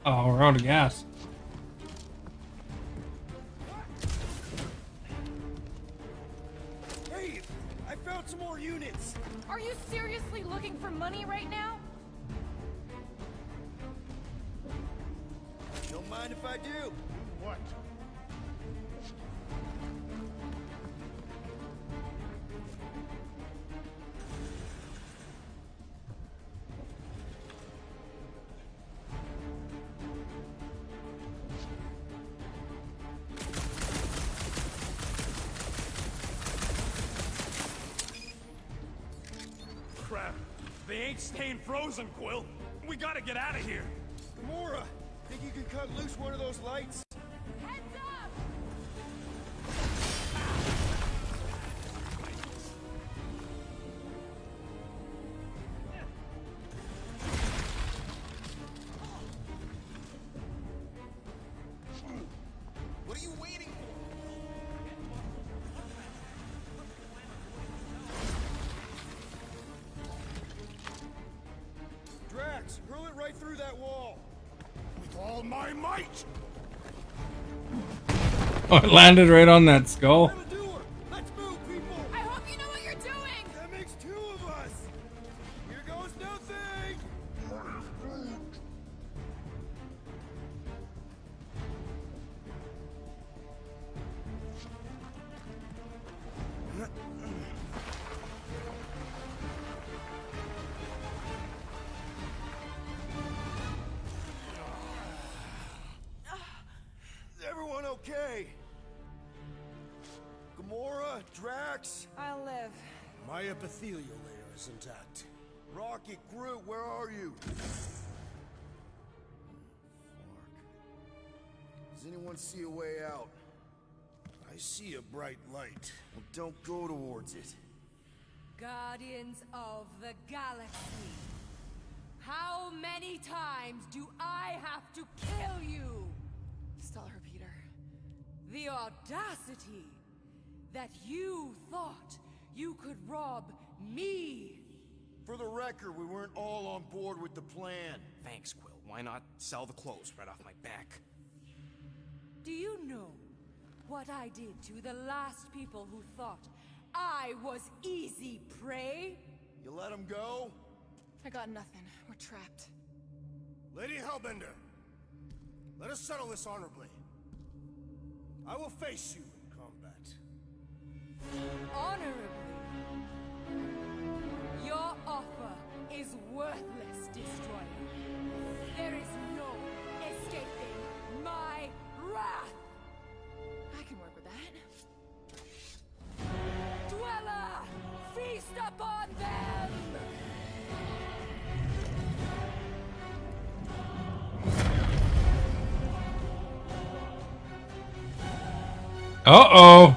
Oh, we're out of gas.
Hey! I found some more units!
Are you seriously looking for money right now?
Don't mind if I do.
What?
Crap. They ain't staying frozen, Quill. We gotta get out of here.
Gamora! Think you can cut loose one of those lights?
Heads up!
What are you waiting for?
Drax, hurl it right through that wall!
With all my might!
Oh, it landed right on that skull.
That'll do her! Let's move, people!
I hope you know what you're doing!
That makes two of us! Here goes nothing! Is everyone okay? Gamora, Drax,
I'll live.
My epithelial layer is intact.
Rocket, Groot, where are you? Fuck. Does anyone see a way out?
I see a bright light.
Well, don't go towards it.
Guardians of the Galaxy. How many times do I have to kill you?
Stall her, Peter.
The audacity that you thought you could rob me.
For the record, we weren't all on board with the plan.
Thanks, Quill. Why not sell the clothes right off my back?
Do you know what I did to the last people who thought I was easy prey?
You let him go?
I got nothing. We're trapped.
Lady Hellbender, let us settle this honorably. I will face you in combat.
Honorably. Your offer is worthless, Destroyer. There is no escaping my
Uh-oh.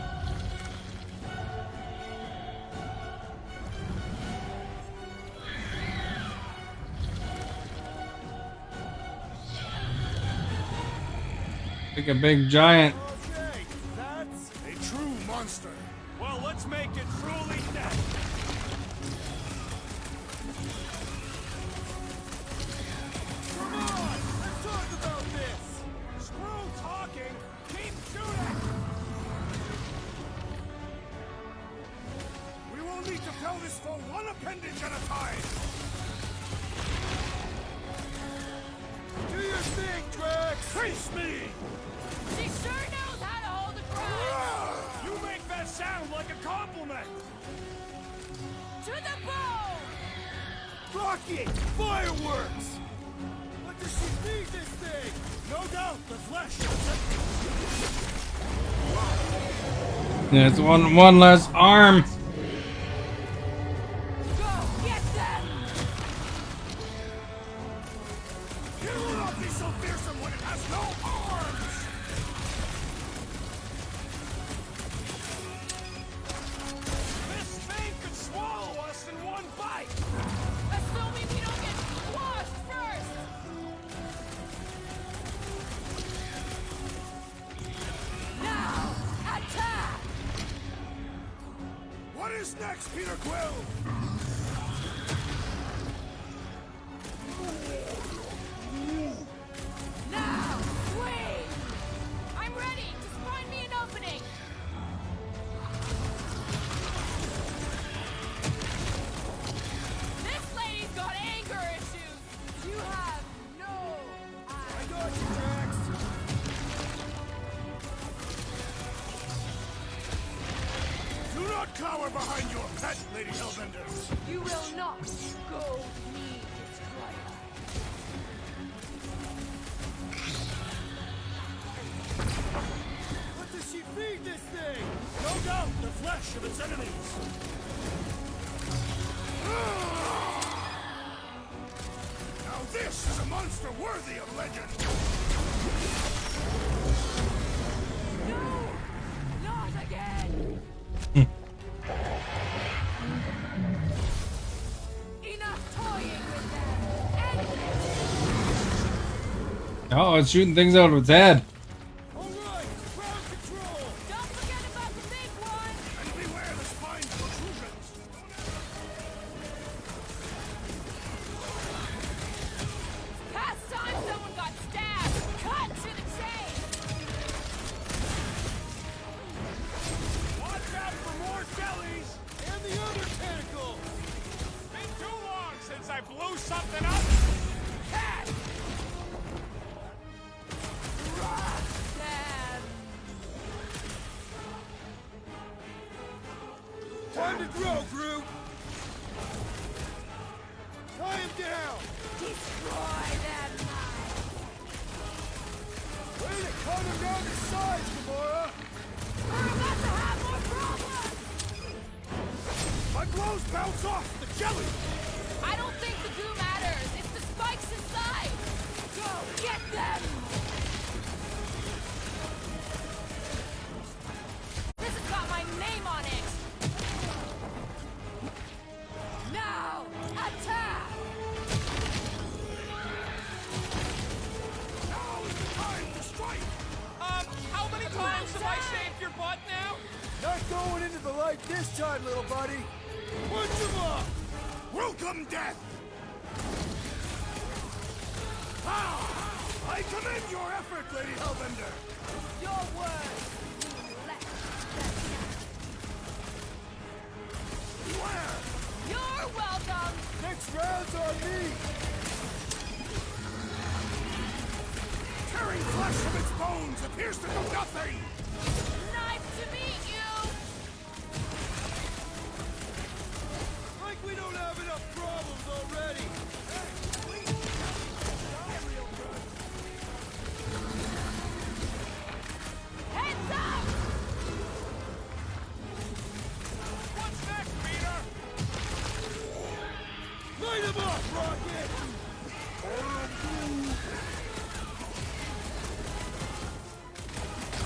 Like a big giant.
Okay, that's a true monster. Well, let's make it truly dead. Come on, let's talk about this. Screw talking. Keep shooting. We will need to tell this for one appendage at a time. Do your thing, Drax. Face me.
She sure knows how to hold a grudge!
You make that sound like a compliment!
To the bone!
Rocket! Fireworks! What does she feed this thing? No doubt, the flesh.
Yeah, it's one less arm.
Go, get them!
It will not be so fearsome when it has no arms! This thing could swallow us in one bite!
Assuming we don't get squashed first! Now, attack!
What is next, Peter Quill?
Now, swing! I'm ready! Just find me an opening! This lady's got anger issues! You have no
I got you, Drax! Do not cower behind your pet, Lady Hellbender!
You will not go me, Destroyer.
What does she feed this thing? No doubt, the flesh of its enemies. Now this is a monster worthy of legend.
No! Not again! Enough toying with them! End
Oh, it's shooting things out of its head.
All right, ground control.
Don't forget about the big one!
And beware the spine's protrusions.
Past time someone got stabbed! Cut to the chase!
Watch out for more jellies and the other tentacles. It's been too long since I blew something up. Cat!
Them!
Time to grow, Groot. Tie him down.
Destroy them!
Way to cut him down to size, Gamora.
We're about to have more problems!
My blows bounce off the jelly.
I don't think the goo matters. It's the spikes inside. Go get them! This has got my name on it. Now, attack!
Now is the time to strike.
How many times have I saved your butt now?
Not going into the light this time, little buddy. Punch him up. Welcome, death. Ah! I commend your effort, Lady Hellbender.
Your words mean less.
Beware.
You're welcome.
Next round's on me. Tearing flesh from its bones appears to do nothing.
Nice to meet you.
Like we don't have enough problems already. Hey, please. Die real good.
Heads up!
What's next, Peter? Light him up, Rocket!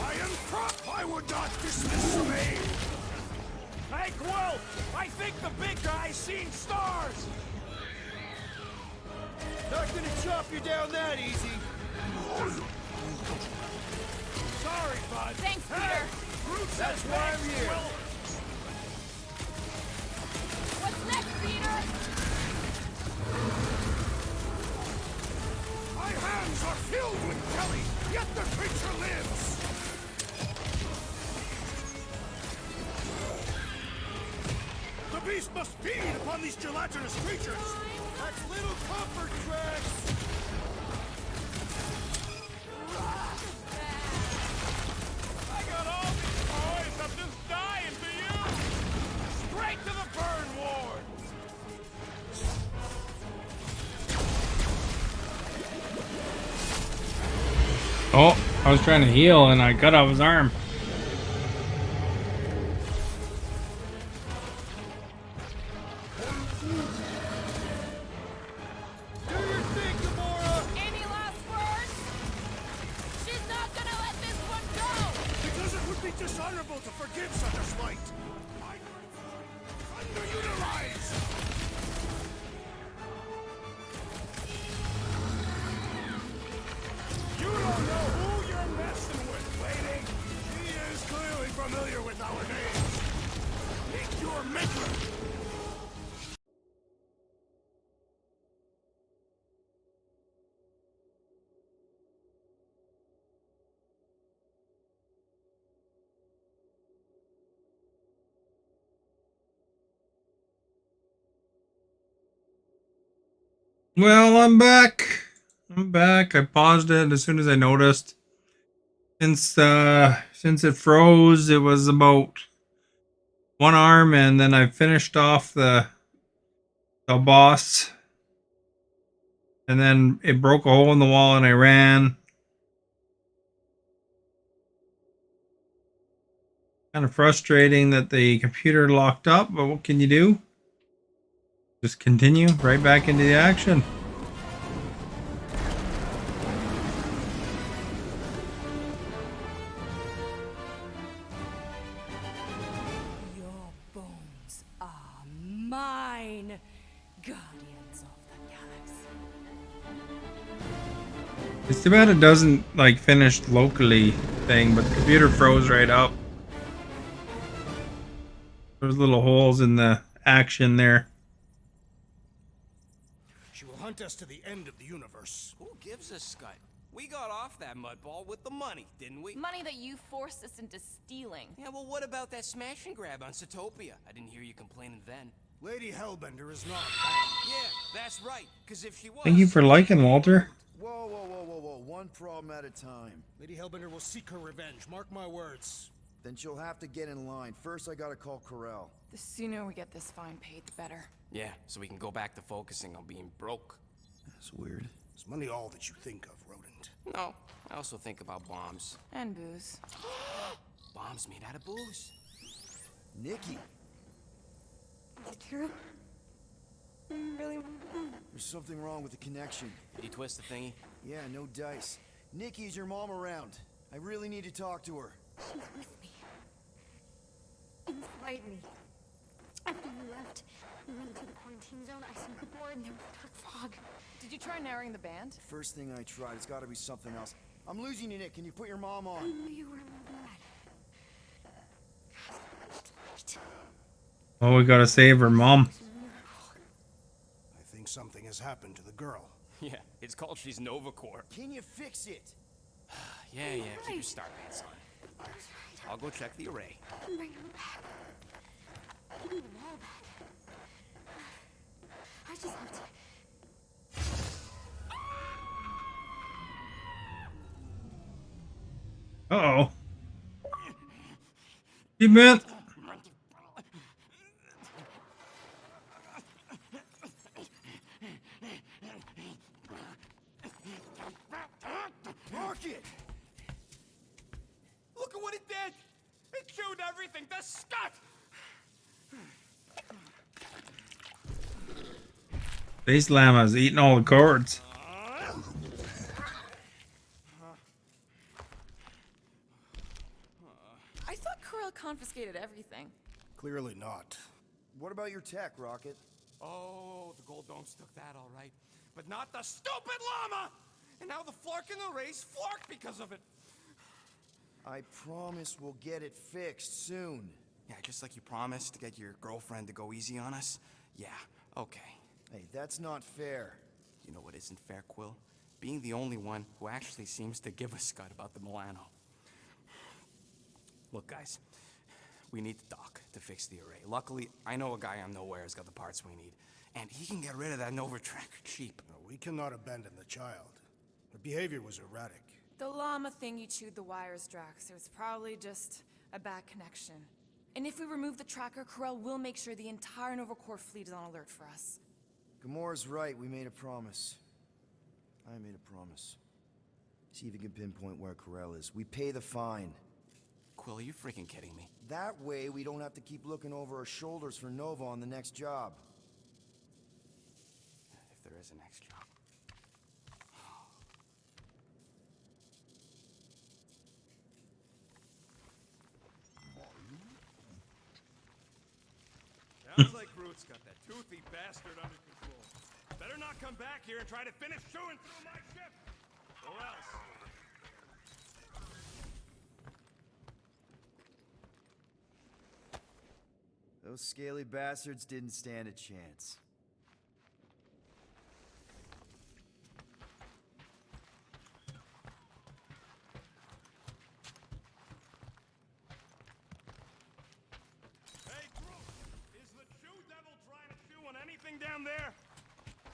Iron Crop
I would not dismiss me!
Hey, Quill! I think the big guy's seen stars!
Not gonna chop you down that easy.
Sorry, bud.
Thanks,
Hey,
Peter.
Groot
That's
says
why I'm
thanks,
here.
Quill.
What's next, Peter?
My hands are filled with jelly, yet the creature lives! The beast must feed upon these gelatinous creatures!
That's little comfort, Drax.
I got all these toys. I'm just dying to use. Straight to the burn ward.
Oh, I was trying to heal and I cut off his arm.
Do your thing, Gamora.
Any last words? She's not gonna let this one go!
Because it would be dishonorable to forgive such a slight! Underutilized!
You don't know who you're messing with, lady.
She is clearly familiar with our names! Meet your maker!
Well, I'm back. I'm back. I paused it as soon as I noticed. Since it froze, it was about one arm, and then I finished off the boss, and then it broke a hole in the wall, and I ran. Kind of frustrating that the computer locked up, but what can you do? Just continue right back into the action.
Your bones are mine, Guardians of the Galaxy.
It's too bad it doesn't like finish locally thing, but the computer froze right up. There's little holes in the action there.
She will hunt us to the end of the universe.
Who gives a scut? We got off that mudball with the money, didn't we?
Money that you forced us into stealing.
Yeah, well, what about that smash and grab on Satopia? I didn't hear you complaining then.
Lady Hellbender is not
Yeah, that's right. Because if she was...
Thank you for liking, Walter.
Whoa, whoa, whoa, whoa, whoa. One problem at a time.
Lady Hellbender will seek her revenge. Mark my words.
Then she'll have to get in line. First, I gotta call Corel.
The sooner we get this fine paid, the better.
Yeah, so we can go back to focusing on being broke.
That's weird.
Is money all that you think of, rodent?
No, I also think about bombs.
And booze.
Bombs made out of booze.
Nikki,
Is it true? Really?
there's something wrong with the connection.
Did you twist the thingy?
Yeah, no dice. Nikki, is your mom around? I really need to talk to her.
She's with me. Inside me. After you left, we went into the quarantine zone. I sent the board and there was dark fog.
Did you try narrowing the band?
First thing I tried, it's gotta be something else. I'm losing you, Nick. Can you put your mom
I
on?
knew you were mad.
Oh, we gotta save her mom.
I think something has happened to the girl.
Yeah, it's called She's Novacore.
Can you fix it?
Yeah, keep your star pants on. I'll go check the array.
Bring her back. Give me them all back. I just have to.
Uh-oh. He meant...
Rocket!
Look at what it did! It chewed everything to scut!
Space Llama's eating all the cords.
about your tech, Rocket.
Oh, the gold domes took that all right. But not the stupid llama! And now the Flark in the race flarked because of it.
I promise we'll get it fixed soon.
Yeah, just like you promised to get your girlfriend to go easy on us? Yeah, okay.
Hey, that's not fair.
You know what isn't fair, Quill? Being the only one who actually seems to give a scut about the Milano. Look, guys, we need the dock to fix the array. Luckily, I know a guy on Nowhere has got the parts we need, and he can get rid of that Nova tracker cheap.
No, we cannot abandon the child. Her behavior was erratic.
The llama thing you chewed the wires, Drax. It was probably just a bad connection. And if we remove the tracker, Corel will make sure the entire Nova Corps fleet is on alert for us.
Gamora's right, we made a promise. I made a promise. See if you can pinpoint where Corel is. We pay the fine.
Quill, are you freaking kidding me?
That way, we don't have to keep looking over our shoulders for Nova on the next job.
If there is a next job.
Sounds like Groot's got that toothy bastard under control. Better not come back here and try to finish chewing through my ship! Or else...
Those scaly bastards didn't stand a chance.
Hey, Groot! Is the Chew Devil trying to chew on anything down there?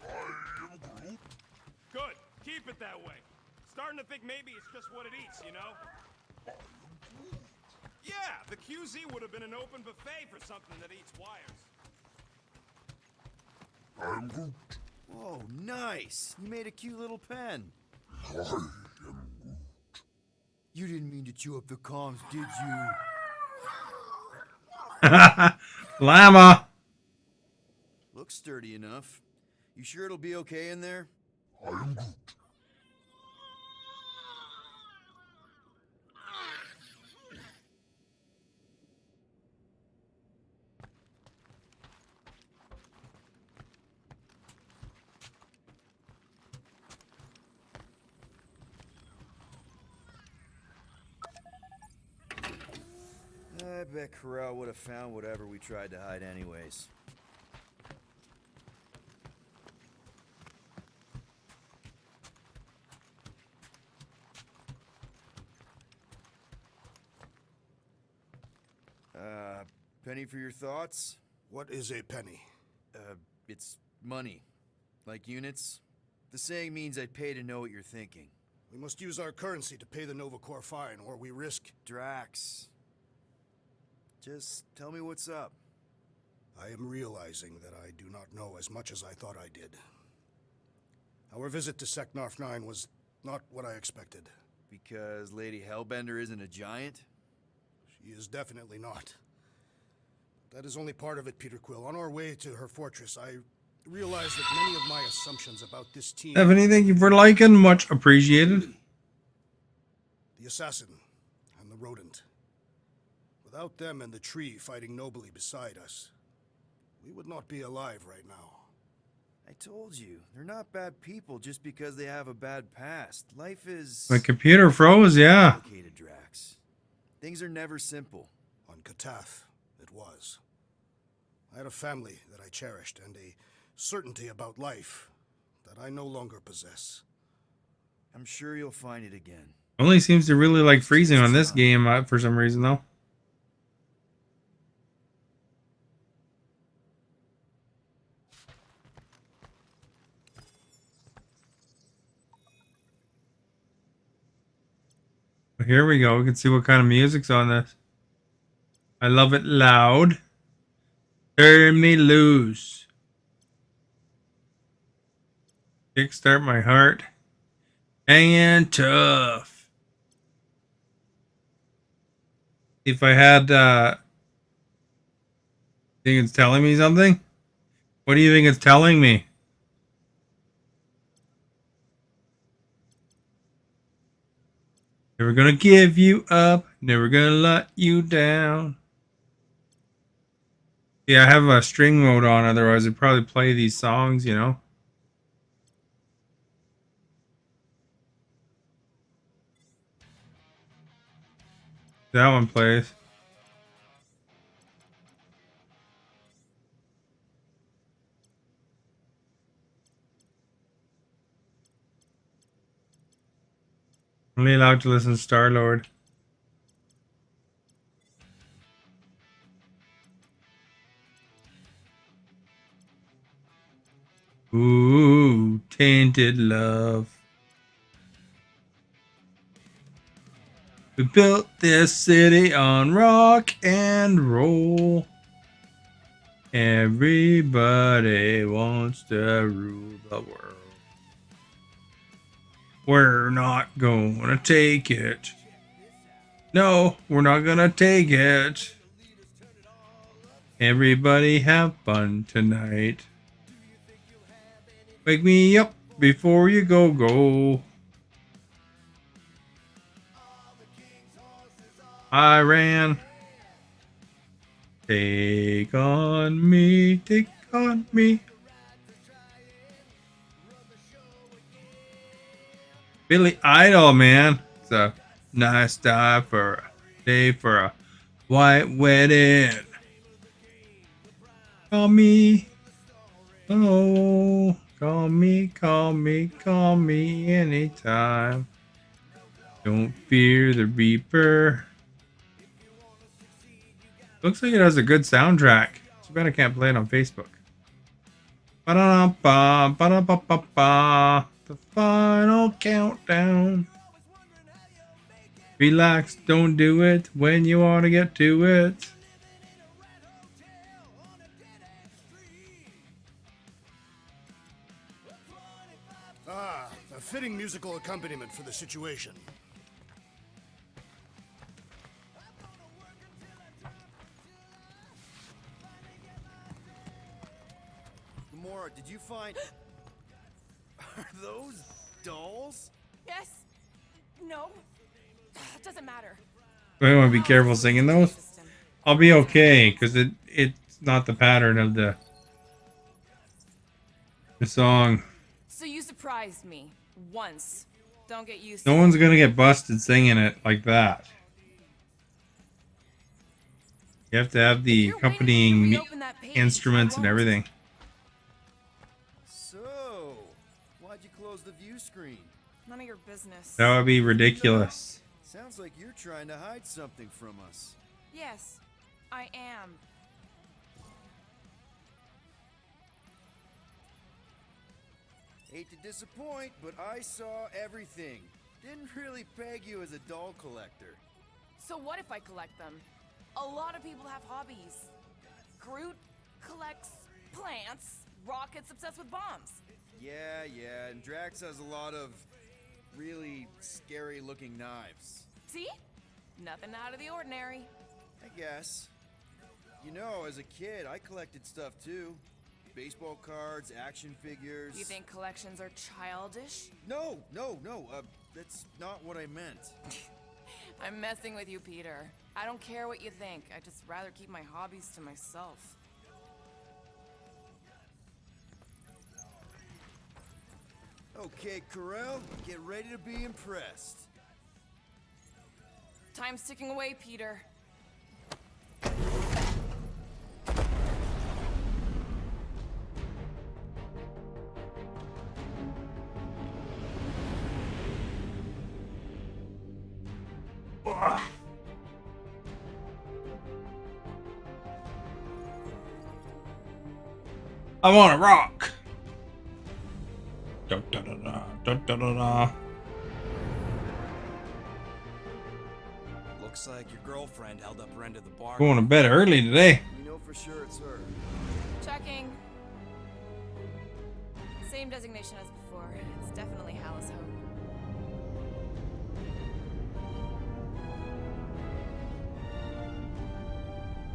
I am Groot.
Good. Keep it that way. Starting to think maybe it's just what it eats, you know? Yeah, the QZ would have been an open buffet for something that eats wires.
I am Groot.
Oh, nice! You made a cute little pen.
I am Groot.
You didn't mean to chew up the comms, did you?
Llama.
Looks sturdy enough. You sure it'll be okay in there?
I am Groot.
I bet Corel would have found whatever we tried to hide anyways. Penny for your thoughts?
What is a penny?
It's money. Like units. The saying means I'd pay to know what you're thinking.
We must use our currency to pay the Nova Corps fine, or we risk...
Drax. Just tell me what's up.
I am realizing that I do not know as much as I thought I did. Our visit to Seknarf 9 was not what I expected.
Because Lady Hellbender isn't a giant?
She is definitely not. That is only part of it, Peter Quill. On our way to her fortress, I realized that many of my assumptions about this team...
Stephanie, thank you for liking. Much appreciated.
The assassin and the rodent. Without them and the tree fighting nobly beside us, we would not be alive right now.
I told you, they're not bad people just because they have a bad past. Life is...
My computer froze, yeah.
complicated, Drax. Things are never simple.
On Katath, it was. I had a family that I cherished and a certainty about life that I no longer possess.
I'm sure you'll find it again.
Only seems to really like freezing on this game for some reason, though. Here we go. We can see what kind of music's on this. I love it loud. Turn me loose. Kickstart my heart. Hanging tough. If I had, think it's telling me something? What do you think it's telling me? Never gonna give you up. Never gonna let you down. Yeah, I have a string mode on, otherwise I'd probably play these songs, you know? That one plays. Only allowed to listen to Star-Lord. Ooh, tainted love. We built this city on rock and roll. Everybody wants to rule the world. We're not gonna take it. No, we're not gonna take it. Everybody have fun tonight. Wake me up before you go. I ran. Take on me, take on me. Billy Idol, man. It's a nice day for a white wedding. Call me. Oh, call me anytime. Don't fear the Reaper. Looks like it has a good soundtrack. Too bad I can't play it on Facebook. Ba-da-da-ba, ba-da-ba-ba-ba. The final countdown. Relax, don't do it when you want to get to it.
Ah, a fitting musical accompaniment for the situation.
Gamora, did you find... Are those dolls?
Yes. No. Doesn't matter.
I want to be careful singing those. I'll be okay because it's not the pattern of the song.
So you surprised me once. Don't get used
No
to
one's gonna get busted singing it like that. You have to have the accompanying instruments and everything.
So, why'd you close the view screen?
None of your business.
That would be ridiculous.
Sounds like you're trying to hide something from us.
Yes, I am.
Hate to disappoint, but I saw everything. Didn't really peg you as a doll collector.
So what if I collect them? A lot of people have hobbies. Groot collects plants, Rocket's obsessed with bombs.
Yeah, and Drax has a lot of really scary looking knives.
See? Nothing out of the ordinary.
I guess. You know, as a kid, I collected stuff too. Baseball cards, action figures.
You think collections are childish?
No, that's not what I meant.
I'm messing with you, Peter. I don't care what you think. I'd just rather keep my hobbies to myself.
Okay, Corel, get ready to be impressed.
Time's ticking away, Peter.
I want to rock. Da, da, da, da, da, da, da, da.
Looks like your girlfriend held up her end of the bargain.
Going to bed early today.
You know for sure it's her.
Checking. Same designation as before. It's definitely Hallis Hope.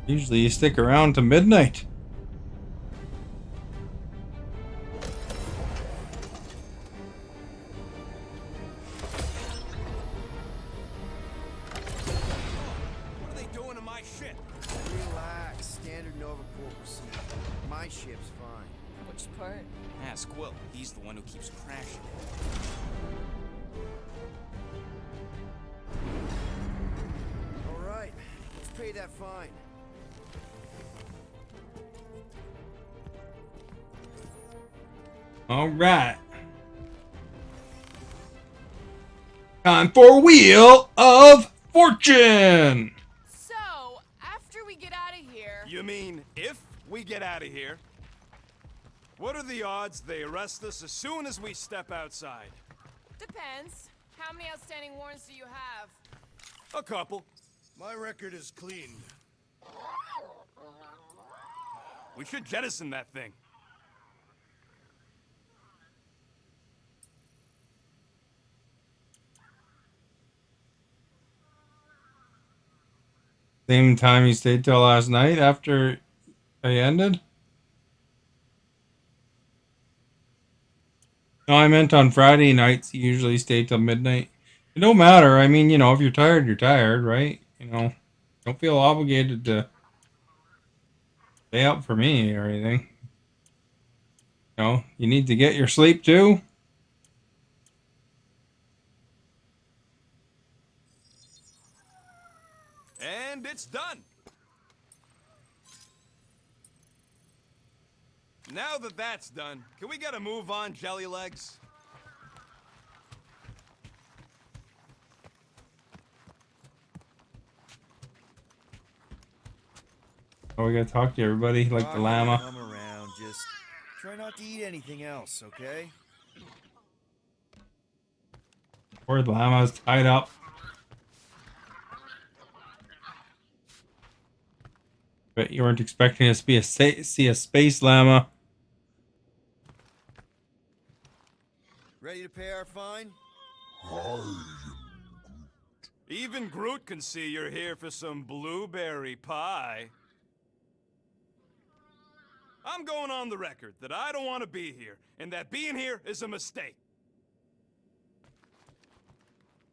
Usually you stick around to midnight.
What are they doing to my shit?
Relax, standard Nova We'll proceed. My ship's fine.
Which part?
Ask Will. He's the one who keeps crashing.
All right, let's pay that fine.
All right. Time for Wheel of Fortune.
So, after we get out of here...
You mean if we get out of here? What are the odds they arrest us as soon as we step outside?
Depends. How many outstanding warrants do you have?
A couple.
My record is clean.
We should jettison that thing.
Same time you stayed till last night after they ended? No, I meant on Friday nights you usually stay till midnight. It don't matter. I mean, you know, if you're tired, you're tired, right? You know, don't feel obligated to stay up for me or anything. You know, you need to get your sleep too.
And it's done. Now that that's done, can we get a move on, Jelly Legs?
Oh, we gotta talk to everybody like the llama.
Come around, just try not to eat anything else, okay?
Poor llama's tied up. Bet you weren't expecting us to be see a space llama.
Ready to pay our fine?
Even Groot can see you're here for some blueberry pie. I'm going on the record that I don't want to be here, and that being here is a mistake.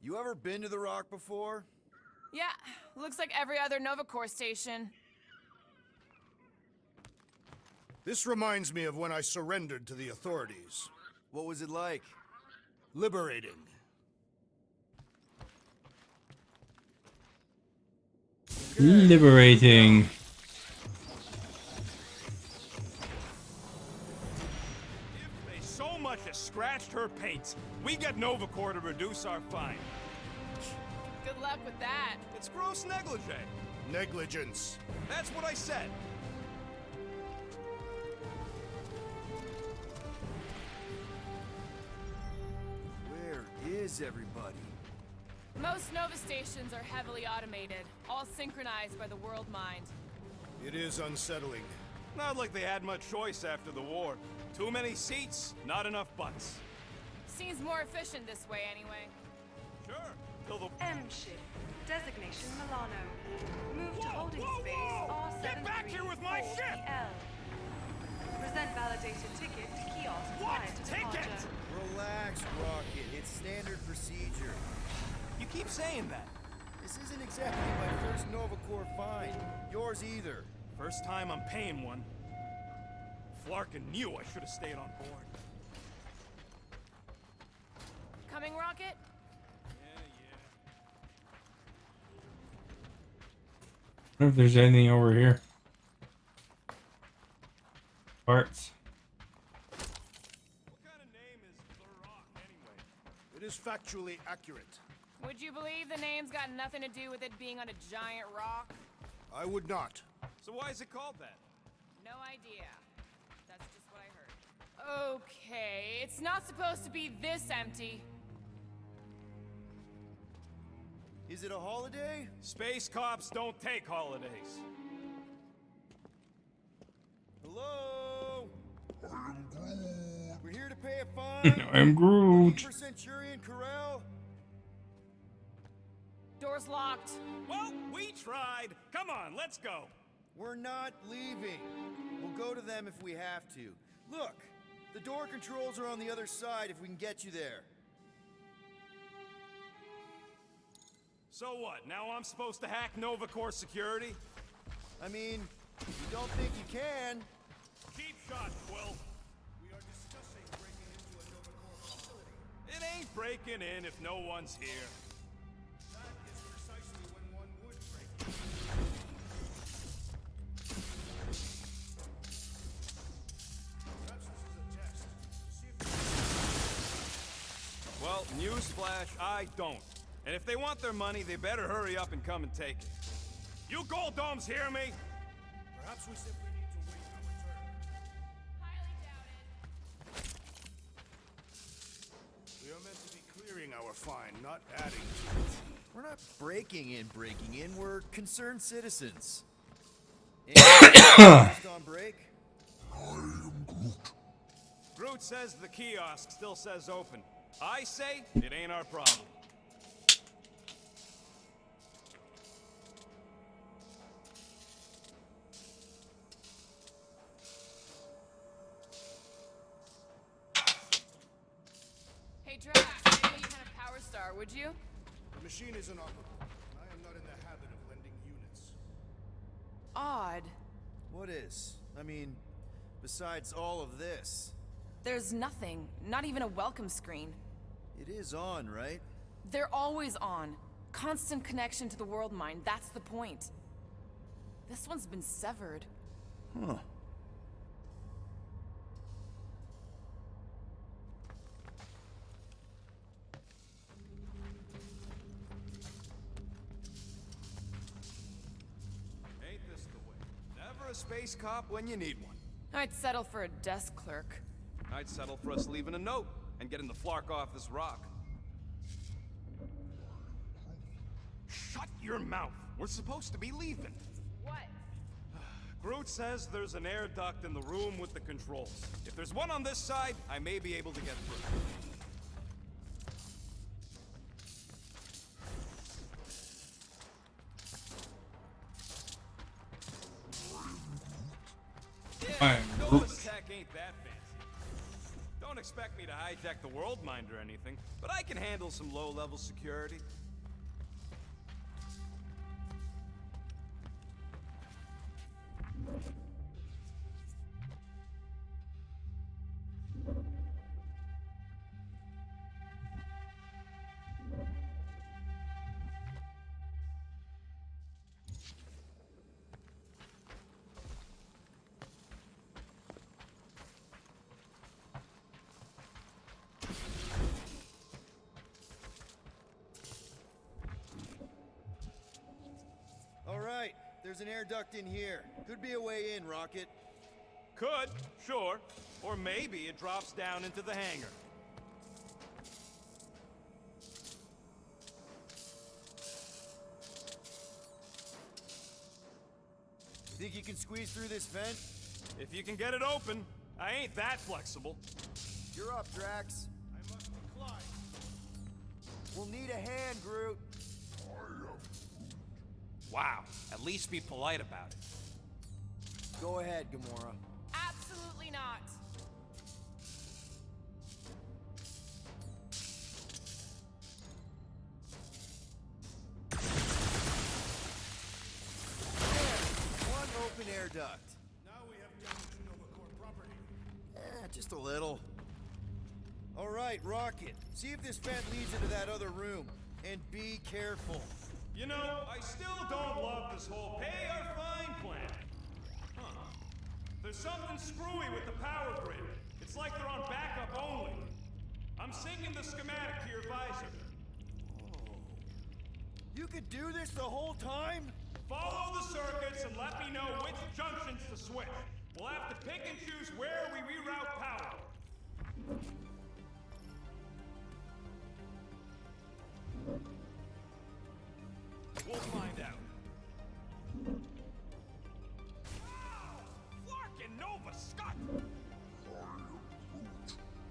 You ever been to the Rock before?
Yeah, looks like every other Nova Corps station.
This reminds me of when I surrendered to the authorities.
What was it like?
Liberating.
Liberating.
If they so much as scratched her paint, we get Nova Corps to reduce our fine.
Good luck with that.
It's gross negligee.
Negligence.
That's what I said.
Where is everybody?
Most Nova stations are heavily automated, all synchronized by the world mind.
It is unsettling.
Not like they had much choice after the war. Too many seats, not enough butts.
Seems more efficient this way anyway.
Sure, till the...
M ship. Designation Milano. Move to
Whoa,
holding
whoa,
space
whoa!
R734EL.
Get back here with my ship!
Present validated ticket to kiosk
What
prior to
ticket?
departure.
Relax, Rocket. It's standard procedure.
You keep saying that.
This isn't exactly my first Nova Corps fine. Yours either.
First time I'm paying one. Flarkin knew I should have stayed on board.
Coming, Rocket?
Yeah.
I wonder if there's anything over here. Parts.
What kind of name is The Rock, anyway?
It is factually accurate.
Would you believe the name's got nothing to do with it being on a giant rock?
I would not.
So why is it called that?
No idea. That's just what I heard. Okay, it's not supposed to be this empty.
Is it a holiday?
Space cops don't take holidays.
Hello? We're here to pay a fine.
I'm Groot.
For Centurion Corral?
Door's locked.
Well, we tried. Come on, let's go.
We're not leaving. We'll go to them if we have to. Look, the door controls are on the other side if we can get you there.
So what? Now I'm supposed to hack Nova Corps security?
I mean, You don't think you can?
Cheap shot, Quill.
We are discussing breaking into a Nova Corps facility.
It ain't breaking in if no one's here.
That is precisely when one would break in. Perhaps this is a test to see if
Well, newsflash, I don't. And if they want their money, they better hurry up and come and take it. You Gold Domes hear me?
perhaps we simply need to wait our turn.
Highly doubted.
We are meant to be clearing our find, not adding to it.
We're not breaking in, we're concerned citizens. And just on break?
Groot says the kiosk still says open. I say it ain't our problem.
Hey, Drax, maybe you kind of power star, would you?
The machine is inoperable. I am not in the habit of lending units.
Odd.
What is? I mean, besides all of this.
There's nothing, not even a welcome screen.
It is on, right?
They're always on. Constant connection to the world mind, that's the point. This one's been severed.
Huh.
Ain't this the way? Never a space cop when you need one.
I'd settle for a desk clerk.
I'd settle for us leaving a note and getting the flark off this rock. Shut your mouth! We're supposed to be leaving.
What?
Groot says there's an air duct in the room with the controls. If there's one on this side, I may be able to get through.
Alright,
Nova's tech ain't that fancy. Don't expect me to hijack the world mind or anything, but I can handle some low-level security.
All right, there's an air duct in here. Could be a way in, Rocket.
Could, sure. Or maybe it drops down into the hangar.
Think you can squeeze through this vent?
If you can get it open, I ain't that flexible.
You're up, Drax.
I must decline.
We'll need a hand, Groot.
Wow, at least be polite about it.
Go ahead, Gamora.
Absolutely not.
One open air duct.
Now we have damage to Nova Corps property.
Just a little. All right, Rocket. See if this vent leads into that other room. And be careful.
You know, I still don't love this whole pay or fine plan. Huh. There's something screwy with the power grid. It's like they're on backup only. I'm syncing the schematic to your visor.
You could do this the whole time?
Follow the circuits and let me know which junctions to switch. We'll have to pick and choose where we reroute power. We'll find out. Ow! Flarkin' Nova Scott!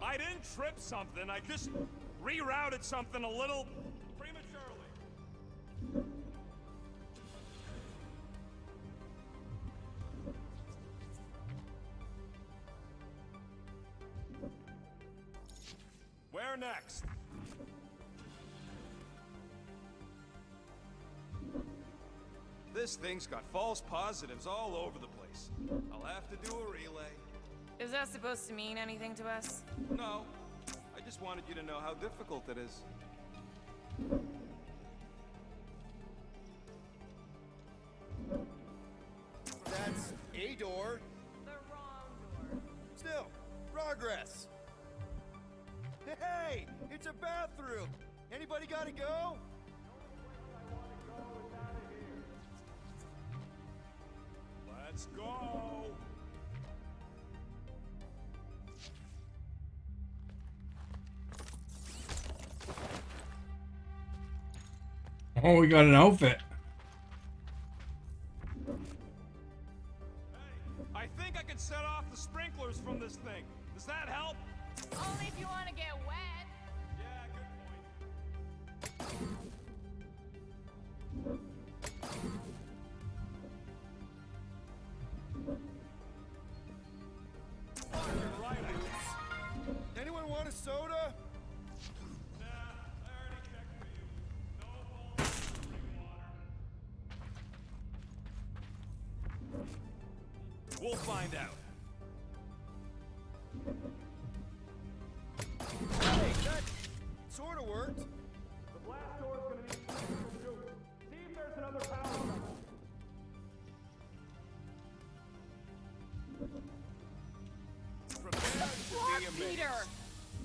I didn't trip something, I just rerouted something a little prematurely. Where next? This thing's got false positives all over the place. place. I'll have to do a relay.
Is that supposed to mean anything to us?
No, I just wanted you to know how difficult it is.
That's a door.
The wrong door.
Still, progress. Hey, it's a bathroom. Anybody gotta go?
Let's go!
Oh, we got an outfit.
Hey, I think I can set off the sprinklers from this thing. Does that help?
Only if you want to get wet.
Yeah, good point. You're right, Luke.
Anyone want a soda?
Nah, I already checked for you. No bulbs, spring water. We'll find out.
Hey, that sort of worked.
The blast door is gonna need sprinklers too. See if there's another power level. Prepare to be amazed.
Peter!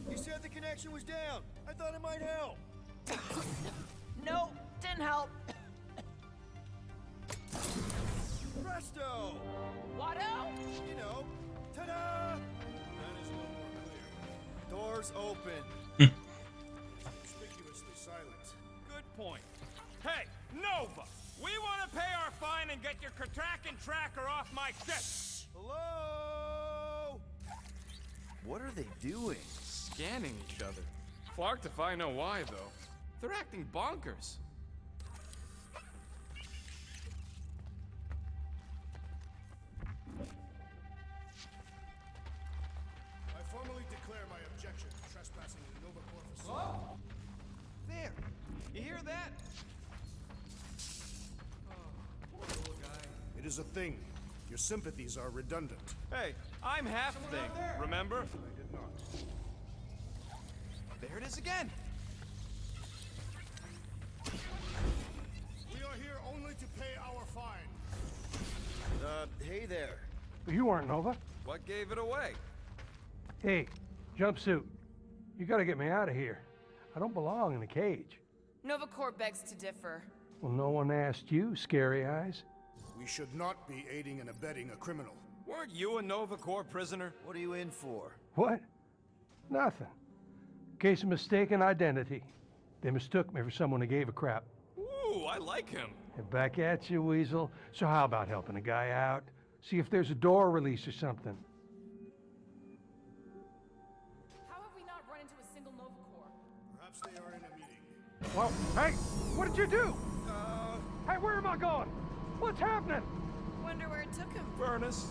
You said the connection was down. I thought it might help.
No, didn't help.
Presto!
Watto?
You know, ta-da! That is a little more clear. Doors open.
Conspicuously silent.
Good point. Hey, Nova! We want to pay our fine and get your Kraken tracker off my ship!
Hello? What are they doing?
Scanning each other. Flarked if I know why, though. They're acting bonkers.
I formally declare my objection to trespassing in the Nova Corps facility.
Oh! There! You hear that? Oh, poor little guy.
It is a thing. Your sympathies are redundant.
Hey, I'm half thing, remember?
I did not.
There it is again!
We are here only to pay our fine.
Hey there.
You weren't Nova.
What gave it away?
Hey, jumpsuit. You gotta get me out of here. I don't belong in a cage.
Nova Corps begs to differ.
Well, no one asked you, Scary Eyes.
We should not be aiding and abetting a criminal.
Weren't you a Nova Corps prisoner?
What are you in for?
What? Nothing. Case of mistaken identity. They mistook me for someone who gave a crap.
Ooh, I like him.
And back at you, Weasel. So how about helping a guy out? See if there's a door release or something.
How have we not run into a single Nova Corps?
Perhaps they are in a meeting.
Well, hey, what did you do? Hey, where am I going? What's happening?
Wonder where it took him.
Furnace.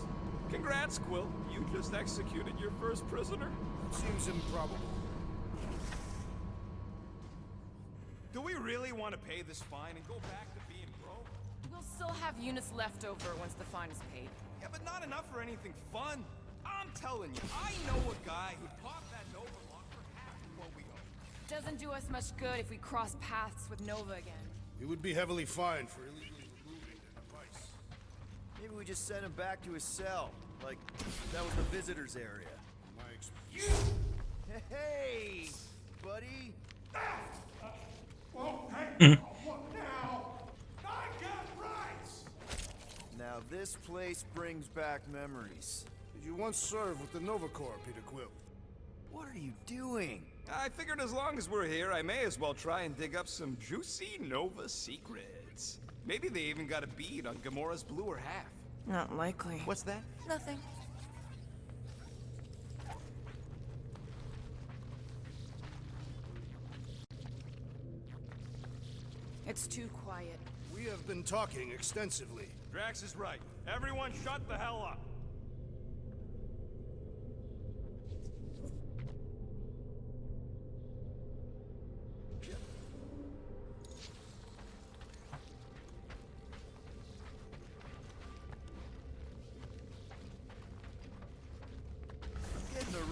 Congrats, Quill. You just executed your first prisoner.
Seems improbable.
Do we really want to pay this fine and go back to being broke?
We'll still have units left over once the fine is paid.
Yeah, but not enough for anything fun. I'm telling you, I know a guy who popped that Nova lock for half of what we owe.
Doesn't do us much good if we cross paths with Nova again.
We would be heavily fined for illegally removing a device.
Maybe we just send him back to his cell. Like, that was the visitor's area.
My experience.
Hey, buddy.
What now? I got rights!
Now this place brings back memories.
Did you once serve with the Nova Corps, Peter Quill?
What are you doing?
I figured as long as we're here, I may as well try and dig up some juicy Nova secrets. Maybe they even got a bead on Gamora's bluer half.
Not likely.
What's that?
Nothing. It's too quiet.
We have been talking extensively.
Drax is right. Everyone shut the hell up.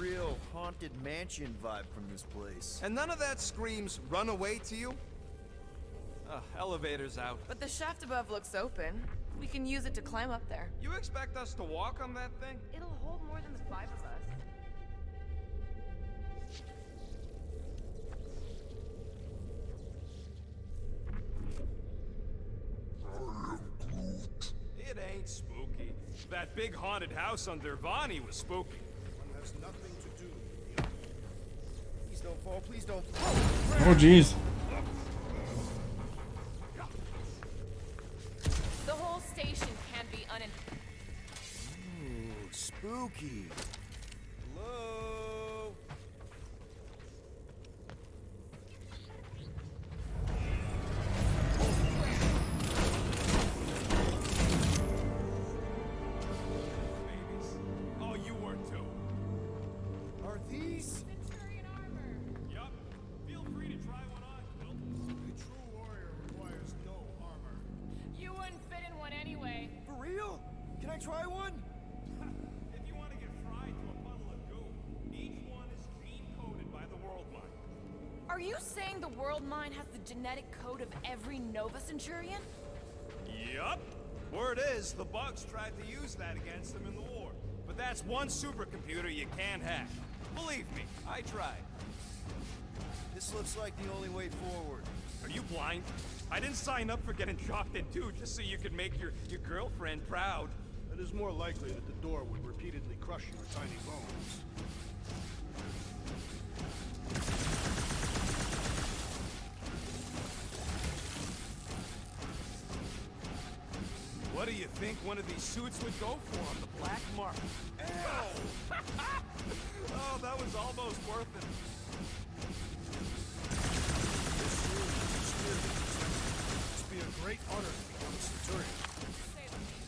real haunted mansion vibe from this place.
And none of that screams run away to you? Elevator's out.
But the shaft above looks open. We can use it to climb up there.
You expect us to walk on that thing?
It'll hold more than the 5 of us.
It ain't spooky. That big haunted house on Dervani was spooky.
One has nothing to do with the other.
Please don't fall, please don't.
Oh, jeez.
The whole station can be
Ooh, spooky. Hello?
Babies. Oh, you were too.
Are these?
Centurion armor.
Yup. Feel free to try one on, Will.
A true warrior requires no armor.
You wouldn't fit in one anyway.
For real? Can I try one?
If you want to get fried to a puddle of goo, each one is gene-coded by the World Mind.
Are you saying the World Mind has the genetic code of every Nova Centurion?
Yup. Word is, the Bugs tried to use that against them in the war. But that's one supercomputer you can't hack. Believe me, I tried.
This looks like the only way forward.
Are you blind? I didn't sign up for getting chopped in two just so you could make your girlfriend proud.
It is more likely that the door would repeatedly crush your tiny bones.
What do you think one of these suits would go for on the black market? Oh, that was almost worth it.
Must be a great honor to become a Centurion.
Say the least.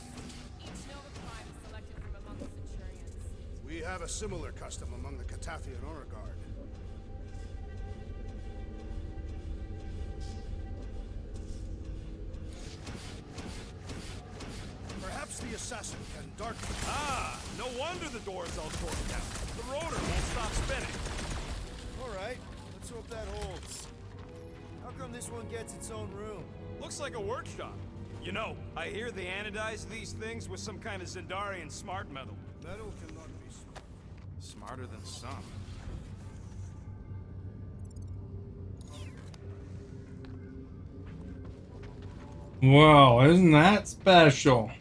Each Nova Prime is selected from among the Centurions.
We have a similar custom among the Catathian Honor Guard. Perhaps the assassin can dart.
Ah, no wonder the door's all torqued out. The rotor won't stop spinning.
Alright, let's hope that holds. How come this one gets its own room?
Looks like a workshop. You know, I hear they anodize these things with some kind of Zendarian smart metal.
Metal cannot be
Smarter than some.
Wow, isn't that special?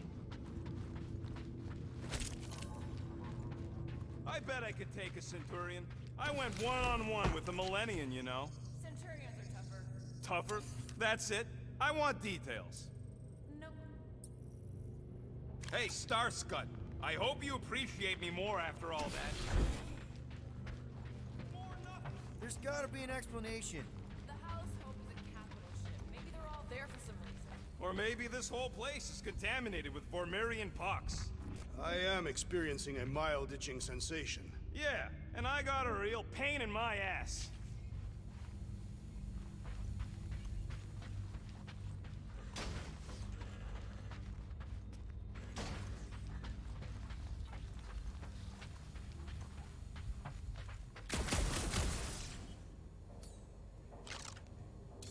I bet I could take a Centurion. I went one-on-one with the Millennium, you know.
Centurions are tougher.
Tougher? That's it. I want details.
Nope.
Hey, Starscut. I hope you appreciate me more after all that. More nothing.
There's gotta be an explanation.
The House Hope is a capital ship. Maybe they're all there for some reason.
Or maybe this whole place is contaminated with Vormirian pox.
I am experiencing a mild itching sensation.
Yeah, and I got a real pain in my ass.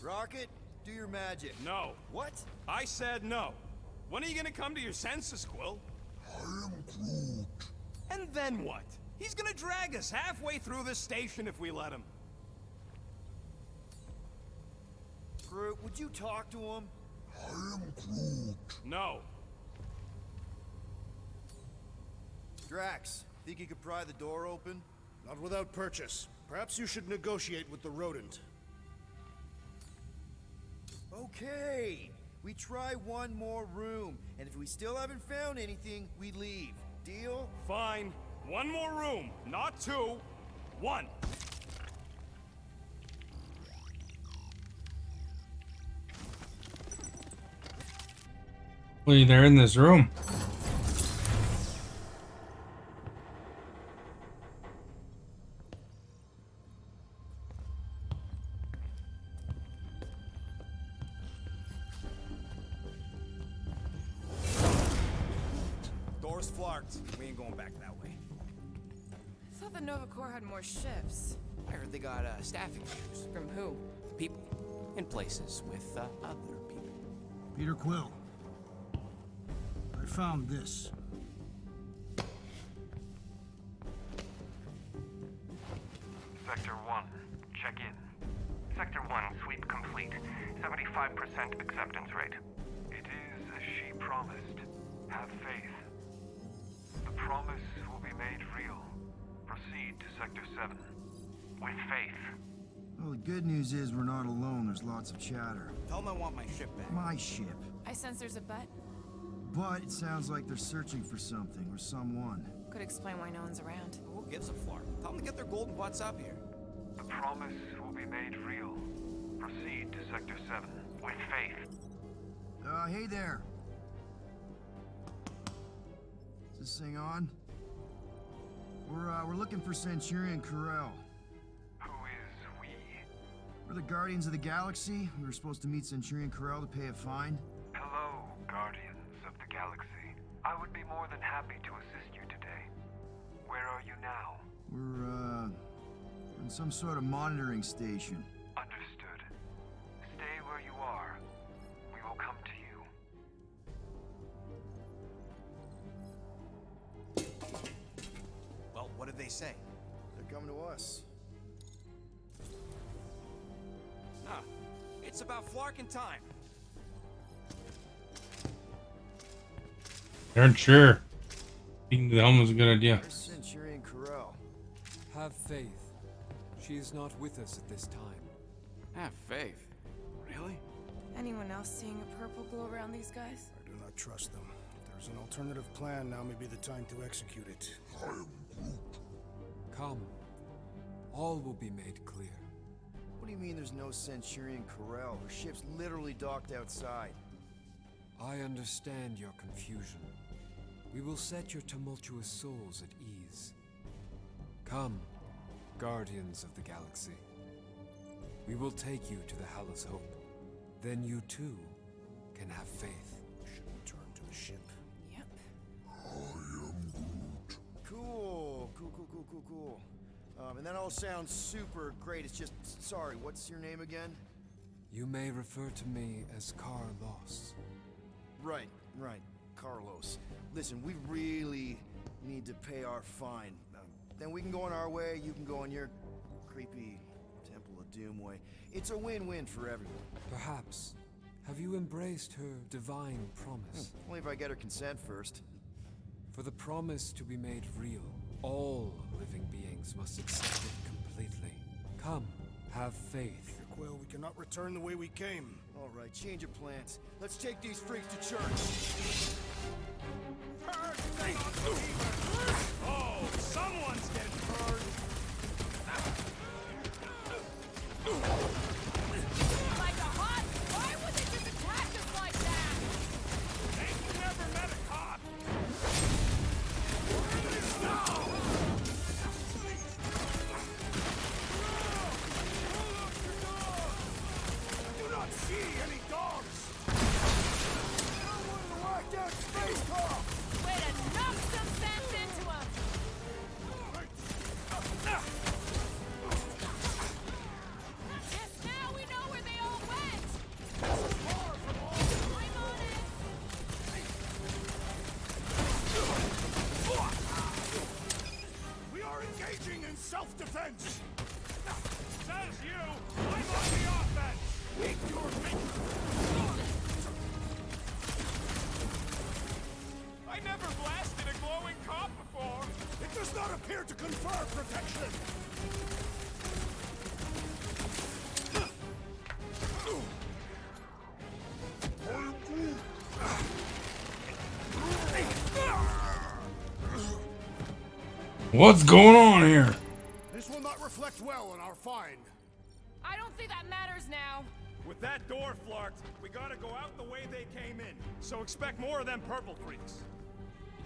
Rocket, do your magic.
No.
What?
I said no. When are you gonna come to your senses, Quill?
I am Groot.
And then what? He's gonna drag us halfway through this station if we let him.
Groot, would you talk to him?
I am Groot.
No.
Drax, think you could pry the door open?
Not without purchase. Perhaps you should negotiate with the rodent.
Okay. We try one more room, and if we still haven't found anything, we leave. Deal?
Fine. One more room, not two. One.
Well, they're in this room.
Door's flarked. We ain't going back that way.
So thought the Nova Corps had more ships.
I heard they got staffing issues.
From who?
People in places with other people.
Peter Quill. I found this.
Sector 1, check in. Sector 1, sweep complete. 75% acceptance rate. It is as she promised. Have faith. The promise will be made real. Proceed to Sector 7. With faith.
Well, the good news is we're not alone. There's lots of chatter.
Tell them I want my ship back.
My ship.
I sense there's a bet.
But it sounds like they're searching for something or someone.
Could explain why no one's around.
Who gives a flark? Tell them to get their golden butts up here.
The promise will be made real. Proceed to Sector 7. With faith.
Hey there. Is this thing on? We're looking for Centurion Corell.
Who is we?
We're the Guardians of the Galaxy. We were supposed to meet Centurion Corell to pay a fine.
Hello, Guardians of the Galaxy. I would be more than happy to assist you today. Where are you now?
We're, in some sort of monitoring station.
Understood. Stay where you are. We will come to you.
Well, what did they say?
They're coming to us.
Nah, it's about flarking time.
They aren't sure. Speaking to the helmet is a good idea.
Where's Centurion Corell?
Have faith. She is not with us at this time.
Have faith. Really?
Anyone else seeing a purple glow around these guys?
I do not trust them. If there's an alternative plan, now may be the time to execute it.
Come. All will be made clear.
What do you mean there's no Centurion Corell? Her ship's literally docked outside.
I understand your confusion. We will set your tumultuous souls at ease. Come, Guardians of the Galaxy. We will take you to the Hallis Hope. Then you too can have faith.
Should return to the ship.
Yep.
Cool. And that all sounds super great. It's just, sorry, what's your name again?
You may refer to me as Carlos.
Right. Carlos. Listen, we really need to pay our fine. Then we can go on our way, you can go on your creepy Temple of Doom way. It's a win-win for everyone.
Perhaps. Have you embraced her divine promise?
Only if I get her consent first.
For the promise to be made real, all living beings must accept it completely. Come, have faith.
Quill, we cannot return the way we came.
All right, change of plans. Let's take these freaks to church.
Oh, someone's getting hurt.
Like a hot? Why would they just attack us like that?
Ain't you never met a cop?
I do not see any dogs! Someone locked out space car!
Way to knock some sense into him! Yes, now we know where they all went! I'm on it!
We are engaging in self-defense!
Says you! I'm on the offense!
Make your
I never blasted a glowing cop before!
It does not appear to confer protection!
What's going on here?
This will not reflect well on our fine.
I don't think that matters now.
With that door flarked, we gotta go out the way they came in. So expect more of them purple freaks.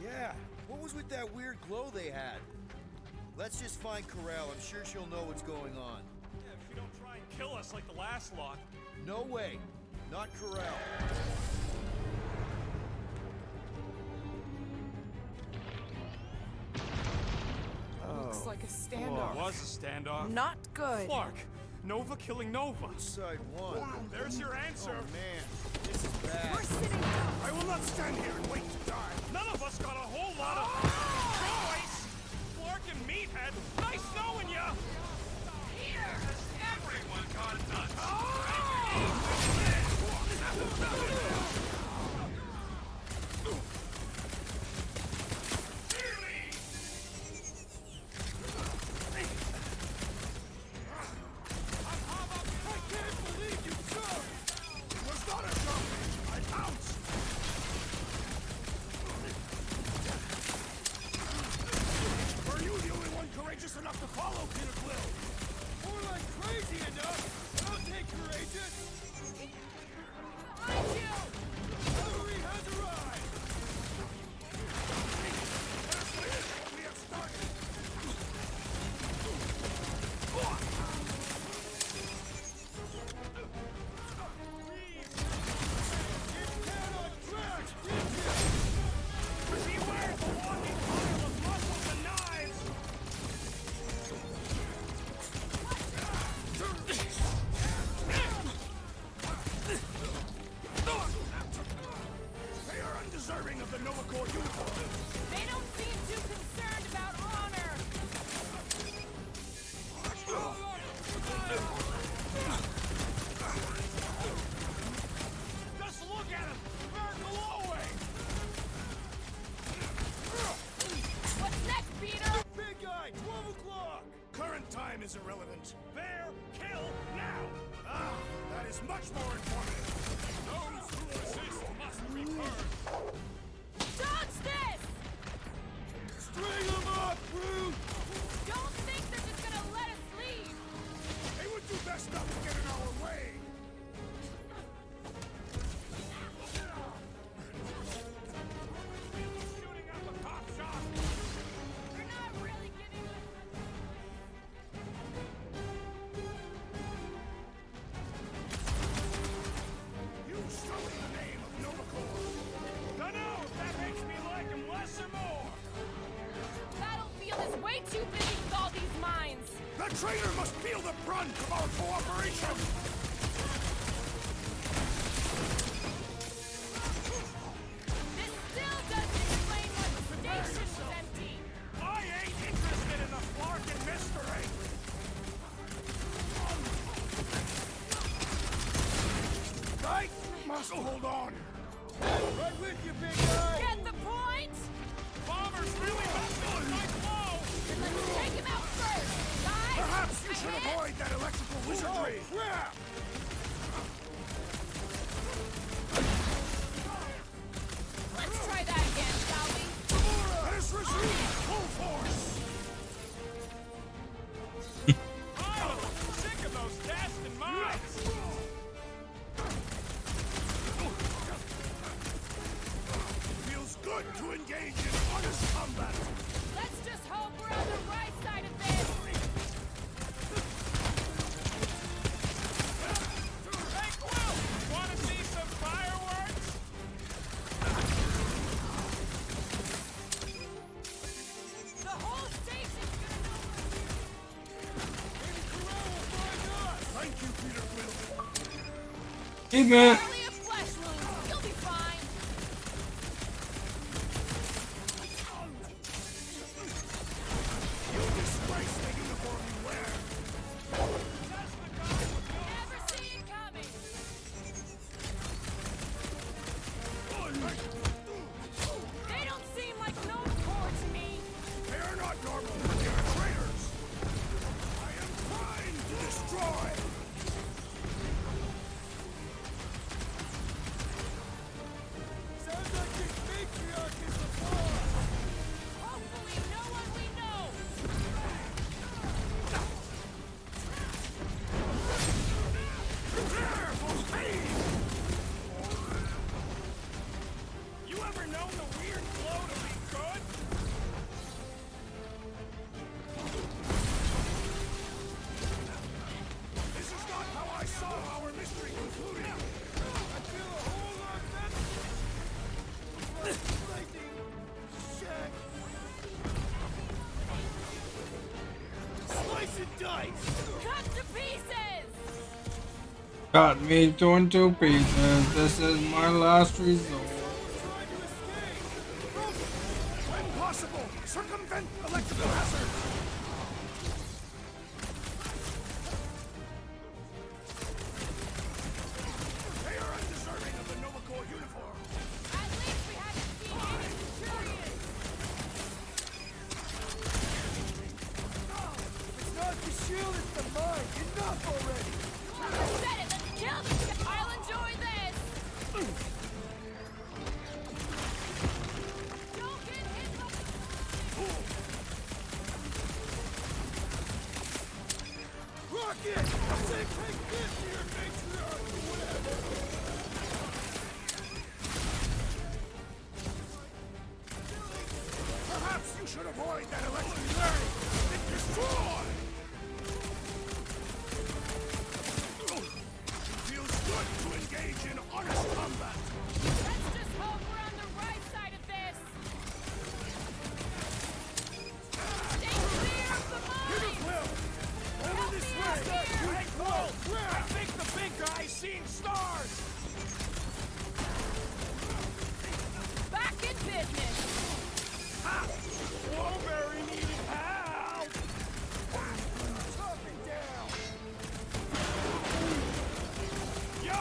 Yeah, what was with that weird glow they had? Let's just find Corell. I'm sure she'll know what's going on.
Yeah, if she don't try and kill us like the last lot.
No way. Not Corell.
looks like a standoff.
It was a standoff.
Not good.
Clark, Nova killing Nova.
Side one.
There's your answer.
Oh man, this is bad.
We're sitting
I will not stand here and wait to die. None of us got a whole lot of choice. Clark and Meathead, nice knowing ya. Here, everyone got nuts. Enough to follow, Peter Quill. More like crazy enough. I'll take courageous. Behind you! Cavalry has arrived. We have started. It cannot drag, did you? Beware the walking pile of muscles and knives. They are undeserving of the Nova Corps uniform.
They don't seem too concerned about honor.
Just look at him! They're glowing!
What's next, Peter?
Big guy, 12 o'clock! Current time is irrelevant. Bear, kill, now! Ah, that is much more informative. Those who resist must be burned.
Dodge this!
String them up, Groot!
Don't think they're just gonna let us leave.
They would do best not to get in our way. Shooting up a cop shop.
They're not really giving us.
You sully the name of Nova Corps. Dunno if that makes me like him less or more.
Battlefield is way too busy with all these mines.
The traitor must feel the brunt of our cooperation.
This still doesn't explain why the station was empty.
I ain't interested in the Flarkin mystery. Right? Must hold on. Right with you, big guy.
Get the point?
Bomber's really busting a nice blow.
Then let's take him out first. Guys,
Perhaps you should
ahead.
avoid that electrical wizardry. Yeah.
Let's try that again, shall we?
Let us resume full force. Oh, sick of those tests and mines. Feels good to engage in honest combat.
Let's just hope we're on the right side of this.
Hey, Quill! Wanna see some fireworks?
The whole station's gonna know
Maybe Corral will find us. Thank you, Peter Quill.
Hey, man.
Barely a flesh wound. You'll be fine.
You disgrace the uniform you wear.
Never see it coming. They don't seem like Nova Corps to me.
They are not normal. They are traitors. I am trying to destroy.
and dice!
Cut to pieces!
Cut me into pieces. This is my last resort.
When possible, circumvent electrical hazards! They are undeserving of the Nova Corps uniform!
At least we haven't seen any Centurions!
It's not the shield, it's the mind! Enough already!
I said it, let's kill them! I'll enjoy this! Don't get hit by
Rocket! Say take this here, matriarch! Whatever! Perhaps you should avoid that electric ray! It destroys! Feels good to engage in honest combat!
Let's just hope we're on the right side of this! Stay clear of the mine!
Will! Over this way! Hey, Will! I think the big guy's seen stars!
Back in business!
Ha! Wallberry needed help! Tough it down! Yo!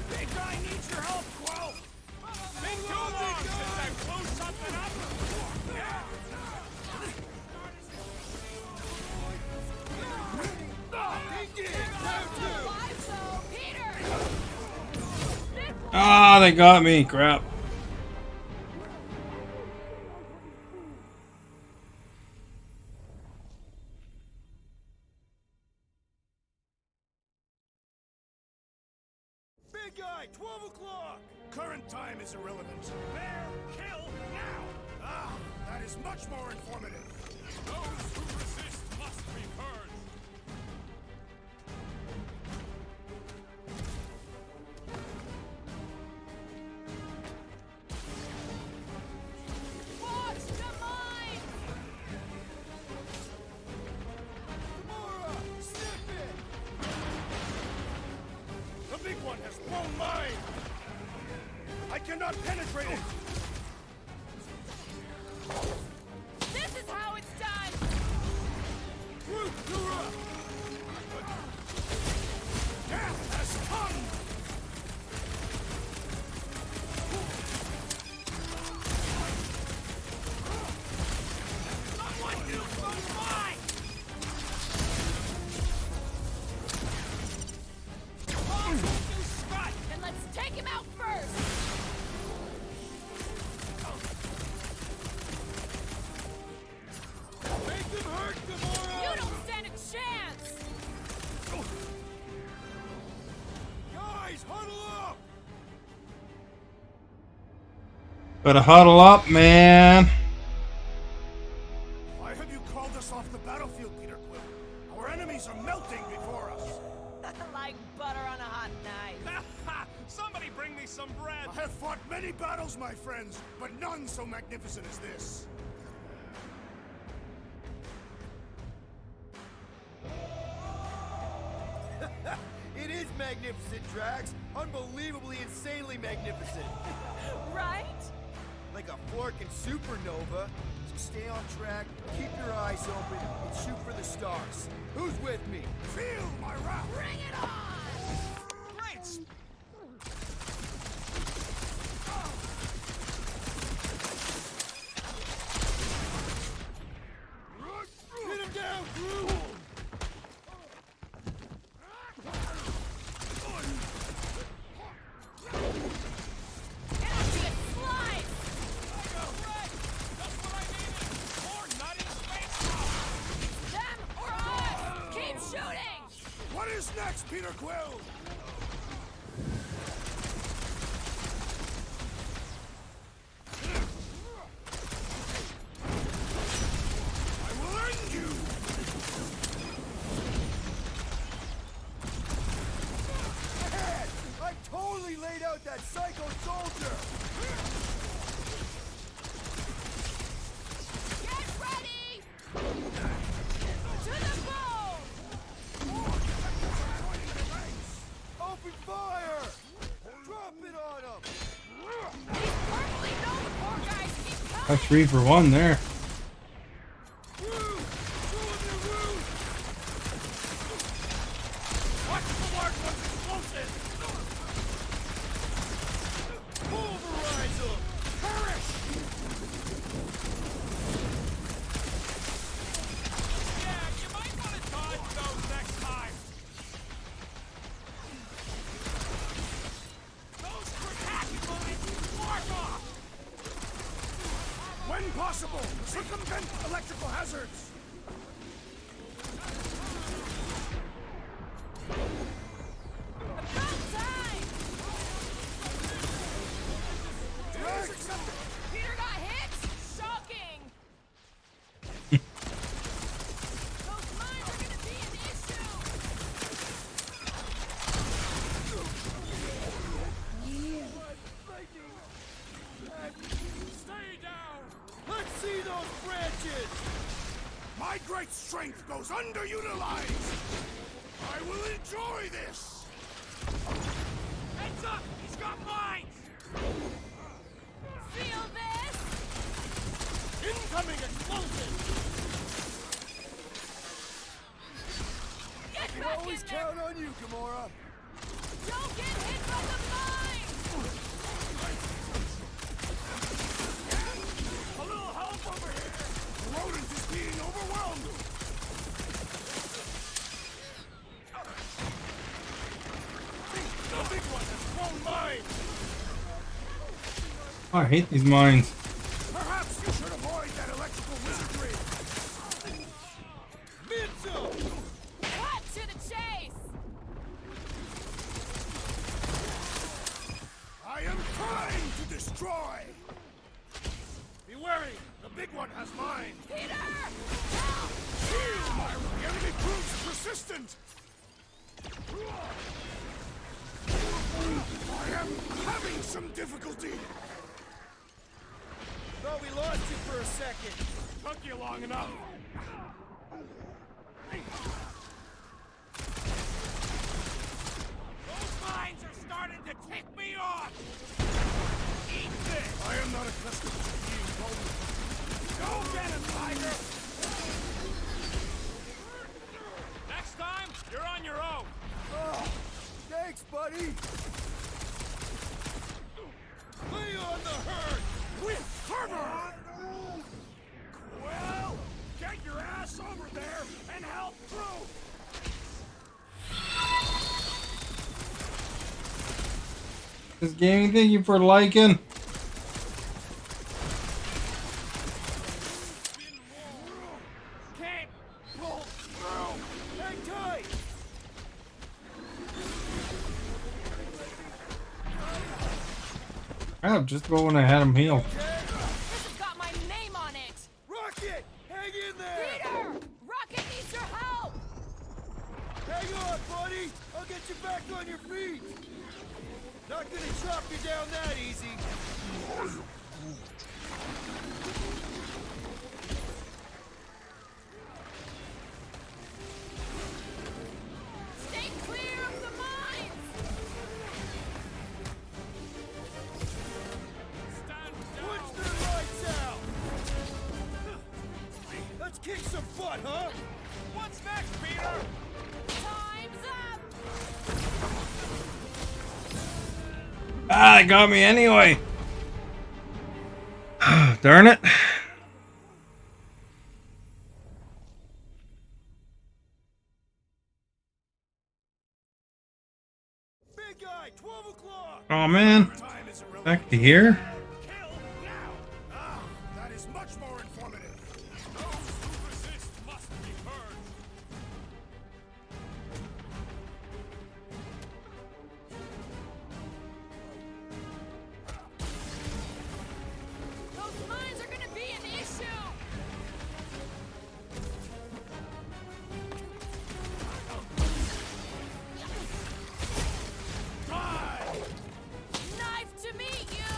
Big guy needs your help, Quill! Been too long since I blew something up!
Ah, they got me. Crap.
Big guy, 12 o'clock! Current time is irrelevant. Bear, kill, now! Ah, that is much more informative. Those who resist must be purged.
Watch the mine!
Gamora, snip it! The big one has blown mine! I cannot penetrate it!
This is how it's done!
Root, Dura! Death has come! Someone nuke those mines!
Scott! And let's take him out first!
Make them hurt, Gamora!
You don't stand a chance!
Guys, huddle up!
Better huddle up, man.
Why have you called us off the battlefield, Peter Quill? Our enemies are melting before us.
Like butter on a hot knife.
Somebody bring me some bread!
I have fought many battles, my friends, but none so magnificent as this.
It is magnificent, Drax. Unbelievably, insanely magnificent.
Right?
Like a Florkin supernova. So stay on track, keep your eyes open, and shoot for the stars. Who's with me?
Feel my wrath!
Bring it on!
Great! Hit him down, Groot! What is next, Peter Quill? I will end you! Ahead! I totally laid out that psycho soldier!
Get ready! To the bone!
A 3 for 1 there.
Watch the large one's explosive! Pulverize them! Perish! Yeah, you might want to dodge those next time. Those cracking bullets, mark off! When possible, circumvent electrical hazards!
Peter got hit? Shocking! Those mines are gonna be an issue!
Stay down! Let's see those branches! My great strength goes underutilized! I will enjoy this! Heads up! He's got mines!
Feel this?
Incoming explosive!
Get
We
back
always
in there!
count on you, Gamora!
Don't get hit by the mine!
A little help over here! The rodent is being overwhelmed! The big one has thrown mines!
Oh, I hate these mines.
Perhaps you should avoid that electrical wizardry! Mitsu!
Cut to the chase!
I am trying to destroy! Be wary! The big one has mine!
Peter! Help!
Shield, Myra! The enemy proves persistent! I am having some difficulty!
Thought we lost you for a second.
Took you long enough! Those mines are starting to tick me off! Eat this! I am not accustomed to being vulnerable. Go get him, Tiger! Next time, you're on your own!
Oh, thanks, buddy.
Lay on the herd! With fervor! Well, get your ass over there and help through!
This gaming, thank you for liking.
Can't pull through! Hang tight!
Crap, just about when I had him healed.
This has got my name on it!
Rocket! Hang in there!
Peter! Rocket needs your help!
Hang on, buddy. I'll get you back on your feet. Not gonna chop you down that easy.
Stay clear of the mines!
Punch their lights out. Let's kick some butt, huh?
What's next, Peter?
Time's up!
Ah, they got me anyway. Darn it.
Big guy, 12 o'clock!
Oh man.
Time is irrelevant.
Back to here.
Kill now! Ah, that is much more informative. Those who resist must be purged.
Those mines are gonna be an issue!
Die!
Knife to meet you!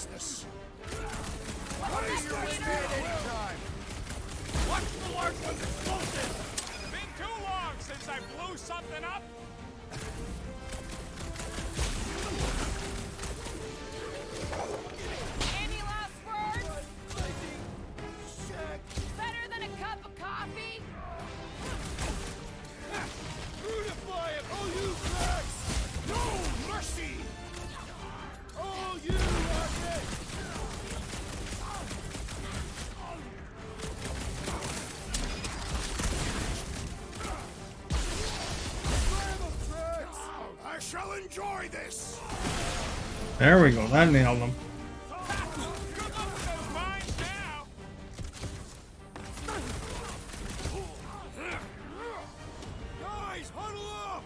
useless.
Raise your hand anytime.
Watch the large one's explosive! Been too long since I blew something up!
Any last words? Better than a cup of coffee?
Beautify it, all you cracks! No mercy! All you rocket! I shall enjoy this!
There we go. That nailed him.
Guys, huddle up!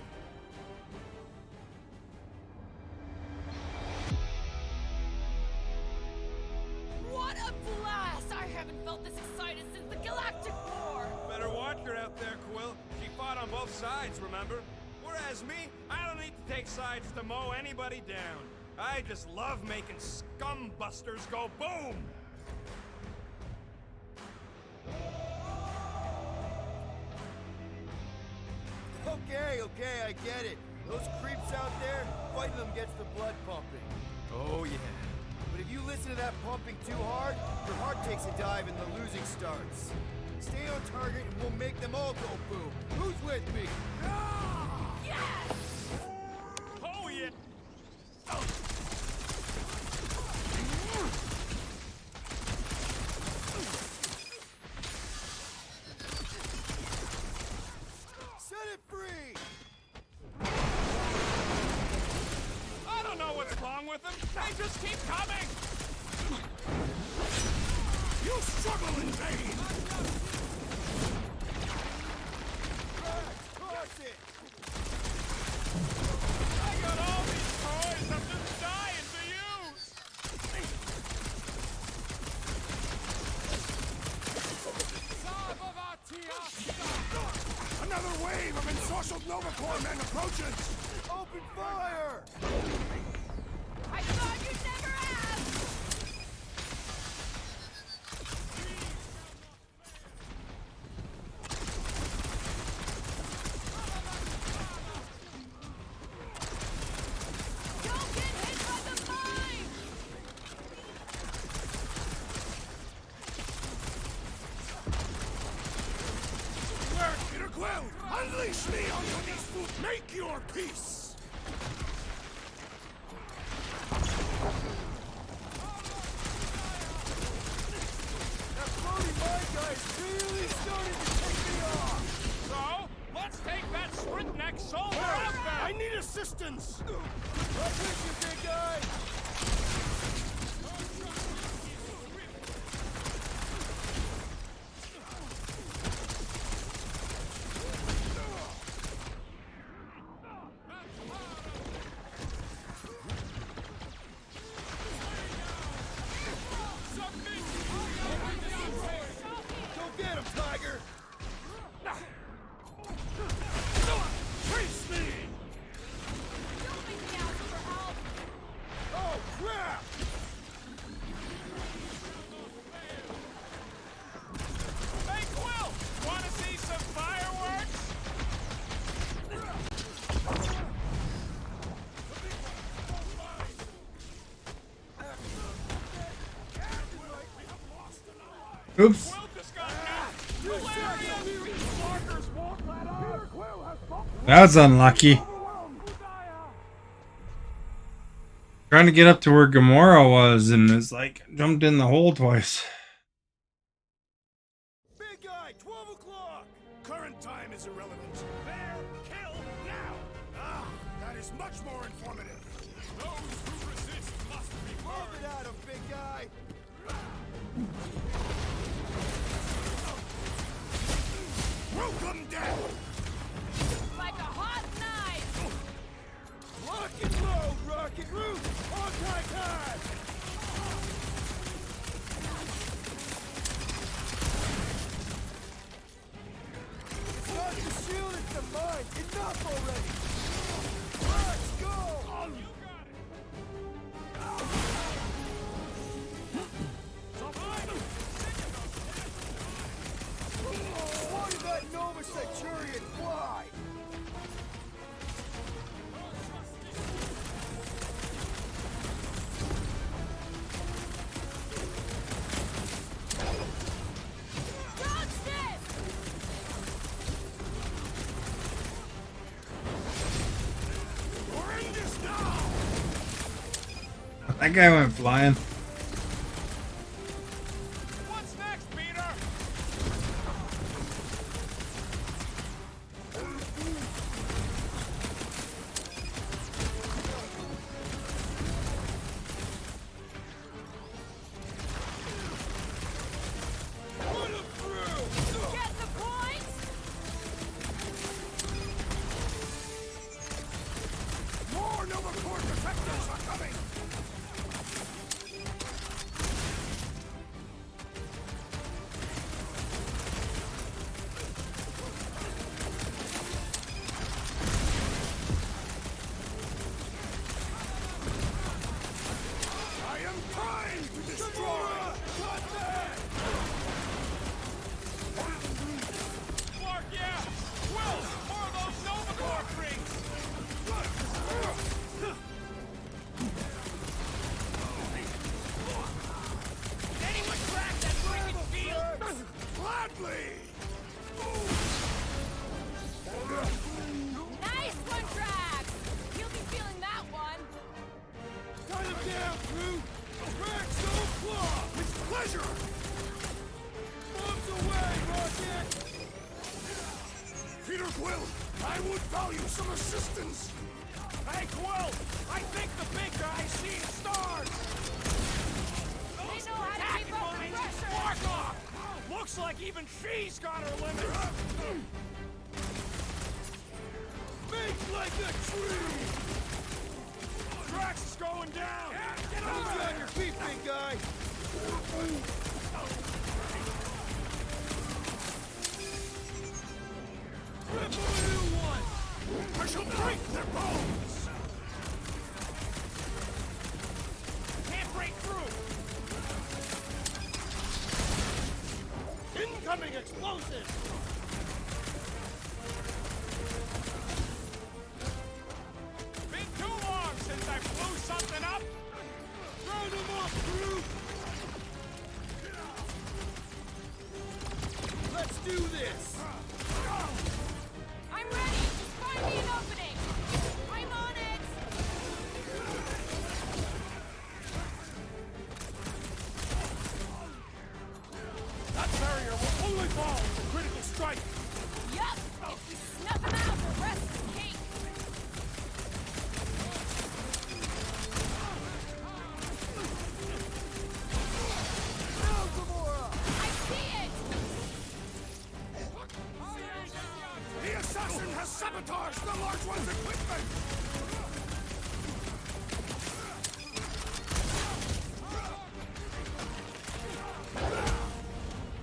What a blast! I haven't felt this excited since the Galactic War!
Better watch her out there, Quill. She fought on both sides, remember? Whereas me, I don't need to take sides to mow anybody down. I just love making scum busters go boom!
Okay, I get it. Those creeps out there, fighting them gets the blood pumping.
Oh, yeah.
But if you listen to that pumping too hard, your heart takes a dive and the losing starts. Stay on target and we'll make them all go boom. Who's with me?
Yes!
Oh, yeah!
Set it free!
I don't know what's wrong with them. They just keep coming!
You struggle in vain!
Cross it!
I got all these toys I'm just dying to use!
Another wave of ensorcelled Nova Corps men approaches!
Open fire!
I thought you'd never ask! Don't get hit by the mine!
Peter Quill, unleash me onto these fools! Make your peace!
That floating mine guy is really starting to take me off!
So, let's take that sprint neck soldier out there!
I need assistance!
Right with you, big guy! Go get him, Tiger!
Face me!
Don't make me ask for help!
Oh, crap!
Hey, Quill! Wanna see some fireworks?
Oops.
Quill just got hit! Hilarious! Markers won't let up!
That's unlucky. Trying to get up to where Gamora was and it's like jumped in the hole twice.
Big guy, 12 o'clock! Current time is irrelevant. Bear, kill, now! Ah, that is much more informative.
Those who resist must be
Lob
burned!
it at him, big guy!
Welcome down!
Like a hot knife!
Lock and load, Rocket Roof! On time! It's not the shield, it's the mine! Enough already! Let's go!
Centurion, fly!
That guy went flying.
What's next, Peter?
Get the point?
More Nova Corps defectors are coming! I am trying to destroy!
Clark, yeah! Will, more of those Nova Corps freaks! Anyone crack that freaking field?
Gladly!
Nice one, Drax! You'll be feeling that one.
Cut him down, crew! Drax, don't claw! With pleasure! Bombs away, Rocket! Peter Quill, I would value some assistance!
Hey, Quill! I think the big guy's seeing stars!
They know how to keep up the pressure.
Mark off! Looks like even she's got her limits!
Big like a tree!
Drax is going down! Get
Hold
over
you on
there!
your feet, big guy! Rip them a new one! I shall break their bones!
Can't break through!
Incoming explosives!
Been too long since I blew something up!
Round them up, crew! Let's do this!
I'm ready! Just find me an opening! I'm on it!
That barrier will only fall with a critical strike!
Yup! If we snuff him out, the rest is cake! I see it!
The assassin has sabotaged the large one's equipment!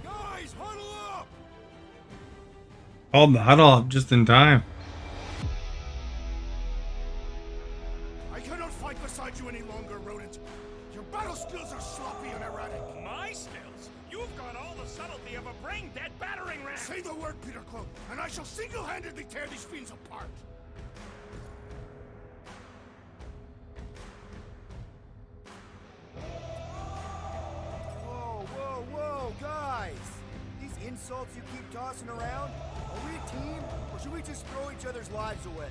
Guys, huddle up!
Called the huddle up just in time.
I cannot fight beside you any longer, rodent. Your battle skills are sloppy and erratic.
My skills? You've got all the subtlety of a brain-dead battering ram!
Say the word, Peter Quill, and I shall single-handedly tear these fiends apart.
Whoa, whoa, whoa, guys! These insults you keep tossing around, are we a team, or should we just throw each other's lives away?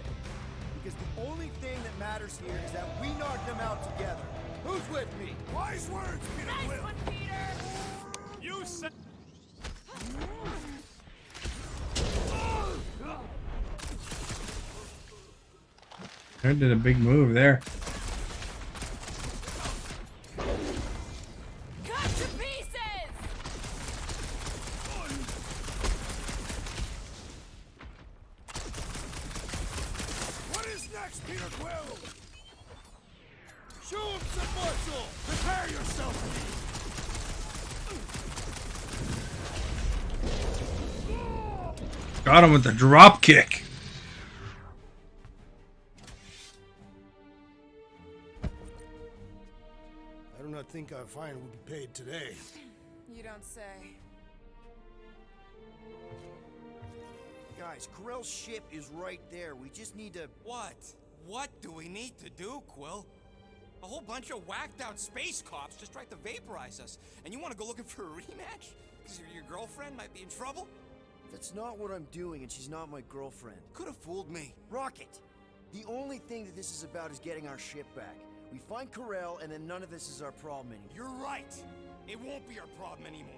Because the only thing that matters here is that we knock them out together. Who's with me?
Wise words, Peter
Nice
Quill!
one, Peter!
You said...
I did a big move there.
Cut to pieces!
What is next, Peter Quill? Show him some muscle! Prepare yourself!
Got him with the drop kick.
I do not think our fine will be paid today.
You don't say.
Guys, Corell's ship is right there. We just need to...
What? What do we need to do, Quill? A whole bunch of whacked out space cops just tried to vaporize us. And you want to go looking for a rematch? Because your girlfriend might be in trouble?
That's not what I'm doing, and she's not my girlfriend.
Could have fooled me.
Rocket! The only thing that this is about is getting our ship back. We find Corell, and then none of this is our problem anymore.
You're right. It won't be our problem anymore.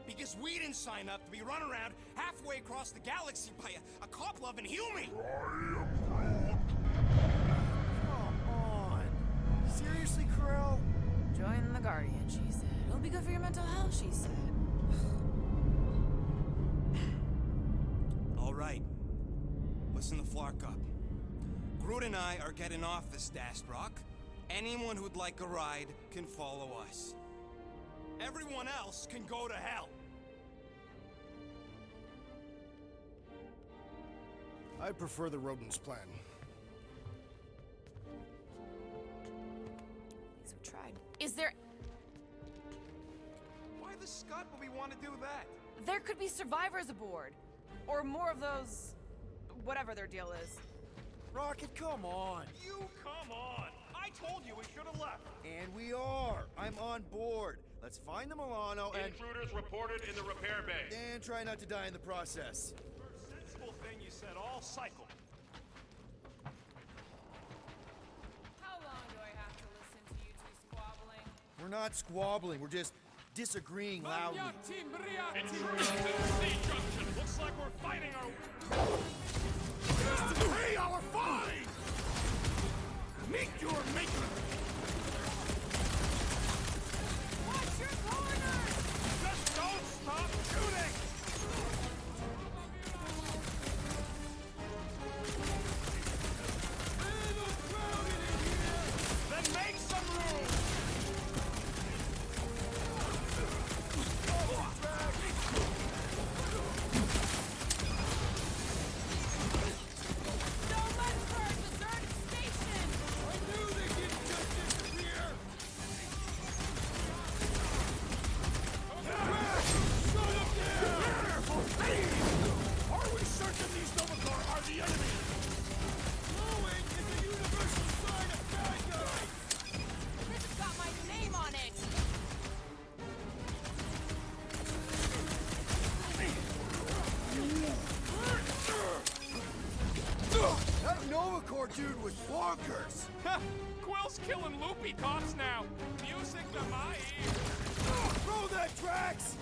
Because we didn't sign up to be run around halfway across the galaxy by a cop-loving human!
Come on! Seriously, Corell?
Join the Guardian, she said. It'll be good for your mental health, she said.
All right. Listen to Flark up. Groot and I are getting off this Dastrock. Anyone who'd like a ride can follow us. Everyone else can go to hell.
I prefer the rodents plan.
So we tried. Is there...
Why the scut would we want to do that?
There could be survivors aboard. Or more of those... whatever their deal is.
Rocket, come on!
You come on! I told you we should have left.
And we are! I'm on board. Let's find the Milano and...
Intruders reported in the repair bay.
And try not to die in the process.
First sensible thing you said all cycle.
How long do I have to listen to you two squabbling?
We're not squabbling, we're just disagreeing loudly.
Intruders to the C-junction. Looks like we're fighting our...
Hey, our fine! Meet your maker!
Watch your corners!
Just don't stop shooting! Then make some room!
So much for a deserted station!
I knew they didn't just disappear! Shut up there! Careful, please! Are we certain these Novacore are the enemy? Glowing is a universal sign of bad guys!
This has got my name on it!
That Novacore dude was bonkers!
Quill's killing loopy cops now. Music to my ears.
Throw that, Drax!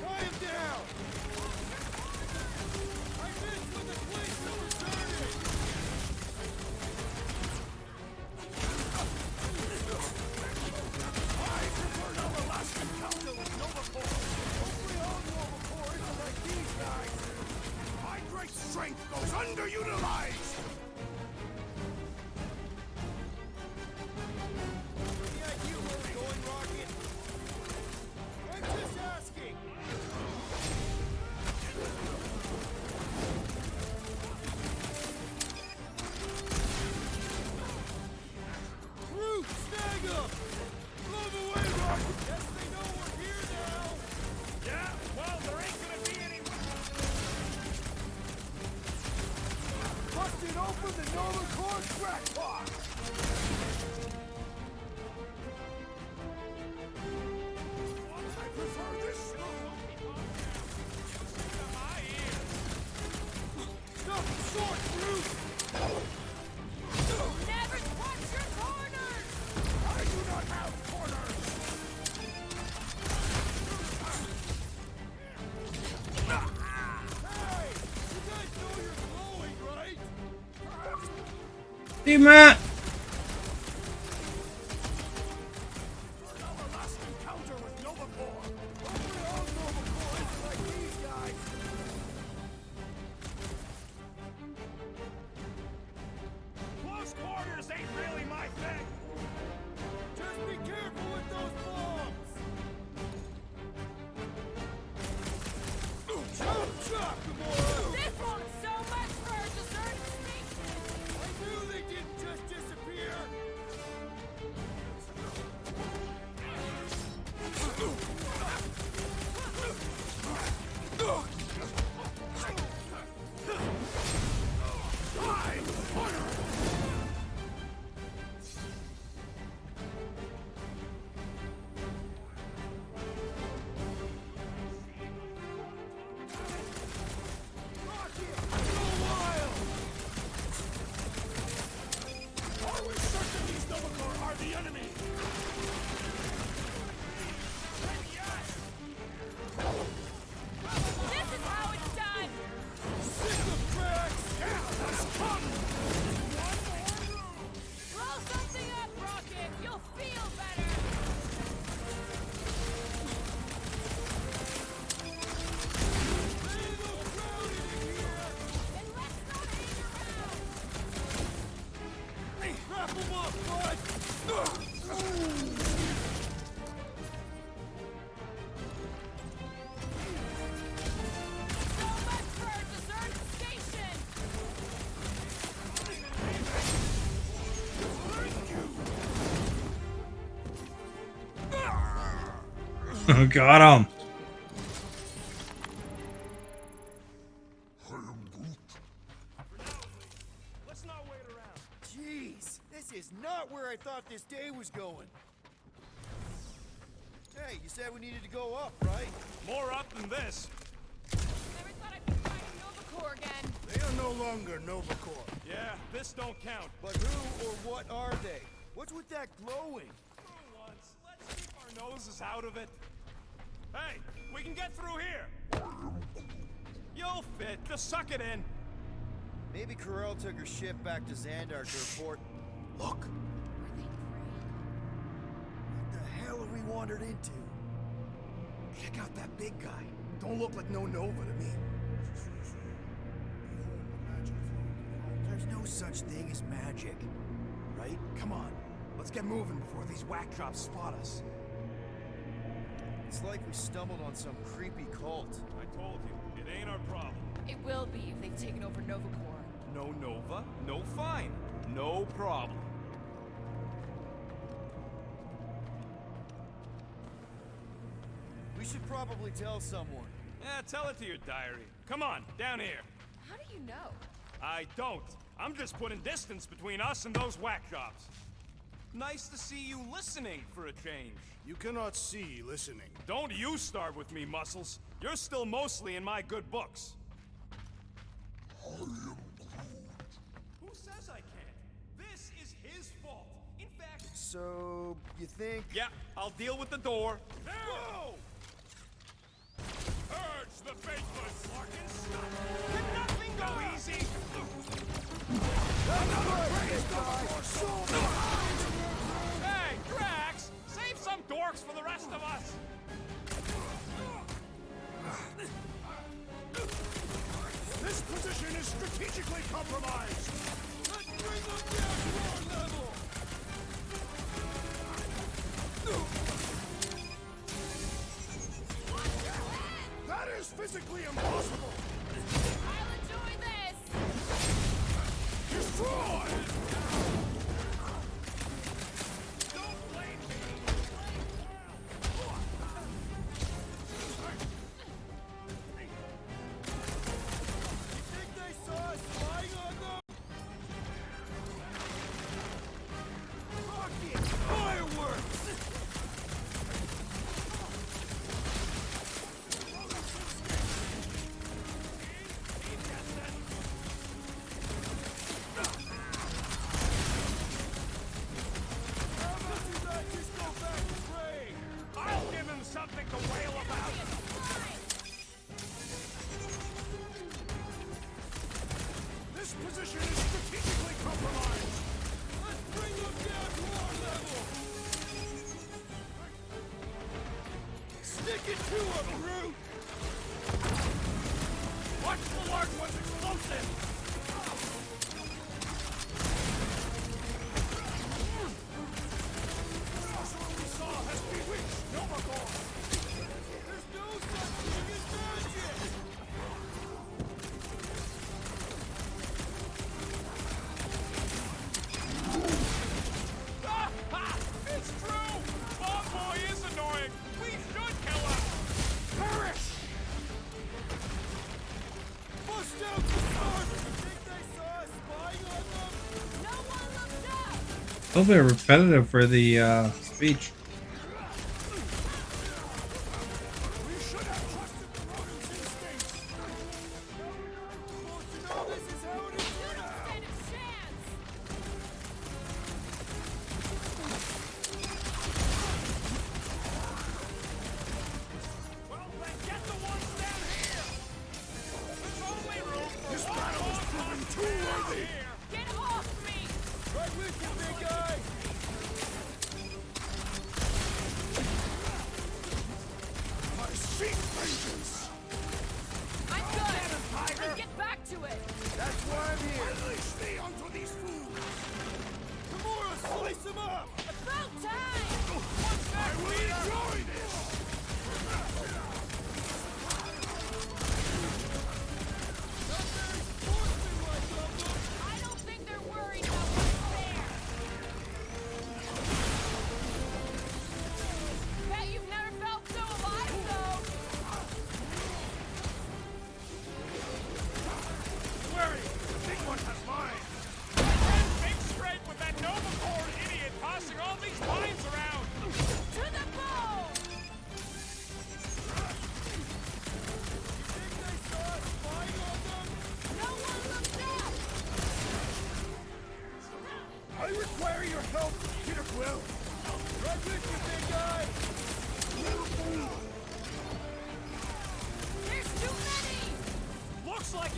Tie him down!
I missed when the police were turning! I prefer no Alaskan counter with Novacore! Hopefully all Novacore are like these guys! My great strength goes underutilized!
Any idea where we're going, Rocket?
I'm just asking!
Groot, snag him!
Move away, Rocket! Guess they know we're here now! Yeah, well, there ain't gonna be any...
Busted open the Novacore crackpot!
I prefer this
Stop short, Groot!
Never watch your corners!
I do not have corners!
Hey! You guys know you're glowing, right?
See, Matt!
No Alaskan counter with Novacore! Hopefully all Novacore are like these guys! Close quarters ain't really my thing! Just be careful with those bombs! Chop, Gamora!
This wants so much for a deserted station!
I knew they didn't just disappear!
Got him.
Let's not wait around.
Jeez, this is not where I thought this day was going. Hey, you said we needed to go up, right?
More up than this.
Never thought I'd be fighting Nova Corps again.
They are no longer Nova Corps.
Yeah, this don't count.
But who or what are they? What's with that glowing?
For once, let's keep our noses out of it. Hey, we can get through here. You'll fit. Just suck it in.
Maybe Corel took her ship back to Xandar to report. Look! What the hell are we wandered into?
Check out that big guy. Don't look like no Nova to me.
There's no such thing as magic, right?
Come on, let's get moving before these whack jobs spot us.
It's like we stumbled on some creepy cult.
I told you, it ain't our problem.
It will be if they've taken over Nova Corps.
No Nova, no fine. No problem.
We should probably tell someone.
Yeah, tell it to your diary. Come on, down here.
How do you know?
I don't. I'm just putting distance between us and those whack jobs. Nice to see you listening for a change.
You cannot see listening.
Don't you start with me, Muscles. You're still mostly in my good books. Who says I can't? This is his fault. In fact...
So, you think...
Yeah, I'll deal with the door. There! Whoa! Urge the faithless! Larkin, stop! Can nothing go easy? Hey, Drax! Save some dorks for the rest of us!
This position is strategically compromised! Let's bring them down to our level! That is physically impossible!
I'll enjoy this!
Destroy!
Don't blame me!
You think they saw us flying on them? Rocket! Fireworks!
I'll give him something to wail about!
This position is strategically compromised! Let's bring them down to our level! Stick it to them, Groot!
Watch the large one's explosive!
Sorcerer we saw has bewitched Nova Corps! There's no such thing as magic!
Ha! Ha! It's true! Bomb Boy is annoying! We should kill him!
Perish! Bust out the sword! You think they saw us spying on them?
No one looked up!
A little bit repetitive for the speech.
We should have trusted the rodent's instincts! Want to know this is how it is?
You don't stand a chance!
Well, then get the ones down here! There's only room for
This
one
battle is
more
proving
monster
too
down
worthy!
here!
Get off me!
Right with you, big guy! I seek vengeance!
I'm good! Let's get back to it!
That's why I'm here.
Unleash me onto these fools! Gamora, slice them up!
About time!
I will enjoy this! Not very sportsmanlike of them!
I don't think they're worried about what's there! Bet you've never felt so alive!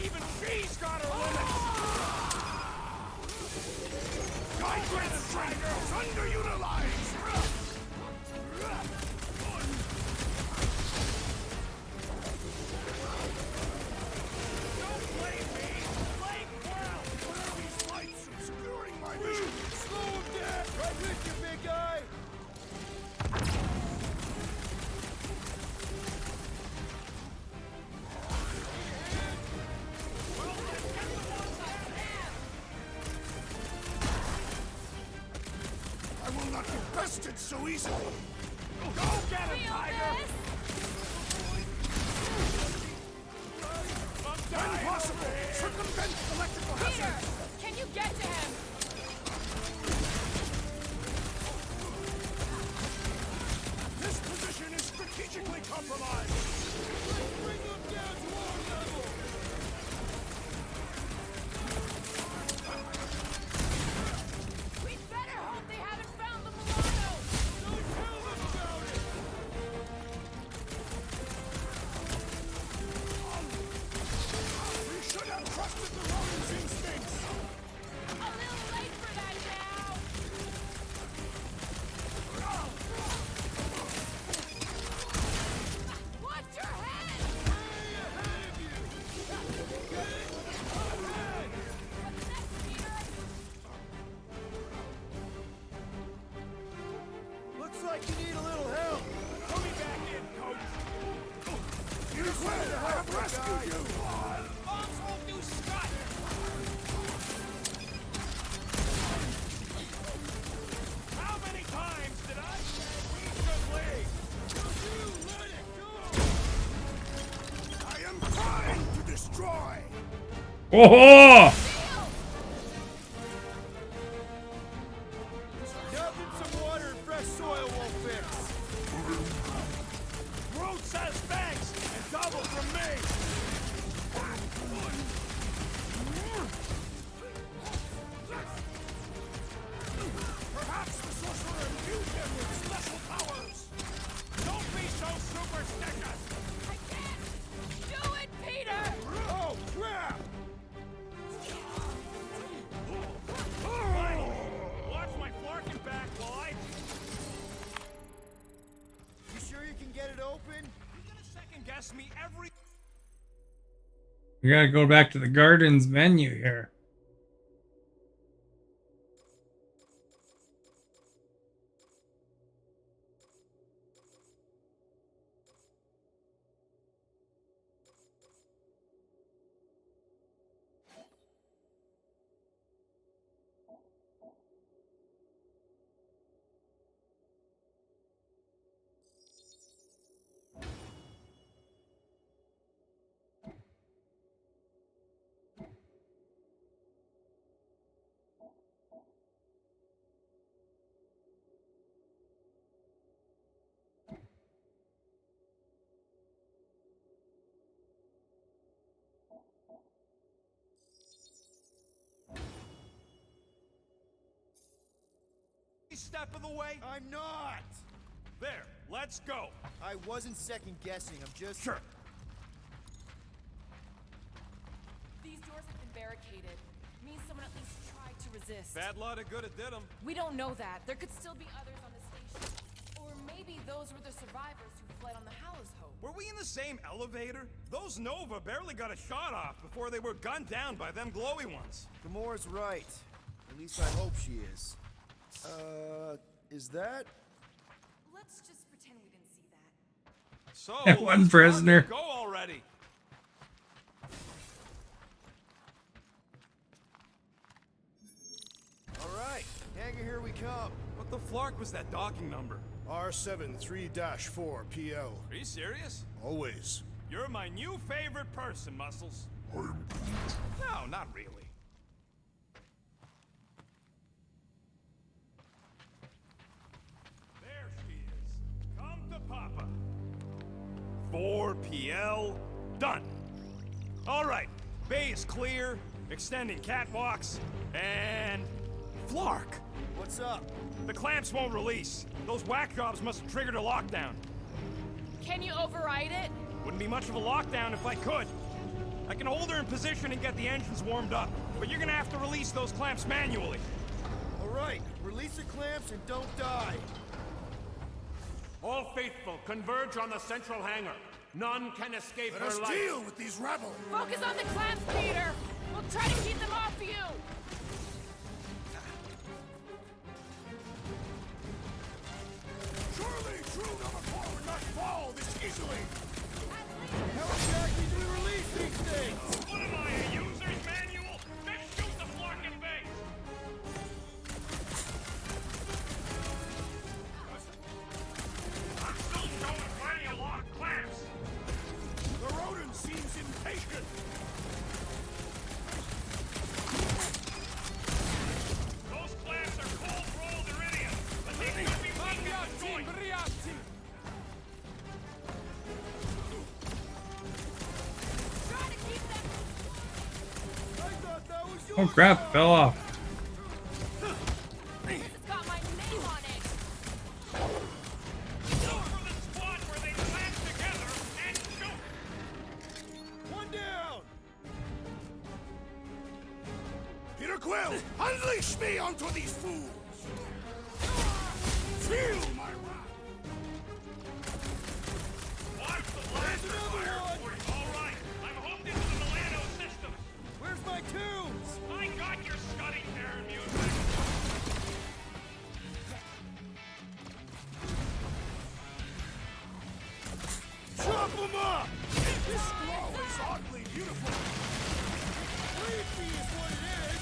Even she's got her limits! My great strength is underutilized! Don't blame me! Blame Quill! These lights obscuring my vision! Slow him down! Right with you, big guy! I will not be bested so easily! Go get him, Tiger! Impossible! Circumvent electrical hazards!
Can you get to him?
This position is strategically compromised! Let's bring them down to our level!
We better hope they haven't found the Milano!
Don't tell them about it! We should have trusted the Roman's instincts!
A little late for that now! Watch your head!
Way ahead of you! Get it? Ahead!
What's next, Peter?
Looks like you need a little help.
Put me back in, coach! You will! I have rescued you!
Bombs won't do scut! How many times did I say we should leave?
You let it go! I am trying to destroy!
Oh!
Dumping some water and fresh soil won't fix.
Groot says thanks, and double from me!
Perhaps the sorcerer imbued him with special powers!
Don't be so superstitious!
I can't! Do it, Peter!
Oh, crap!
Finally! Watch my flarkin' back while I...
You sure you can get it open?
You gonna second-guess me every...
We gotta go back to the gardens menu here.
step of the way?
I'm not!
There, let's go.
I wasn't second guessing, I'm just...
Sure.
These doors have been barricaded. Means someone at least tried to resist.
Bad luck to good it did them.
We don't know that. There could still be others on the station. Or maybe those were the survivors who fled on the Hallows Hope.
Were we in the same elevator? Those Nova barely got a shot off before they were gunned down by them glowy ones.
Gamora's right. At least I hope she is. Is that?
Let's just pretend we didn't see that.
So,
One
let's
prisoner.
Go already.
Alright, Hanger, here we come.
What the flark was that docking number?
R73-4 PL.
Are you serious?
Always.
You're my new favorite person, Muscles. No, not really. There she is. Come to Papa. 4 PL, done. All right, bay is clear, extending catwalks, and... Flark!
What's up?
The clamps won't release. Those whack jobs must have triggered a lockdown.
Can you override it?
Wouldn't be much of a lockdown if I could. I can hold her in position and get the engines warmed up, but you're gonna have to release those clamps manually.
All right, release the clamps and don't die.
All faithful, converge on the central hangar. None can escape
Let
her
us
light.
deal with these rebels.
Focus on the clamps, Peter! We'll try to keep them off you!
Surely true number 4 would not fall this easily. How exactly do we release these things?
What am I, a user's manual? Just shoot the flarkin' base! I'm still showing plenty of lock clamps.
The rodent seems impatient.
Those clamps are cold-rolled iridium, but they could be weak at the joint.
Try to keep them...
I thought that was
Oh crap, fell off.
This has got my name on it!
Look for the spot where they clamp together and shoot.
one down. Peter Quill, unleash me onto these fools. Feel my wrath.
Watch the blaster fire. All right, I'm hooked into the Milano system.
Where's my tubes?
I got your scudding terror music.
Chop them up! This glow is oddly beautiful. Creepy is what it is.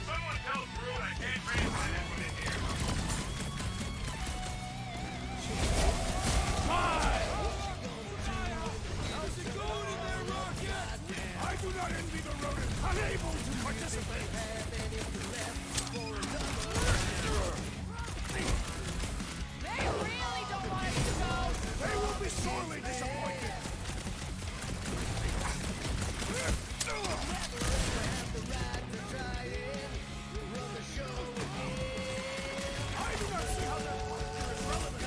Someone tell Groot I can't translate it from in here.
How's it going in there, Rocket? I do not envy the rodent, unable to participate.
They really don't want us to go!
They will be sorely disappointed. I do not see how that factor is relevant.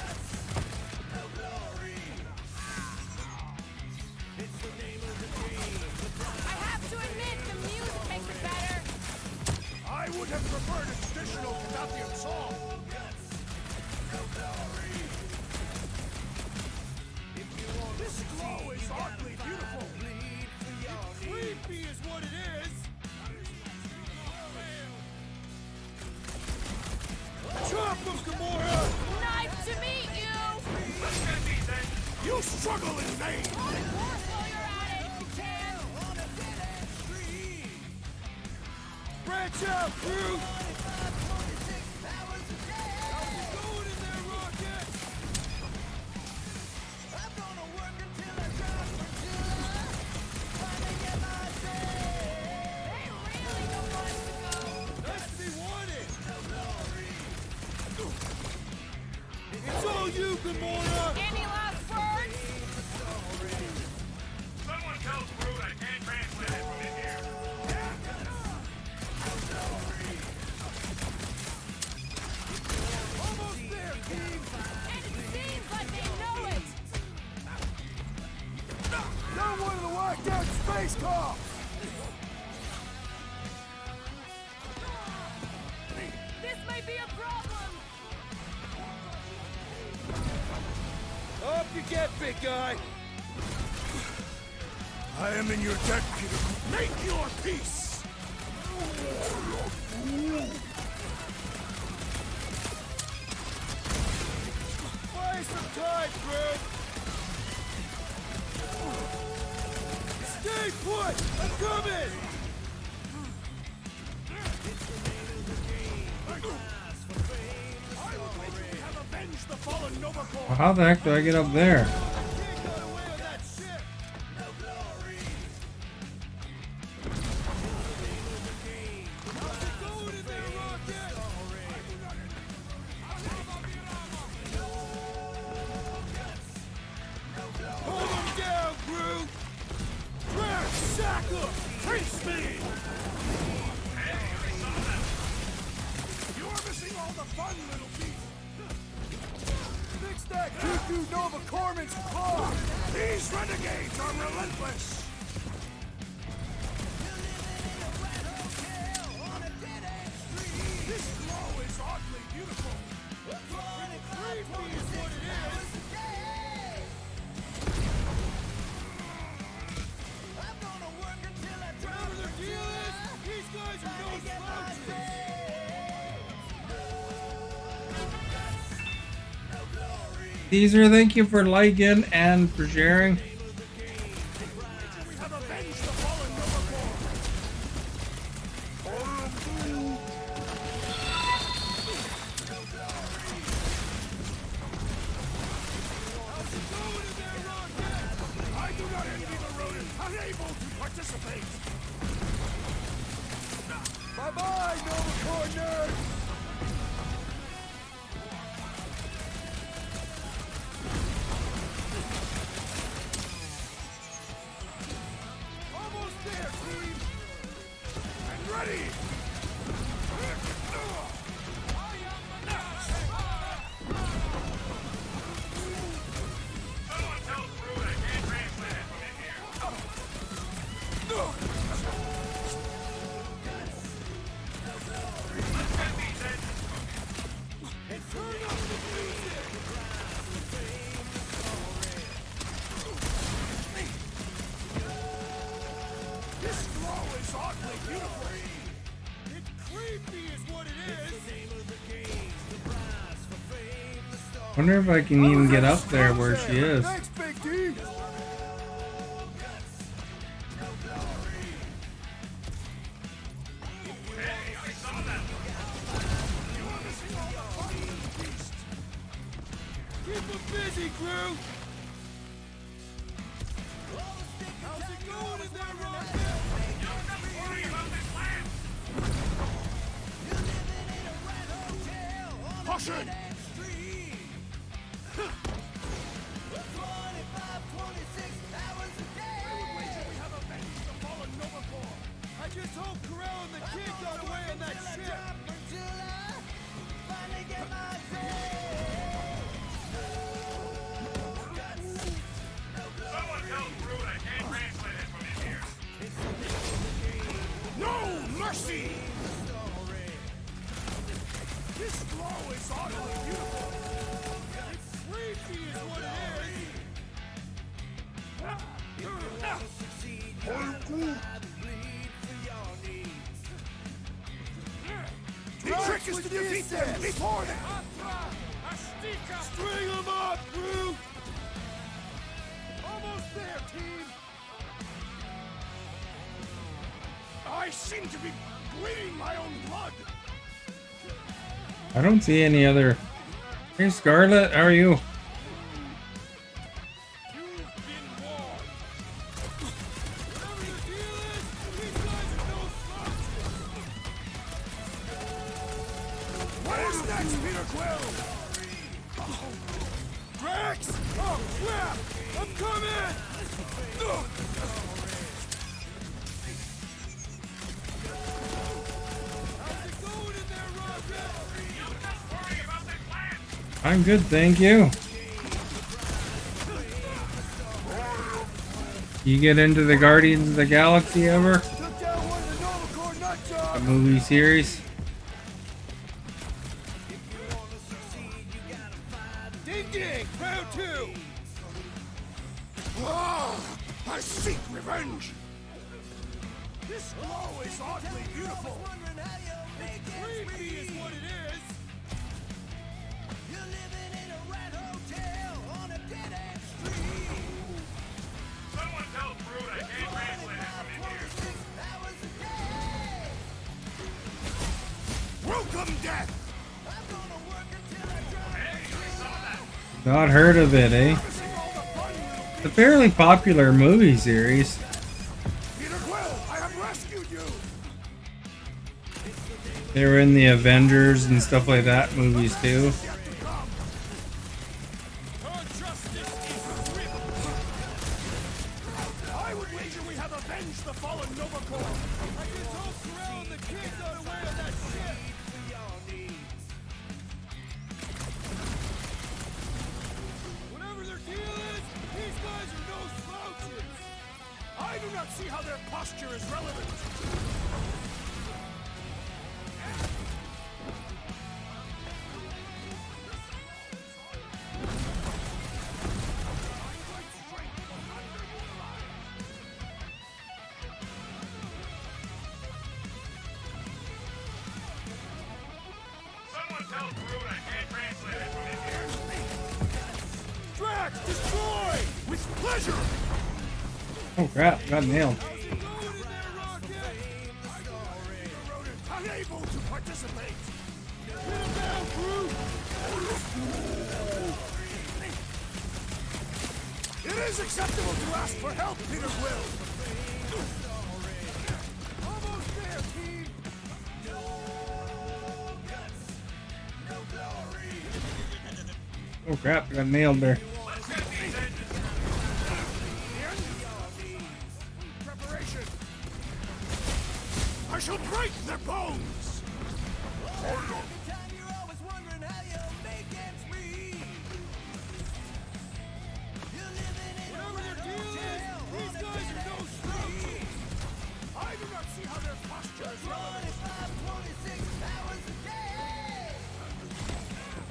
I have to admit, the music makes it better!
I would have preferred a traditional Canadian song. This glow is oddly beautiful. Creepy is what it is. Chop them, Gamora!
Nice to meet you!
Let's get these engines.
You struggle in vain.
While you're at it, you can!
Branch out, Groot! How's it going in there, Rocket? I'm gonna work until I drop
They really don't want us to go!
Nice to be wanted! It's all you, Gamora!
Any last words?
Someone tell Groot I can't translate it from in here.
Almost there, team!
And it seems like they know it!
Not one of the locked down space cops!
This may be a problem!
Up you get, big guy! I am in your debt, Peter. Make your peace! Buy some time, Greg! Stay put! I'm coming! I will bet we have avenged the fallen Nova Corps!
Well, how the heck do I get up there?
Got away on that ship! No glory! How's it going in there, Rocket? Hold him down, Groot! Crash, sack him! Face me! You are missing all the fun, little thief! Fix that Q2 Nova Corpsman's claw! These renegades are relentless! This glow is oddly beautiful! Creepy is what it is! Whatever their deal is, these guys are no slouches!
Teaser, thank you for liking and for sharing.
We have avenged the fallen Nova I do not envy the rodent unable to participate! Bye-bye, Nova Corps nerds! Almost there, team! And ready!
Someone tell Brood I can't translate it from in here. Let's get these engines cooking.
Turn up the music! This glow is oddly beautiful! It's creepy is what it is!
Wonder if I can even get up there where she is.
Thanks, Big D!
Hey, I saw that one.
You want to see all the fun beast? Keep them busy, crew! How's it going in there, Rocket?
You're just worried about this land.
Caution! I just hope Corel and the kid got away on that ship!
Someone tell Brood I can't translate it from in here.
No mercy! This glow is oddly beautiful! It's creepy is what it is! The trick is to defeat them before them! String them up, crew! Almost there, team! I seem to be bleeding my own blood!
I don't see any other. Hey Scarlet, how are you?
What is next, Peter Quill? Drax! Oh, crap! I'm coming! How's it going in there, Rocket?
You just worry about this land.
I'm good, thank you. You get into the Guardians of the Galaxy ever?
Took down one of the Nova Corps nut
A
jobs!
movie series?
Ding ding! Round two! Ah, I seek revenge! This glow is oddly beautiful! It's creepy is what it is!
Someone tell Brood I can't translate it from in here.
Welcome, death!
Hey, I saw that.
Not heard of it, eh? It's a fairly popular movie series.
Peter Quill, I have rescued you!
They were in the Avengers and stuff like that movies too.
I would wager we have avenged the fallen Nova Corps! I just hope Corel and the kid got away on that ship! their posture is relevant.
Someone tell Groot I can't translate it from in here.
Drax, destroy! With pleasure!
Oh crap, got nailed.
Unable to participate! Get him down, Groot! It is acceptable to ask for help, Peter Quill! Almost there, team!
Oh crap, I got nailed there.
Preparation! I shall break their bones! Whatever their deal is, these guys are no slouch! I do not see how their posture is relevant.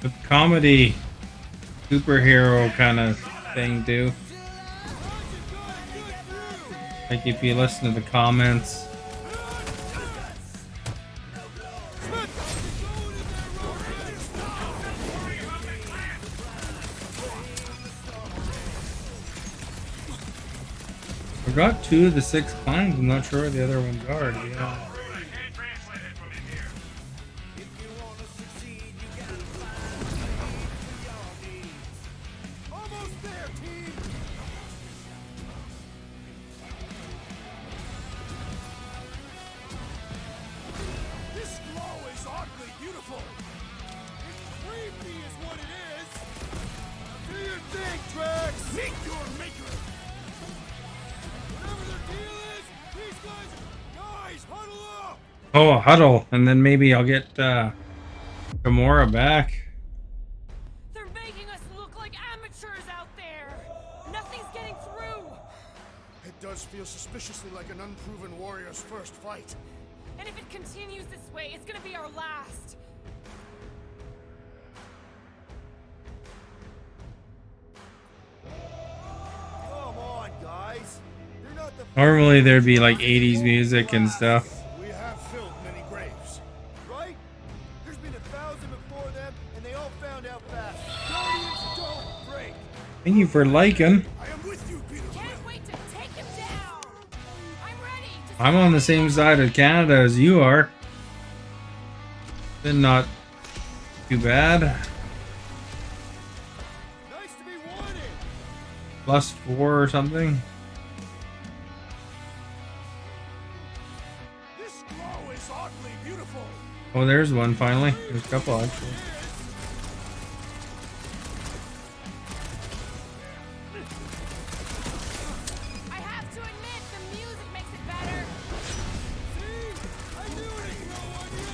The comedy superhero kind of thing too. Like if you listen to the comments. I got 2 of the 6 climbs. I'm not sure the other ones are. Yeah.
Almost there, team! This glow is oddly beautiful. It's creepy is what it is. Do your thing, Drax! Meet your maker! Whatever their deal is, these guys huddle up!
Oh, a huddle, and then maybe I'll get Gamora back.
They're making us look like amateurs out there. Nothing's getting through.
It does feel suspiciously like an unproven warrior's first fight.
And if it continues this way, it's gonna be our last.
Come on, guys. You're not the
Normally there'd be like 80s music and stuff.
We have filled many graves.
right? There's been 1,000 before them, and they all found out fast. Guardians don't break.
Thank you for liking.
I am with you, Peter.
Can't wait to take him down. I'm ready.
I'm on the same side of Canada as you are. Been not too bad.
Nice to be wanted.
+4 or something.
This glow is oddly beautiful.
Oh, there's one finally. There's a couple actually.
I have to admit, the music makes it better.
See? I knew it would grow on you.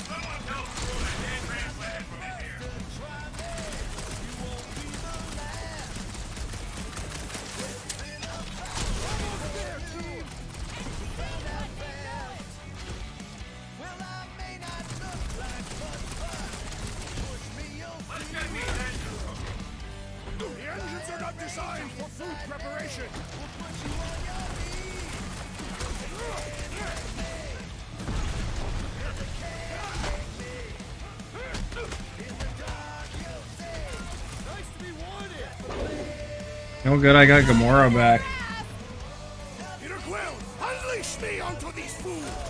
Someone tell Groot I can't translate it from in here.
Almost there, team.
Let's get these engines running.
The engines are not designed for food preparation. We'll put you on your
Nice to be wanted.
No good, I got Gamora back.
Peter Quill, unleash me onto these fools!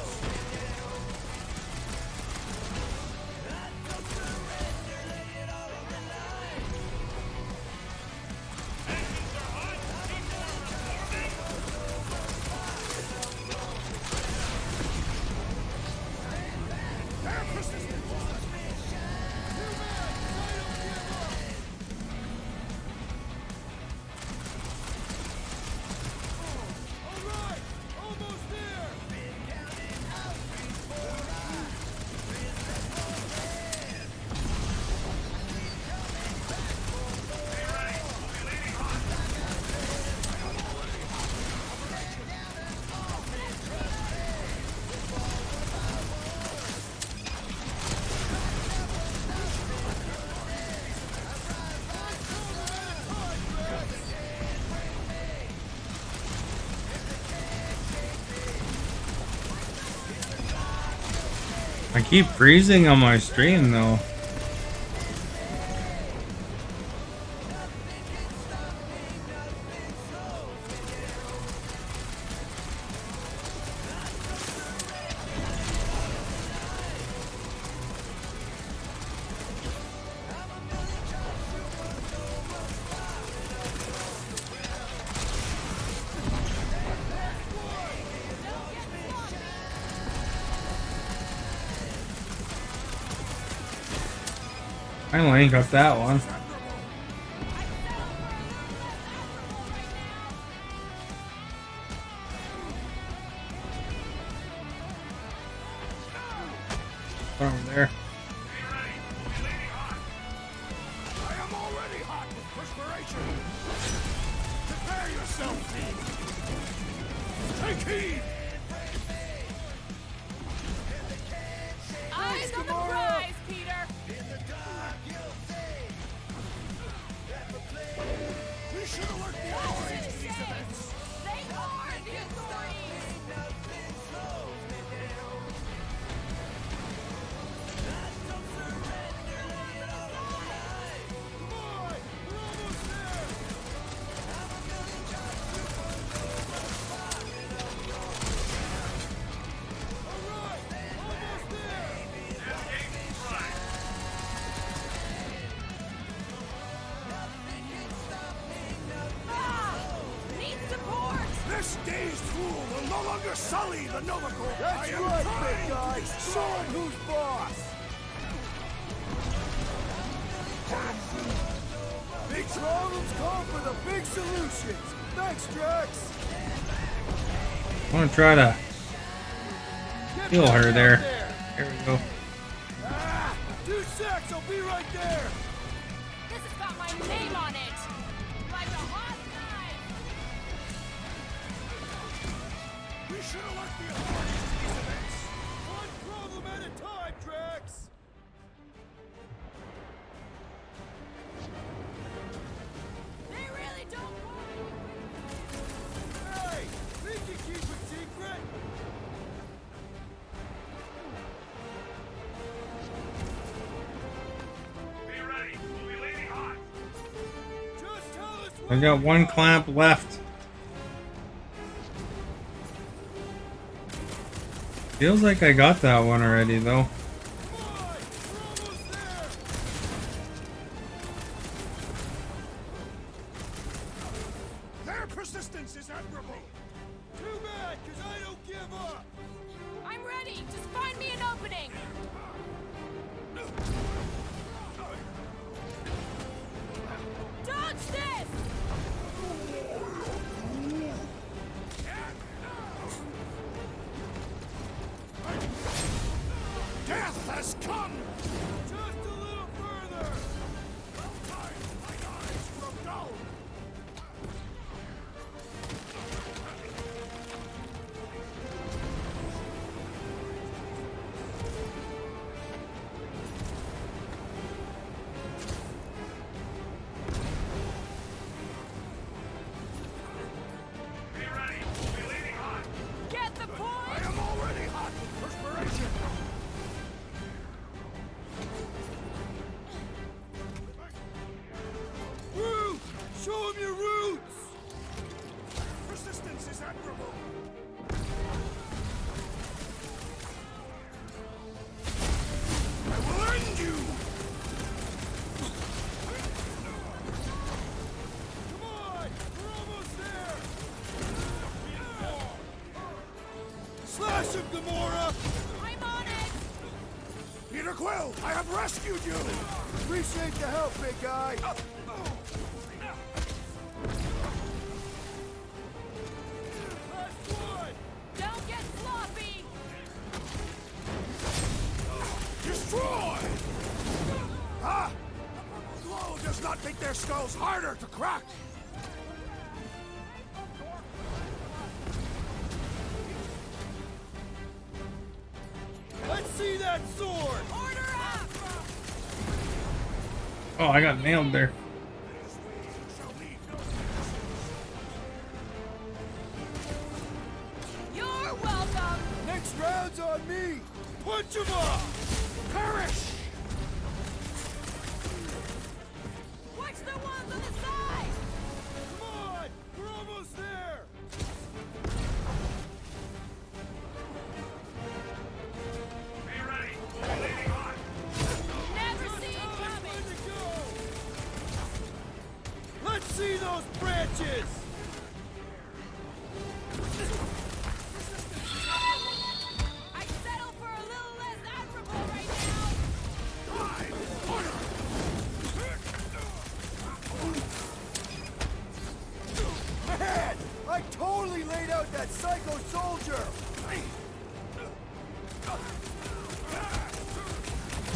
I keep freezing on my stream though. Finally got that one. Over there.
I am already hot with perspiration. Prepare yourself, Take heed.
Eyes on the prize, Peter.
We should alert the authorities to these events.
They are the authorities.
This dazed fool will no longer sully the Nova Corps.
That's right, big guy. Show him who's boss. Big problems call for the big solutions. Thanks, Drax.
I want to try to heal her there. There we go.
2 secs, I'll be right there.
This has got my name on it. Like a hot knife.
We should alert the authorities to these events.
One problem at a time, Drax.
They really don't want.
Hey, think you keep it secret?
Be ready. We'll be leaving hot.
Just tell us
I got one clamp left. Feels like I got that one already though.
Their persistence is admirable.
Too bad, because I don't give up.
I'm ready. Just find me an opening. Dodge this!
Death has come.
Just a little further.
Sometimes my eyes grow dull.
Be ready. We'll be leaving hot.
Get the
I
point!
am already hot with perspiration.
Root! Show him your roots!
Persistence is admirable. I will end you.
Come on! We're almost there! Slash him, Gamora!
I'm on it!
Peter Quill, I have rescued you.
Appreciate the help, big guy. Last one!
Don't get sloppy!
Destroy! Ah! The glow does not make their skulls harder to crack.
Let's see that sword!
Order up!
Oh, I got nailed there.
You're welcome!
Next
Next round's on me! Punch him off! Perish!
Watch the ones on the side!
Come on! We're almost there!
Be ready. We'll be leading on.
Never seen coming!
Let's see those branches!
I'd settle for a little less admirable right now!
Man! I totally laid out that psycho soldier!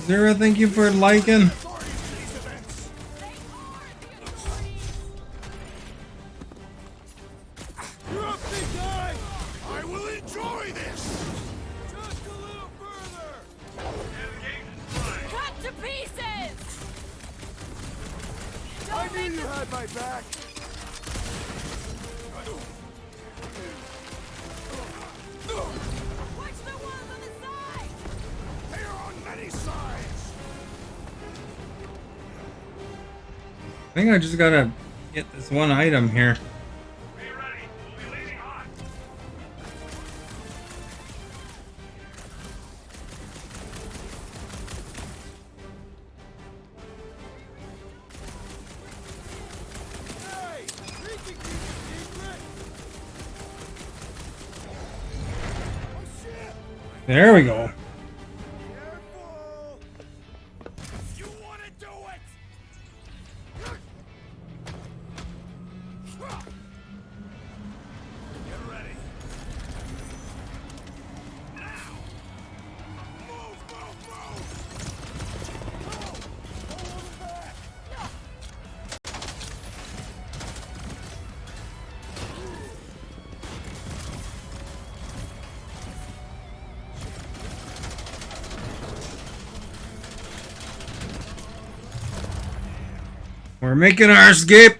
Zero, thank you for liking.
You're up, big guy! I will enjoy this! Just a little further!
Cut to pieces!
I knew you had my back!
Watch the ones on the side!
They are on many sides!
I think I just gotta get this one item here.
Be ready. We'll be leading on.
Hey! We can keep it secret! Oh shit!
There we go.
Careful! You wanna do it! Get ready. Now! Move, move, move! Move! Hold him back!
We're making our escape.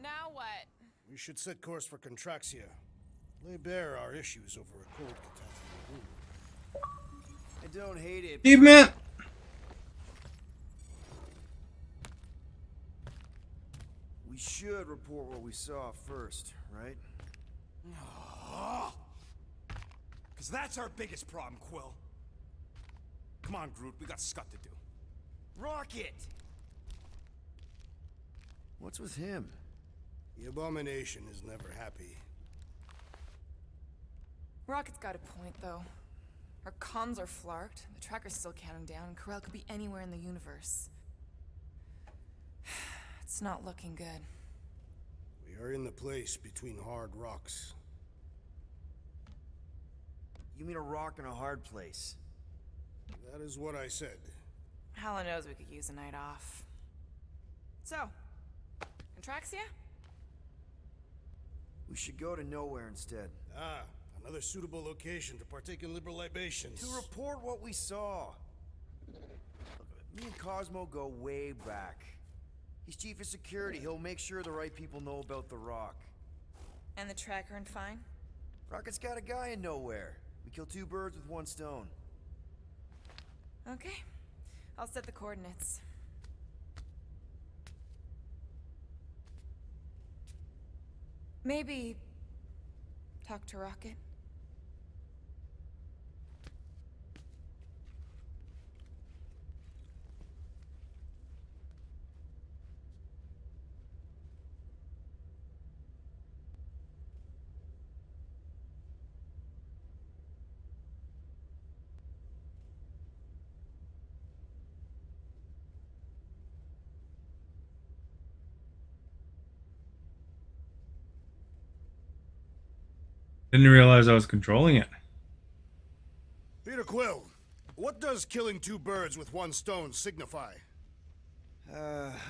Now what?
We should set course for Contraxia. Lay bare our issues over a cold catastrophe.
I don't hate it.
Achievement.
We should report what we saw first, right?
Because that's our biggest problem, Quill. Come on, Groot, we got scut to do.
Rocket! What's with him?
The Abomination is never happy.
Rocket's got a point, though. Our comms are flarked, the tracker's still counting down, and Corel could be anywhere in the universe. It's not looking good.
We are in the place between hard rocks.
You mean a rock in a hard place?
That is what I said.
Hella knows we could use a night off. So, Contraxia?
We should go to nowhere instead.
Ah, another suitable location to partake in liberal libations.
To report what we saw. Look, me and Cosmo go way back. He's chief of security. He'll make sure the right people know about the rock.
And the tracker and fine?
Rocket's got a guy in nowhere. We kill two birds with one stone.
Okay. I'll set the coordinates. Maybe talk to Rocket.
Didn't realize I was controlling it.
Peter Quill, what does killing two birds with one stone signify?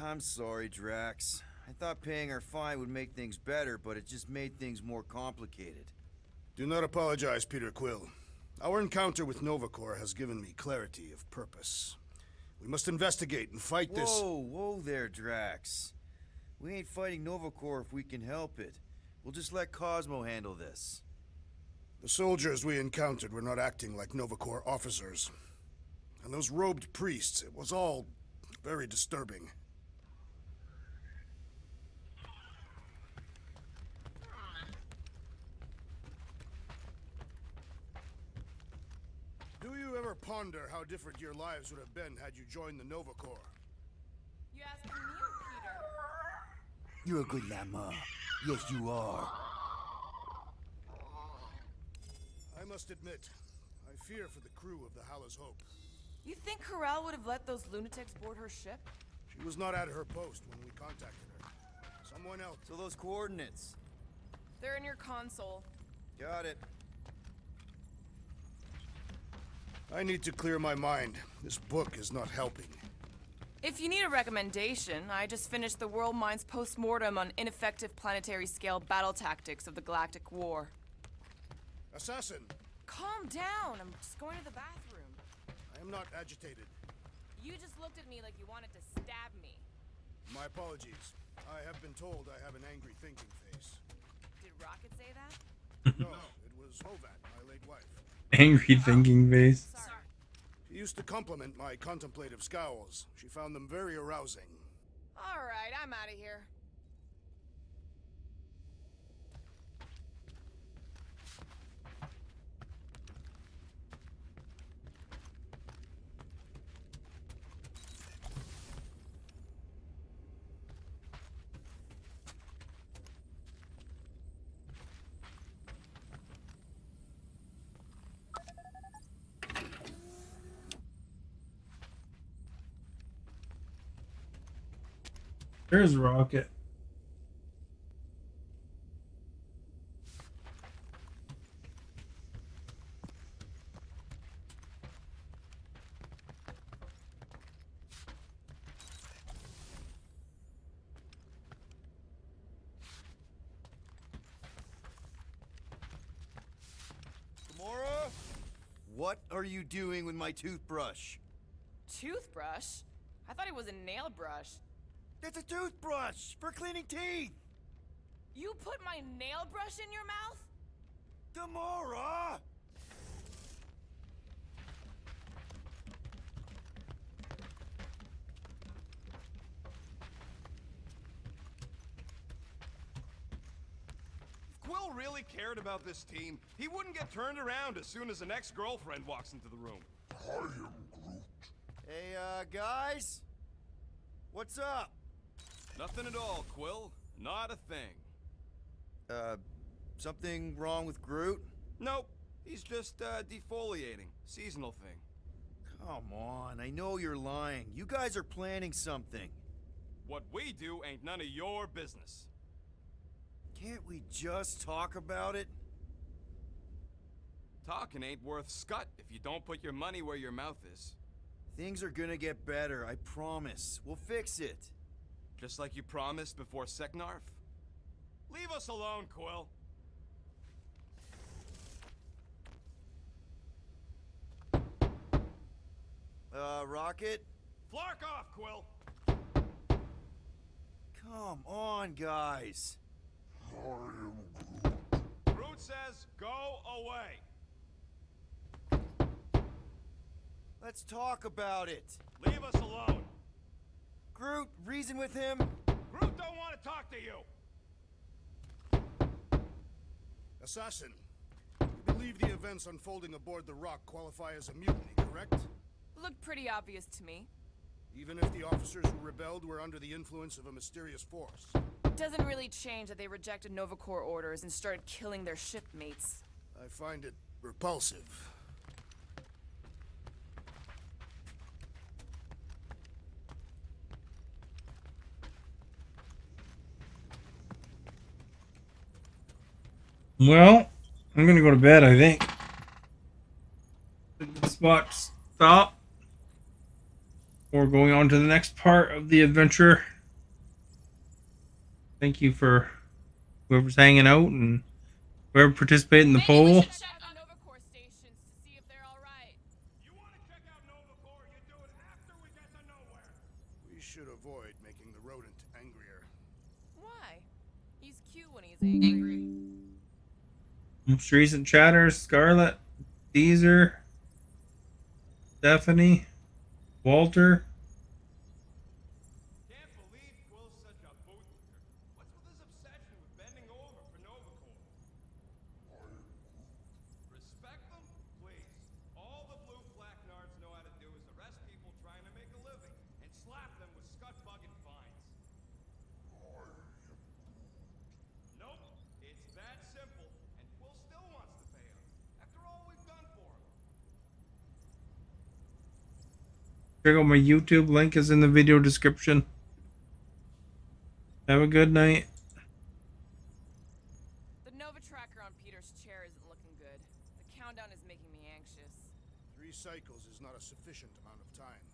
I'm sorry, Drax. I thought paying our fine would make things better, but it just made things more complicated.
Do not apologize, Peter Quill. Our encounter with Novacor has given me clarity of purpose. We must investigate and fight this...
Whoa there, Drax. We ain't fighting Novacor if we can help it. We'll just let Cosmo handle this.
The soldiers we encountered were not acting like Novacor officers. And those robed priests, it was all very disturbing. Do you ever ponder how different your lives would have been had you joined the Novacor?
You asking me or Peter?
You're a good llama. Yes, you are.
I must admit, I fear for the crew of the Hala's Hope.
You think Corel would have let those lunatics board her ship?
She was not at her post when we contacted her. Someone else.
So those coordinates.
They're in your console.
Got it.
I need to clear my mind. This book is not helping.
If you need a recommendation, I just finished the World Minds post-mortem on ineffective planetary scale battle tactics of the Galactic War.
Assassin!
Calm down, I'm just going to the bathroom.
I am not agitated.
You just looked at me like you wanted to stab me.
My apologies. I have been told I have an angry thinking face.
Did Rocket say that?
No, it was Hovat, my late wife.
Angry thinking face.
Sorry.
She used to compliment my contemplative scowls. She found them very arousing.
Alright, I'm out of here.
There's Rocket.
Gamora? What are you doing with my toothbrush?
Toothbrush? I thought it was a nail brush.
It's a toothbrush for cleaning teeth!
You put my nail brush in your mouth?
Gamora!
If Quill really cared about this team, he wouldn't get turned around as soon as an ex-girlfriend walks into the room.
I am Groot.
Hey, guys? What's up?
Nothing at all, Quill. Not a thing.
Something wrong with Groot?
Nope. He's just, defoliating. Seasonal thing.
Come on, I know you're lying. You guys are planning something.
What we do ain't none of your business.
Can't we just talk about it?
Talking ain't worth scut if you don't put your money where your mouth is.
Things are gonna get better, I promise. We'll fix it.
Just like you promised before Seknarf? Leave us alone, Quill.
Rocket?
Flark off, Quill!
Come on, guys.
I am Groot.
Groot says, go away.
Let's talk about it.
Leave us alone.
Groot, reason with him.
Groot don't want to talk to you.
Assassin, you believe the events unfolding aboard the Rock qualify as a mutiny, correct?
Looked pretty obvious to me.
Even if the officers who rebelled were under the influence of a mysterious force.
Doesn't really change that they rejected Novacor orders and started killing their shipmates.
I find it repulsive.
Well, I'm gonna go to bed, I think. This box stop. We're going on to the next part of the adventure. Thank you for whoever's hanging out and whoever participated in the poll.
Check on Novacor stations to see
We should avoid making the rodent angrier.
Why? He's cute when he's angry.
Most recent chatters: Scarlet, Caesar, Stephanie, Walter.
Can't believe Quill's such a bootlicker. What's with his obsession with bending over for Nova Corps? Respect them, please. All the blue flak nards know how to do is arrest people trying to make a living and slap them with scut-bugging fines. Nope, it's that simple, and Quill still wants to pay us. After all we've done for him.
Check out my YouTube. Link is in the video description. Have a good night.
The Nova tracker on Peter's chair isn't looking good. The countdown is making me anxious.
3 cycles is not a sufficient amount of time.